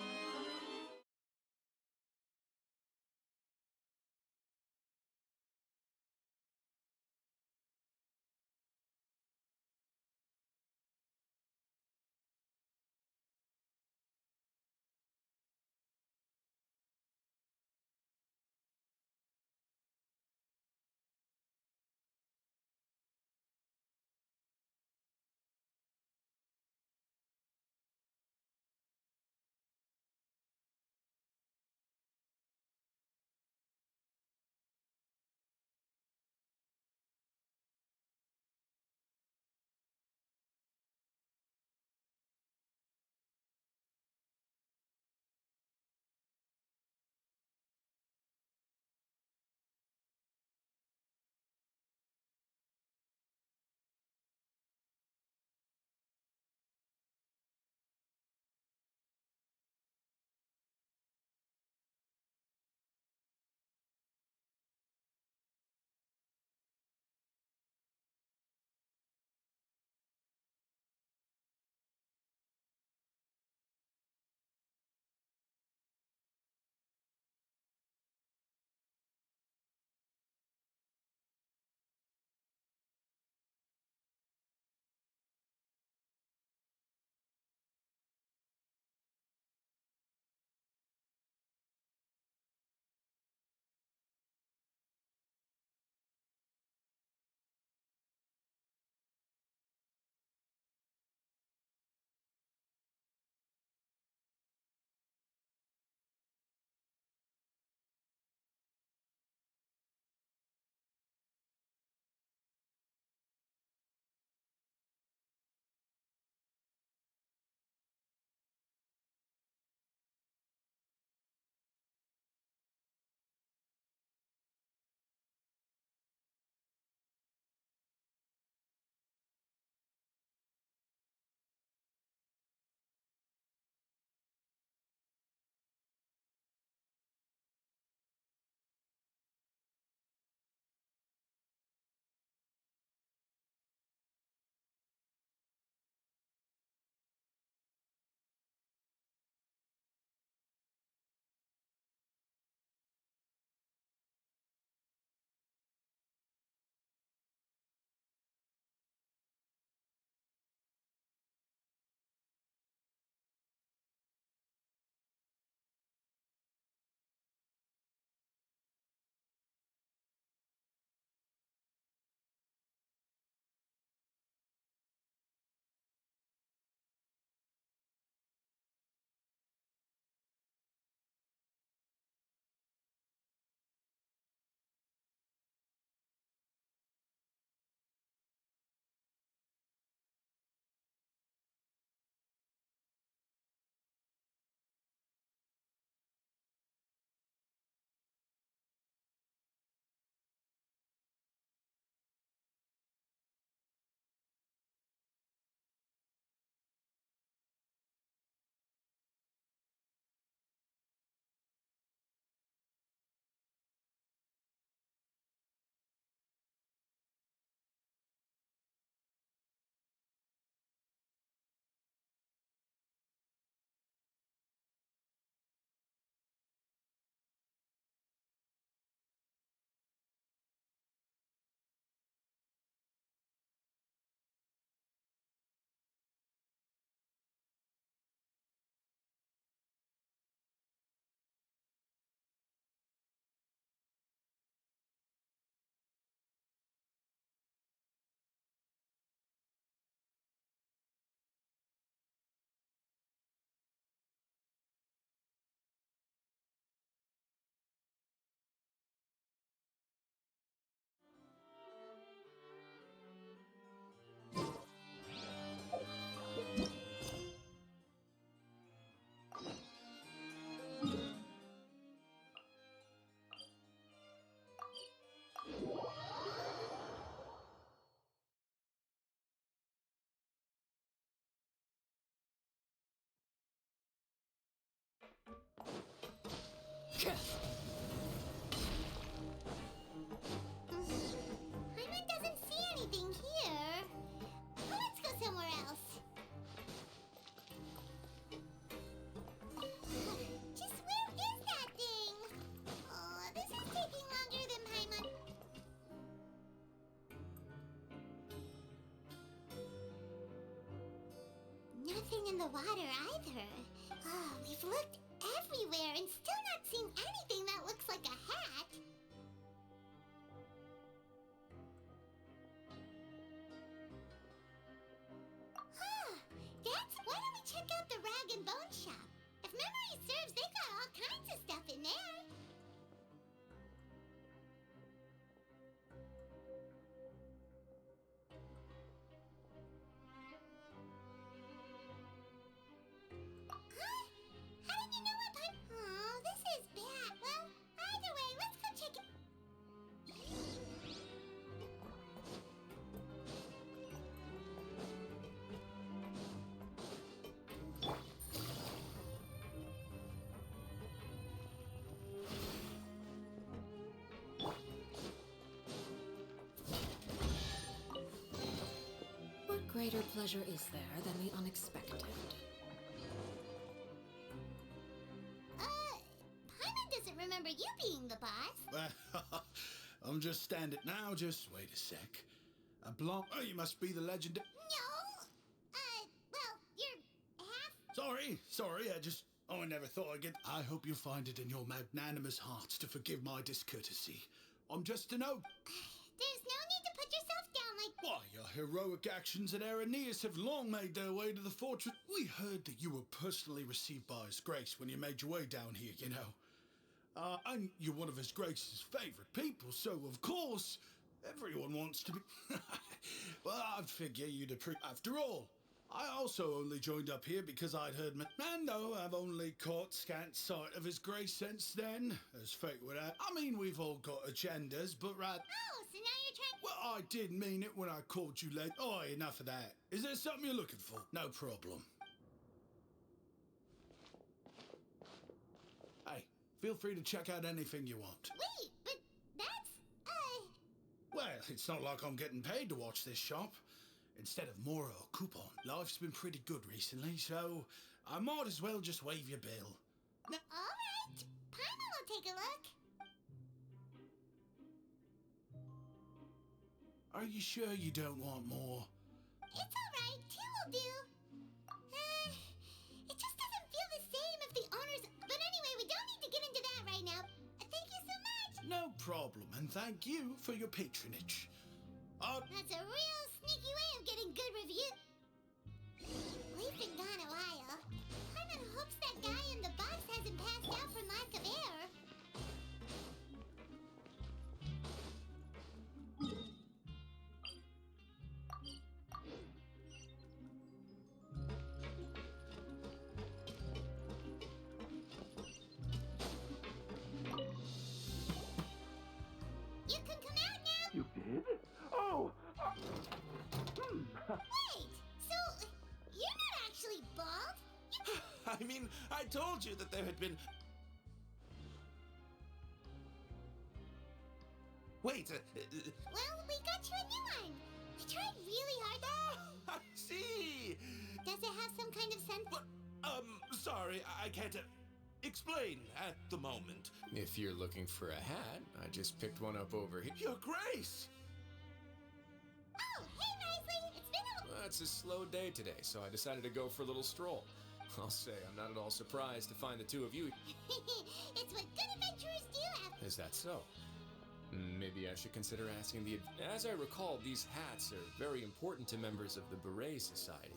in the water either. Oh, we've looked everywhere and still not seen anything that looks like a hat. Huh, why don't we check out the rag and bone shop? If memory serves, they got all kinds of stuff in there. Huh? How did you know what pipe? Oh, this is bad. Well, either way, let's go check it. What greater pleasure is there than the unexpected? Paimon doesn't remember you being the boss. I'm just standing now. Just wait a sec. A blonde. Oh, you must be the legend. No. Well, you're half. Sorry. I never thought I'd get. I hope you find it in your magnanimous hearts to forgive my discourtesy. I'm just an old. There's no need to put yourself down like. Why, your heroic actions at Aeneas have long made their way to the fortress. We heard that you were personally received by His Grace when you made your way down here, you know. And you're one of His Grace's favorite people, so of course, everyone wants to be. Well, I'd figure you'd approve. After all, I also only joined up here because I'd heard. And no, I've only caught scant sight of His Grace since then, as fate would have. I mean, we've all got agendas, but right. Oh, so now you're trying. Well, I did mean it when I called you late. Oh, enough of that. Is there something you're looking for? No problem. Hey, feel free to check out anything you want. Wait, but that's Well, it's not like I'm getting paid to watch this shop. Instead of more or coupon, life's been pretty good recently, so I might as well just waive your bill. all right. Paimon will take a look. Are you sure you don't want more? It's all right. Two will do. It just doesn't feel the same if the owners. But anyway, we don't need to get into that right now. Thank you so much. No problem, and thank you for your patronage. That's a real sneaky way of getting good review. We've been gone a while. Paimon hopes that guy in the box hasn't passed out from lack of air. You can come out now. You did? Oh! Wait, so you're not actually bald? I mean, I told you that there had been... Wait, Well, we got you a new one. We tried really hard. I see! Does it have some kind of scent? But, sorry, I can't explain at the moment. If you're looking for a hat, I just picked one up over here. Your Grace! Oh, hey, Risley. It's been a... Well, it's a slow day today, so I decided to go for a little stroll. I'll say I'm not at all surprised to find the two of you. It's what good adventurers do after... Is that so? Maybe I should consider asking the... As I recall, these hats are very important to members of the Beret Society.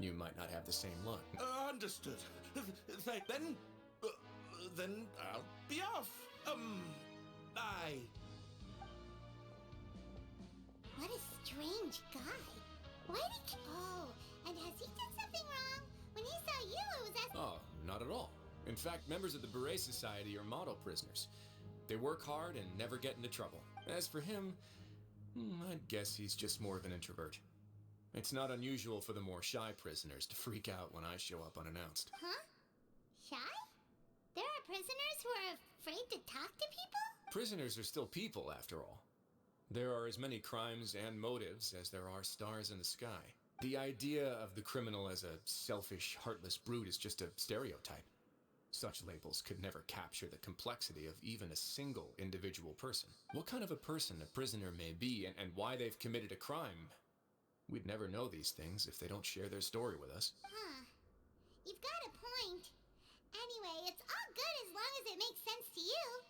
You might not have the same luck. Understood. Then I'll be off. What a strange guy. Why did you... Oh, and has he done something wrong? When he saw you, it was as... Oh, not at all. In fact, members of the Beret Society are model prisoners. They work hard and never get into trouble. As for him, I'd guess he's just more of an introvert. It's not unusual for the more shy prisoners to freak out when I show up unannounced. Huh? Shy? There are prisoners who are afraid to talk to people? Prisoners are still people, after all. There are as many crimes and motives as there are stars in the sky. The idea of the criminal as a selfish, heartless brute is just a stereotype. Such labels could never capture the complexity of even a single individual person. What kind of a person a prisoner may be and why they've committed a crime, we'd never know these things if they don't share their story with us. Huh. You've got a point. Anyway, it's all good as long as it makes sense to you.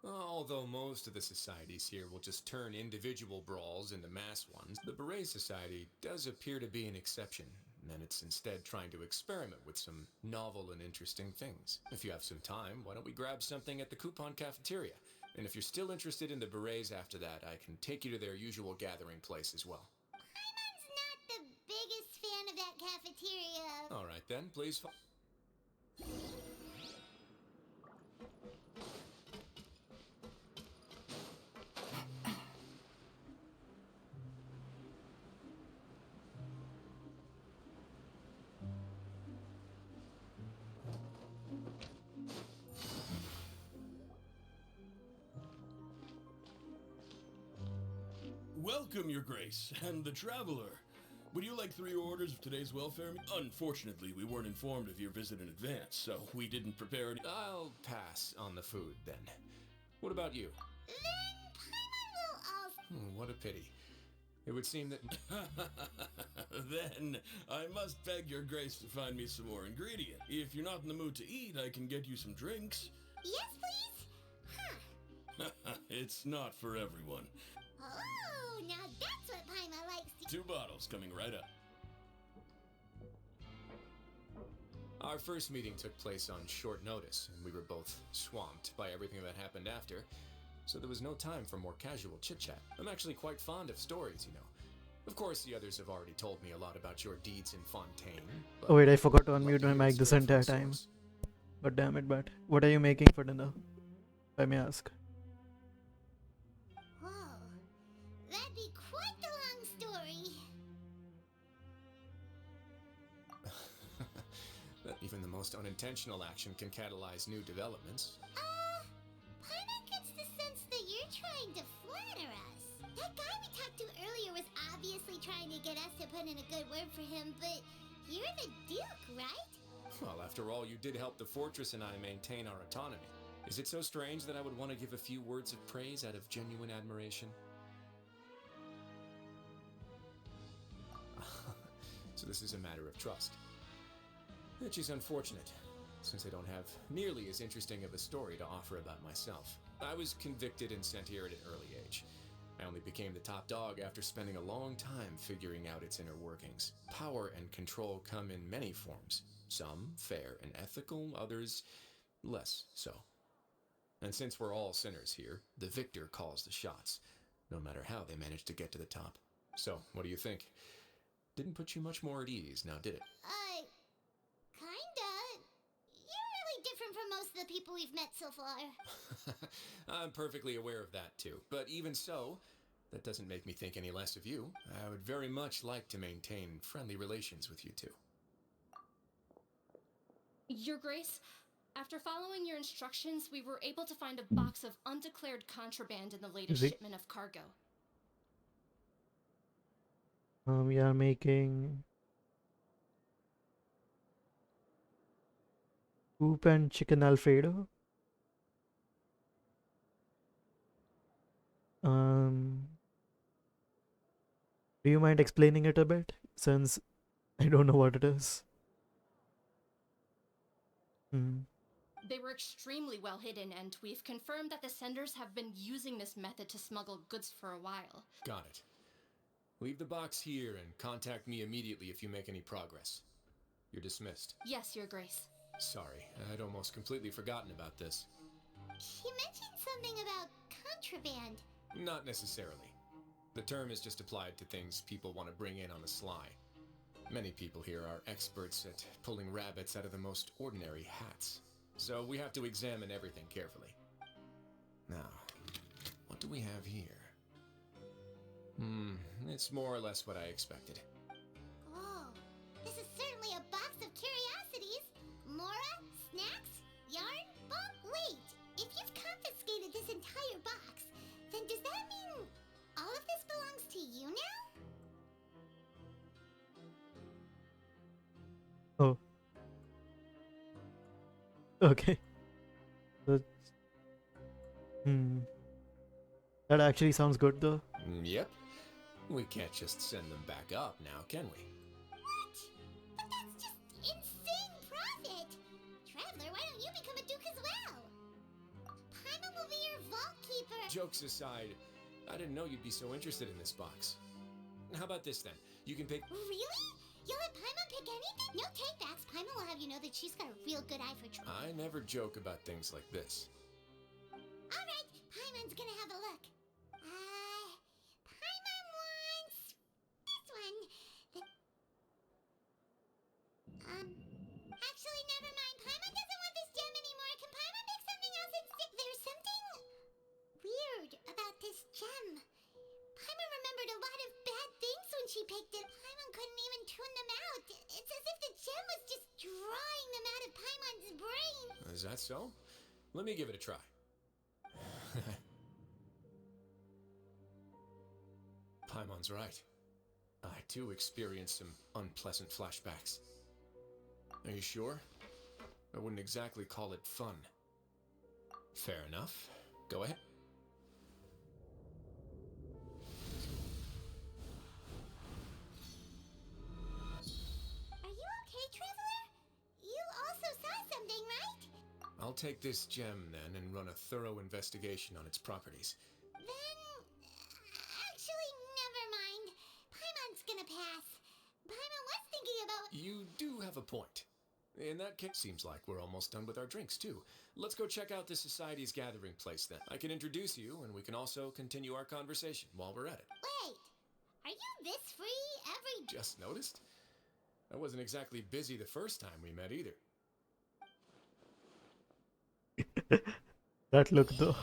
Although most of the societies here will just turn individual brawls into mass ones, the Beret Society does appear to be an exception, and it's instead trying to experiment with some novel and interesting things. If you have some time, why don't we grab something at the Coupon Cafeteria? And if you're still interested in the Berets after that, I can take you to their usual gathering place as well. Paimon's not the biggest fan of that cafeteria. All right then, please. Welcome, Your Grace, and the Traveler. Would you like 3 orders of today's welfare? Unfortunately, we weren't informed of your visit in advance, so we didn't prepare any. I'll pass on the food then. What about you? Then Paimon will also. What a pity. It would seem that. Then I must beg Your Grace to find me some more ingredient. If you're not in the mood to eat, I can get you some drinks. Yes, please? Huh. It's not for everyone. Oh, now that's what Paimon likes to. 2 bottles coming right up. Our first meeting took place on short notice, and we were both swamped by everything that happened after, so there was no time for more casual chit-chat. I'm actually quite fond of stories, you know. Of course, the others have already told me a lot about your deeds in Fontaine. Oh wait, I forgot to unmute my mic this entire time. But damn it, but what are you making for dinner? If I may ask. Whoa, that'd be quite the long story. That even the most unintentional action can catalyze new developments. Paimon gets the sense that you're trying to flatter us. That guy we talked to earlier was obviously trying to get us to put in a good word for him, but you're the Duke, right? Well, after all, you did help the fortress and I maintain our autonomy. Is it so strange that I would want to give a few words of praise out of genuine admiration? So this is a matter of trust. Which is unfortunate, since I don't have nearly as interesting of a story to offer about myself. I was convicted and sent here at an early age. I only became the top dog after spending a long time figuring out its inner workings. Power and control come in many forms. Some fair and ethical, others less so. And since we're all sinners here, the victor calls the shots, no matter how they manage to get to the top. So, what do you think? Didn't put you much more at ease, now did it? Kinda. You're really different from most of the people we've met so far. I'm perfectly aware of that too. But even so, that doesn't make me think any less of you. I would very much like to maintain friendly relations with you two. Your Grace, after following your instructions, we were able to find a box of undeclared contraband in the latest shipment of cargo. We are making soup and chicken Alfredo. Do you mind explaining it a bit, since I don't know what it is? They were extremely well hidden, and we've confirmed that the senders have been using this method to smuggle goods for a while. Got it. Leave the box here and contact me immediately if you make any progress. You're dismissed. Yes, Your Grace. Sorry, I'd almost completely forgotten about this. He mentioned something about contraband. Not necessarily. The term is just applied to things people want to bring in on the sly. Many people here are experts at pulling rabbits out of the most ordinary hats. So we have to examine everything carefully. Now, what do we have here? It's more or less what I expected. Whoa, this is certainly a box of curiosities. Mora, snacks, yarn, ball. Wait, if you've confiscated this entire box, then does that mean all of this belongs to you now? Oh. Okay. That's... That actually sounds good though. Yep. We can't just send them back up now, can we? What? But that's just insane Jokes aside, I didn't know you'd be so interested in this box. How about this then? You can pick... Really? You'll let Paimon pick anything? No takebacks. Paimon will have you know that she's got a real good eye for I never joke about things like this. Alright, Paimon's gonna have a look. Paimon wants... this one. Actually, never mind. Paimon doesn't want this gem anymore. Can Paimon pick something else instead? There's something weird about this gem. Paimon remembered a lot of bad things when she picked it. Paimon couldn't even tune them out. It's as if the gem was just drawing them out of Paimon's brain. Is that so? Let me give it a try. Paimon's right. I too experienced some unpleasant flashbacks. Are you sure? I wouldn't exactly call it fun. Fair enough. Go ahead. Are you okay, Traveler? You also saw something, right? I'll take this gem then and run a thorough investigation on its properties. Then... actually, never mind. Paimon's gonna pass. Paimon was thinking about... You do have a point. In that case, seems like we're almost done with our drinks, too. Let's go check out the Society's gathering place, then. I can introduce you, and we can also continue our conversation while we're at it. Wait, are you this free every... Just noticed? I wasn't exactly busy the first time we met, either. That look, though.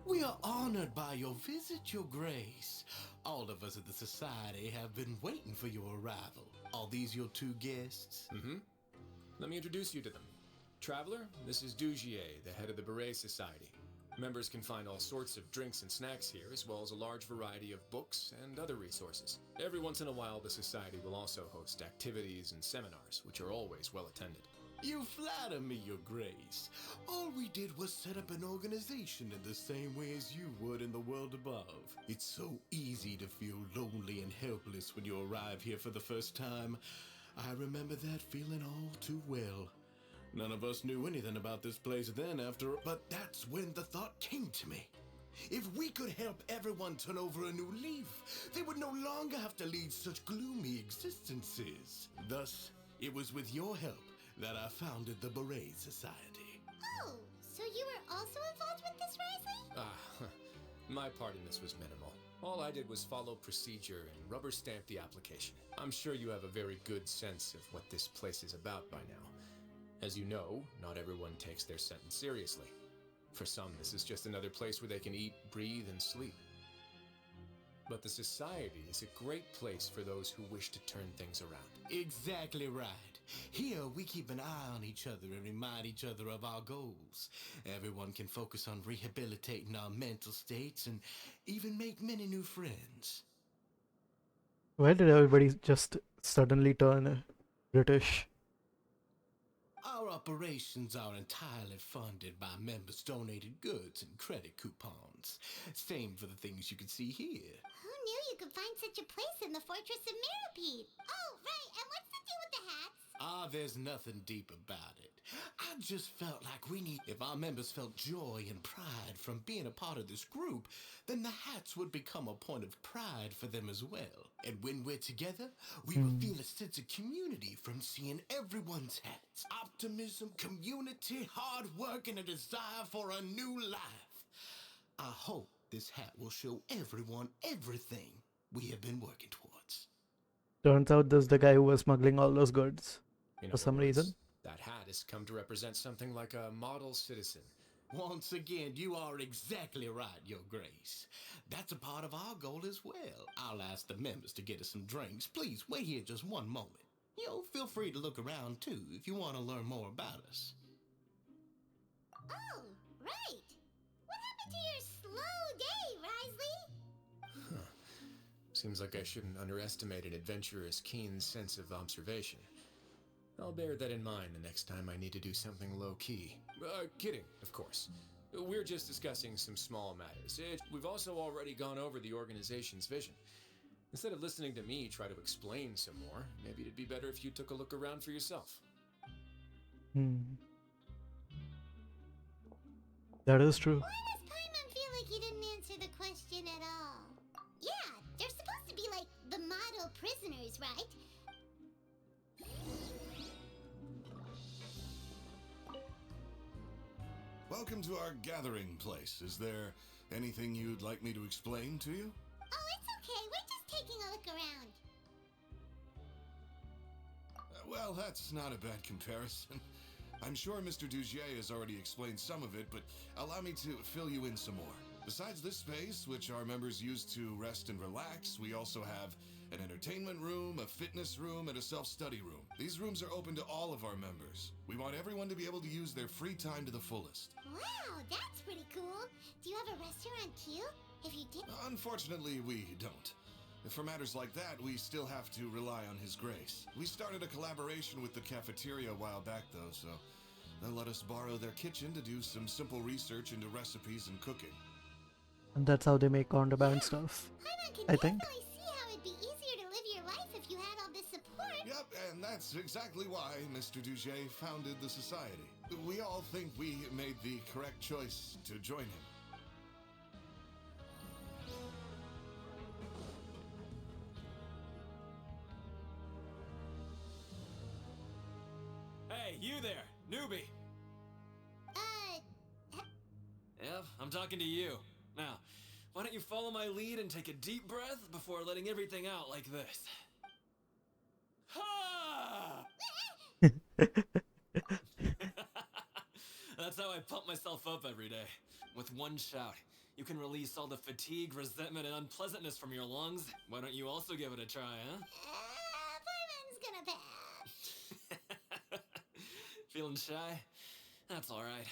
We are honored by your visit, Your Grace. All of us at the Society have been waiting for your arrival. Are these your two guests? Mm-hmm. Let me introduce you to them. Traveler, this is Dugier, the head of the Beret Society. Members can find all sorts of drinks and snacks here, as well as a large variety of books and other resources. Every once in a while, the Society will also host activities and seminars, which are always well attended. You flatter me, Your Grace. All we did was set up an organization in the same way as you would in the world above. It's so easy to feel lonely and helpless when you arrive here for the first time. I remember that feeling all too well. None of us knew anything about this place then but that's when the thought came to me. If we could help everyone turn over a new leaf, they would no longer have to lead such gloomy existences. Thus, it was with your help that I founded the Beret Society. Oh, so you were also involved with this, Risley? My part in this was minimal. All I did was follow procedure and rubber stamp the application. I'm sure you have a very good sense of what this place is about by now. As you know, not everyone takes their sentence seriously. For some, this is just another place where they can eat, breathe, and sleep. But the Society is a great place for those who wish to turn things around. Exactly right. Here, we keep an eye on each other and remind each other of our goals. Everyone can focus on rehabilitating our mental states and even make many new friends. Why did everybody just suddenly turn British? Our operations are entirely funded by members' donated goods and credit coupons. Same for the things you can see here. Who knew you could find such a place in the Fortress of Meropide? Oh, right, and what's the deal with the hats? There's nothing deep about it. I just felt like if our members felt joy and pride from being a part of this group, then the hats would become a point of pride for them as well. And when we're together, we will feel a sense of community from seeing everyone's hats. Optimism, community, hard work, and a desire for a new life. I hope this hat will show everyone everything we have been working towards. Turns out this is the guy who was smuggling all those goods. For some reason. That hat has come to represent something like a model citizen. Once again, you are exactly right, Your Grace. That's a part of our goal as well. I'll ask the members to get us some drinks. Please, wait here just one moment. Feel free to look around, too, if you want to learn more about us. Oh, right. What happened to your slow day, Risley? Seems like I shouldn't underestimate an adventurer's keen sense of observation. I'll bear that in mind the next time I need to do something low-key. Kidding, of course. We're just discussing some small matters. We've also already gone over the organization's vision. Instead of listening to me try to explain some more, maybe it'd be better if you took a look around for yourself. That is true. Why does Paimon feel like he didn't answer the question at all? Yeah, they're supposed to be like the model prisoners, right? Welcome to our gathering place. Is there anything you'd like me to explain to you? Oh, it's okay. We're just taking a look around. Well, that's not a bad comparison. I'm sure Mr. Dugier has already explained some of it, but allow me to fill you in some more. Besides this space, which our members use to rest and relax, we also have an entertainment room, a fitness room, and a self-study room. These rooms are open to all of our members. We want everyone to be able to use their free time to the fullest. Wow, that's pretty cool. Do you have a restaurant too? If you did... Unfortunately, we don't. For matters like that, we still have to rely on His Grace. We started a collaboration with the cafeteria a while back, though, so they'll let us borrow their kitchen to do some simple research into recipes and cooking. And that's how they make contraband stuff, I think. I see how it'd be easier to live your life if you had all this support. Yep, and that's exactly why Mr. Dugier founded the society. We all think we made the correct choice to join him. Hey, you there, newbie! Yep, I'm talking to you. Now, why don't you follow my lead and take a deep breath before letting everything out like this? Ha! That's how I pump myself up every day. With one shout, you can release all the fatigue, resentment, and unpleasantness from your lungs. Why don't you also give it a try, huh? Paimon's gonna pass. Feeling shy? That's alright.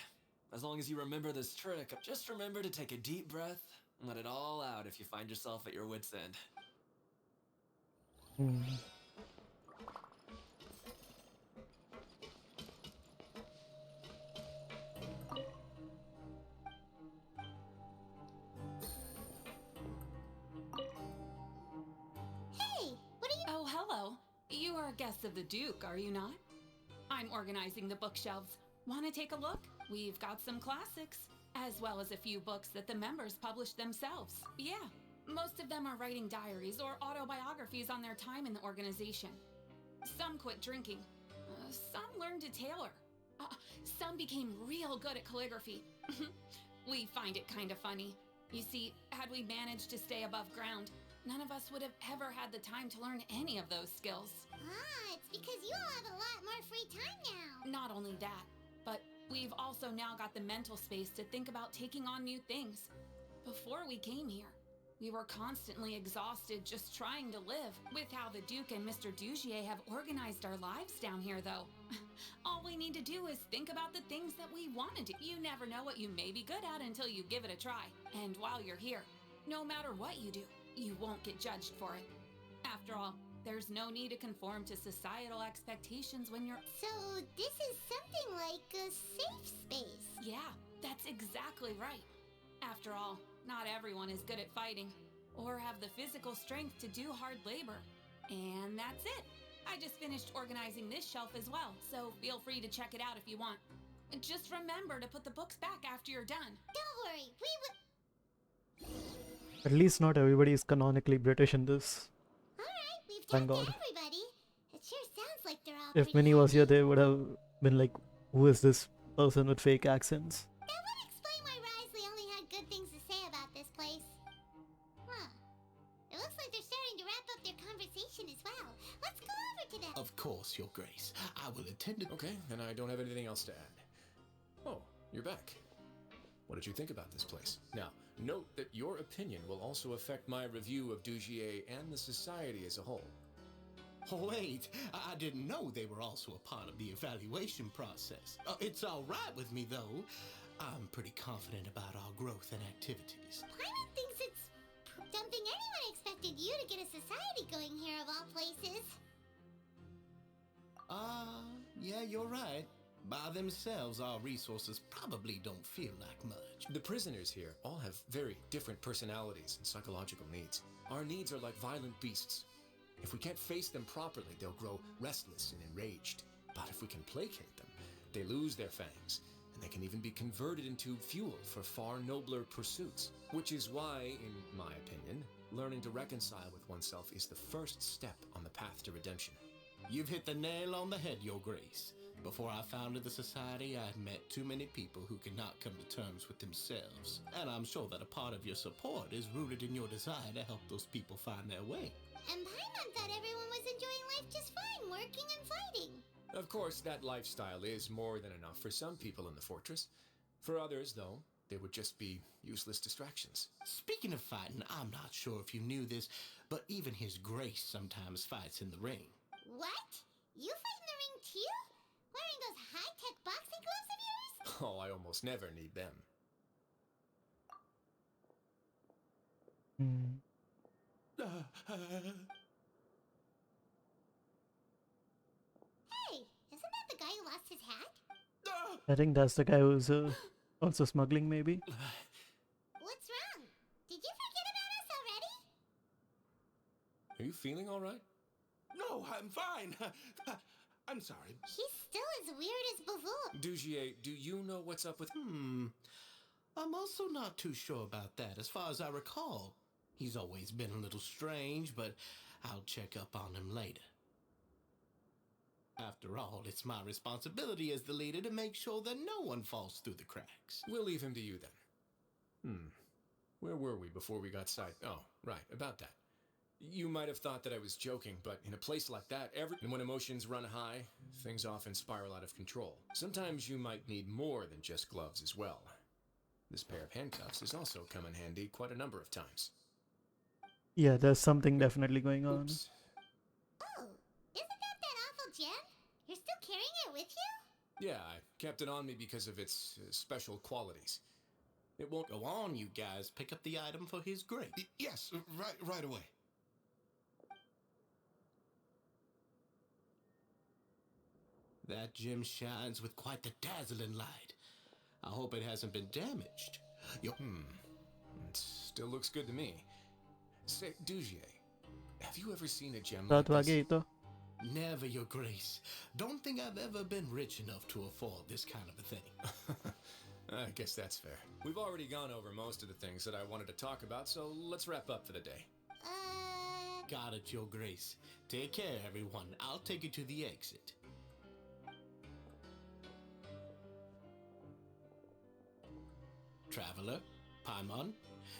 As long as you remember this trick, just remember to take a deep breath and let it all out if you find yourself at your wit's end. Hey, what are you... Oh, hello. You are a guest of the Duke, are you not? I'm organizing the bookshelves. Want to take a look? We've got some classics, as well as a few books that the members published themselves. Yeah, most of them are writing diaries or autobiographies on their time in the organization. Some quit drinking. Some learned to tailor. Some became real good at calligraphy. We find it kind of funny. You see, had we managed to stay above ground, none of us would have ever had the time to learn any of those skills. Ah, it's because you all have a lot more free time now. Not only that, but we've also now got the mental space to think about taking on new things. Before we came here, we were constantly exhausted just trying to live. With how the Duke and Mr. Dugier have organized our lives down here, though, all we need to do is think about the things that we want to do. You never know what you may be good at until you give it a try. And while you're here, no matter what you do, you won't get judged for it. After all, there's no need to conform to societal expectations when you're... So this is something like a safe space. Yeah, that's exactly right. After all, not everyone is good at fighting, or have the physical strength to do hard labor. And that's it. I just finished organizing this shelf as well, so feel free to check it out if you want. Just remember to put the books back after you're done. Don't worry, we will... At least not everybody is canonically British in this. Alright, we've Thank talked to God. everybody. It sure sounds like they're all If pretty Minnie was happy. here, they would have been like, who is this person with fake accents? That would explain why Risley only had good things to say about this place. Huh. It looks like they're starting to wrap up their conversation as well. Let's go over to them. Of course, Your Grace. I will attend to... Okay, then I don't have anything else to add. Oh, you're back. What did you think about this place? Now, note that your opinion will also affect my review of Dugier and the society as a whole. Wait, I didn't know they were also a part of the evaluation process. It's all right with me, though. I'm pretty confident about our growth and activities. Paimon thinks it's something anyone expected you to get a society going here of all places. Yeah, you're right. By themselves, our resources probably don't feel like much. The prisoners here all have very different personalities and psychological needs. Our needs are like violent beasts. If we can't face them properly, they'll grow restless and enraged. But if we can placate them, they lose their fangs, and they can even be converted into fuel for far nobler pursuits. Which is why, in my opinion, learning to reconcile with oneself is the first step on the path to redemption. You've hit the nail on the head, Your Grace. Before I founded the Society, I had met too many people who could not come to terms with themselves. And I'm sure that a part of your support is rooted in your desire to help those people find their way. And Paimon thought everyone was enjoying life just fine, working and fighting. Of course, that lifestyle is more than enough for some people in the fortress. For others, though, they would just be useless distractions. Speaking of fighting, I'm not sure if you knew this, but even His Grace sometimes fights in the ring. What? You fight in the ring too? Wearing those high-tech boxing gloves of yours? Oh, I almost never need them. Hey, isn't that the guy who lost his hat? I think that's the guy who's also smuggling, maybe. What's wrong? Did you forget about us already? Are you feeling all right? No, I'm fine. I'm sorry. He's still as weird as before. Dugier, do you know what's up with... I'm also not too sure about that. As far as I recall, he's always been a little strange, but I'll check up on him later. After all, it's my responsibility as the leader to make sure that no one falls through the cracks. We'll leave him to you then. Where were we before we got sight? Oh, right, about that. You might have thought that I was joking, but in a place like that, when emotions run high, things often spiral out of control. Sometimes you might need more than just gloves as well. This pair of handcuffs has also come in handy quite a number of times. Yeah, there's something definitely going on. Oops. Oh, isn't that awful gem? You're still carrying it with you? Yeah, I kept it on me because of its special qualities. It won't go on, you guys. Pick up the item for His Grace. Yes, right away. That gem shines with quite the dazzling light. I hope it hasn't been damaged. It still looks good to me. Say, Dugier, have you ever seen a gem like this? Never, Your Grace. Don't think I've ever been rich enough to afford this kind of a thing. I guess that's fair. We've already gone over most of the things that I wanted to talk about, so let's wrap up for the day. Got it, Your Grace. Take care, everyone. I'll take you to the exit. Traveler, Paimon,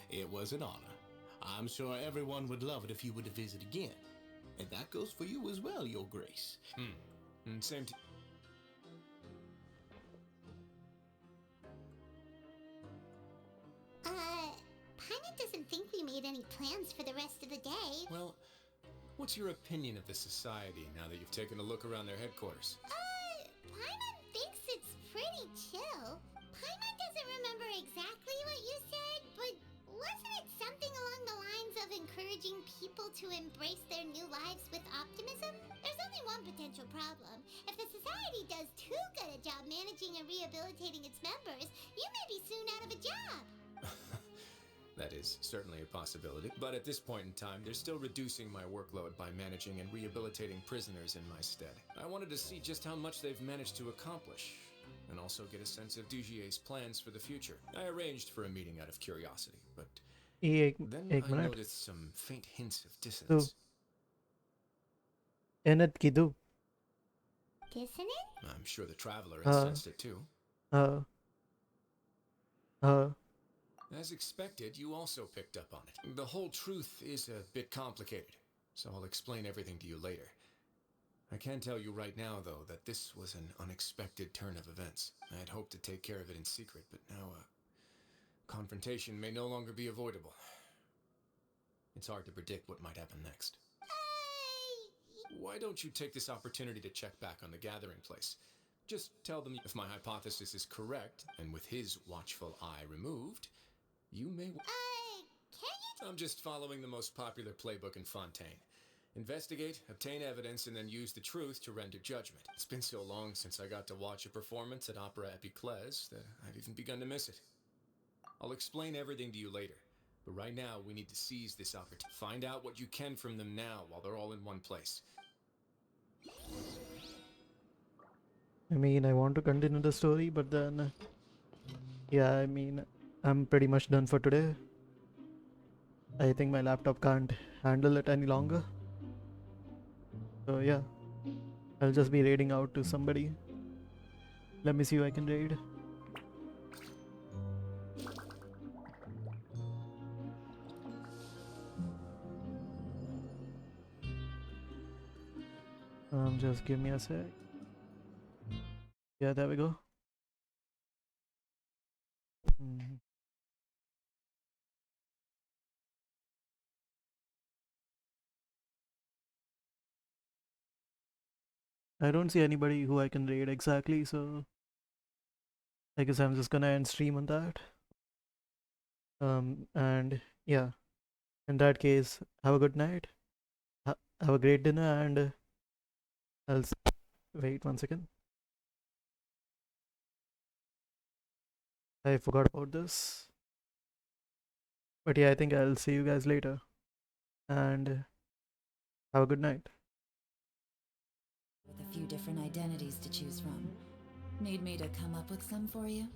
it was an honor. I'm sure everyone would love it if you were to visit again. And that goes for you as well, Your Grace. Same to... Paimon doesn't think we made any plans for the rest of the day. Well, what's your opinion of the society now that you've taken a look around their headquarters? Paimon thinks it's pretty chill. Paimon doesn't remember exactly what you said, but wasn't it something along the lines of encouraging people to embrace their new lives with optimism? There's only one potential problem. If the society does too good a job managing and rehabilitating its members, you may be soon out of a job. That is certainly a possibility. But at this point in time, they're still reducing my workload by managing and rehabilitating prisoners in my stead. I wanted to see just how much they've managed to accomplish, and also get a sense of Dugier's plans for the future. I arranged for a meeting out of curiosity, but then I noticed some faint hints of dissonance. Kidu. Dissonant? I'm sure the Traveler has sensed it too. As expected, you also picked up on it. The whole truth is a bit complicated, so I'll explain everything to you later. I can tell you right now, though, that this was an unexpected turn of events. I had hoped to take care of it in secret, but now confrontation may no longer be avoidable. It's hard to predict what might happen next. Why don't you take this opportunity to check back on the gathering place? Just tell them if my hypothesis is correct, and with his watchful eye removed, you may... Can you... I'm just following the most popular playbook in Fontaine. Investigate, obtain evidence, and then use the truth to render judgment. It's been so long since I got to watch a performance at Opera Epiclese that I've even begun to miss it. I'll explain everything to you later, but right now we need to seize this opportunity. Find out what you can from them now while they're all in one place. I mean, I want to continue the story, but then, yeah, I mean, I'm pretty much done for today. I think my laptop can't handle it any longer. So yeah, I'll just be raiding out to somebody. Let me see who I can raid. Just give me a sec. Yeah, there we go. Hmm. I don't see anybody who I can raid exactly, so I guess I'm just gonna end stream on that. And yeah, in that case, have a good night. Have a great dinner, and wait 1 second. I forgot about this. But yeah, I think I'll see you guys later. And have a good night. With a few different identities to choose from. Need me to come up with some for you?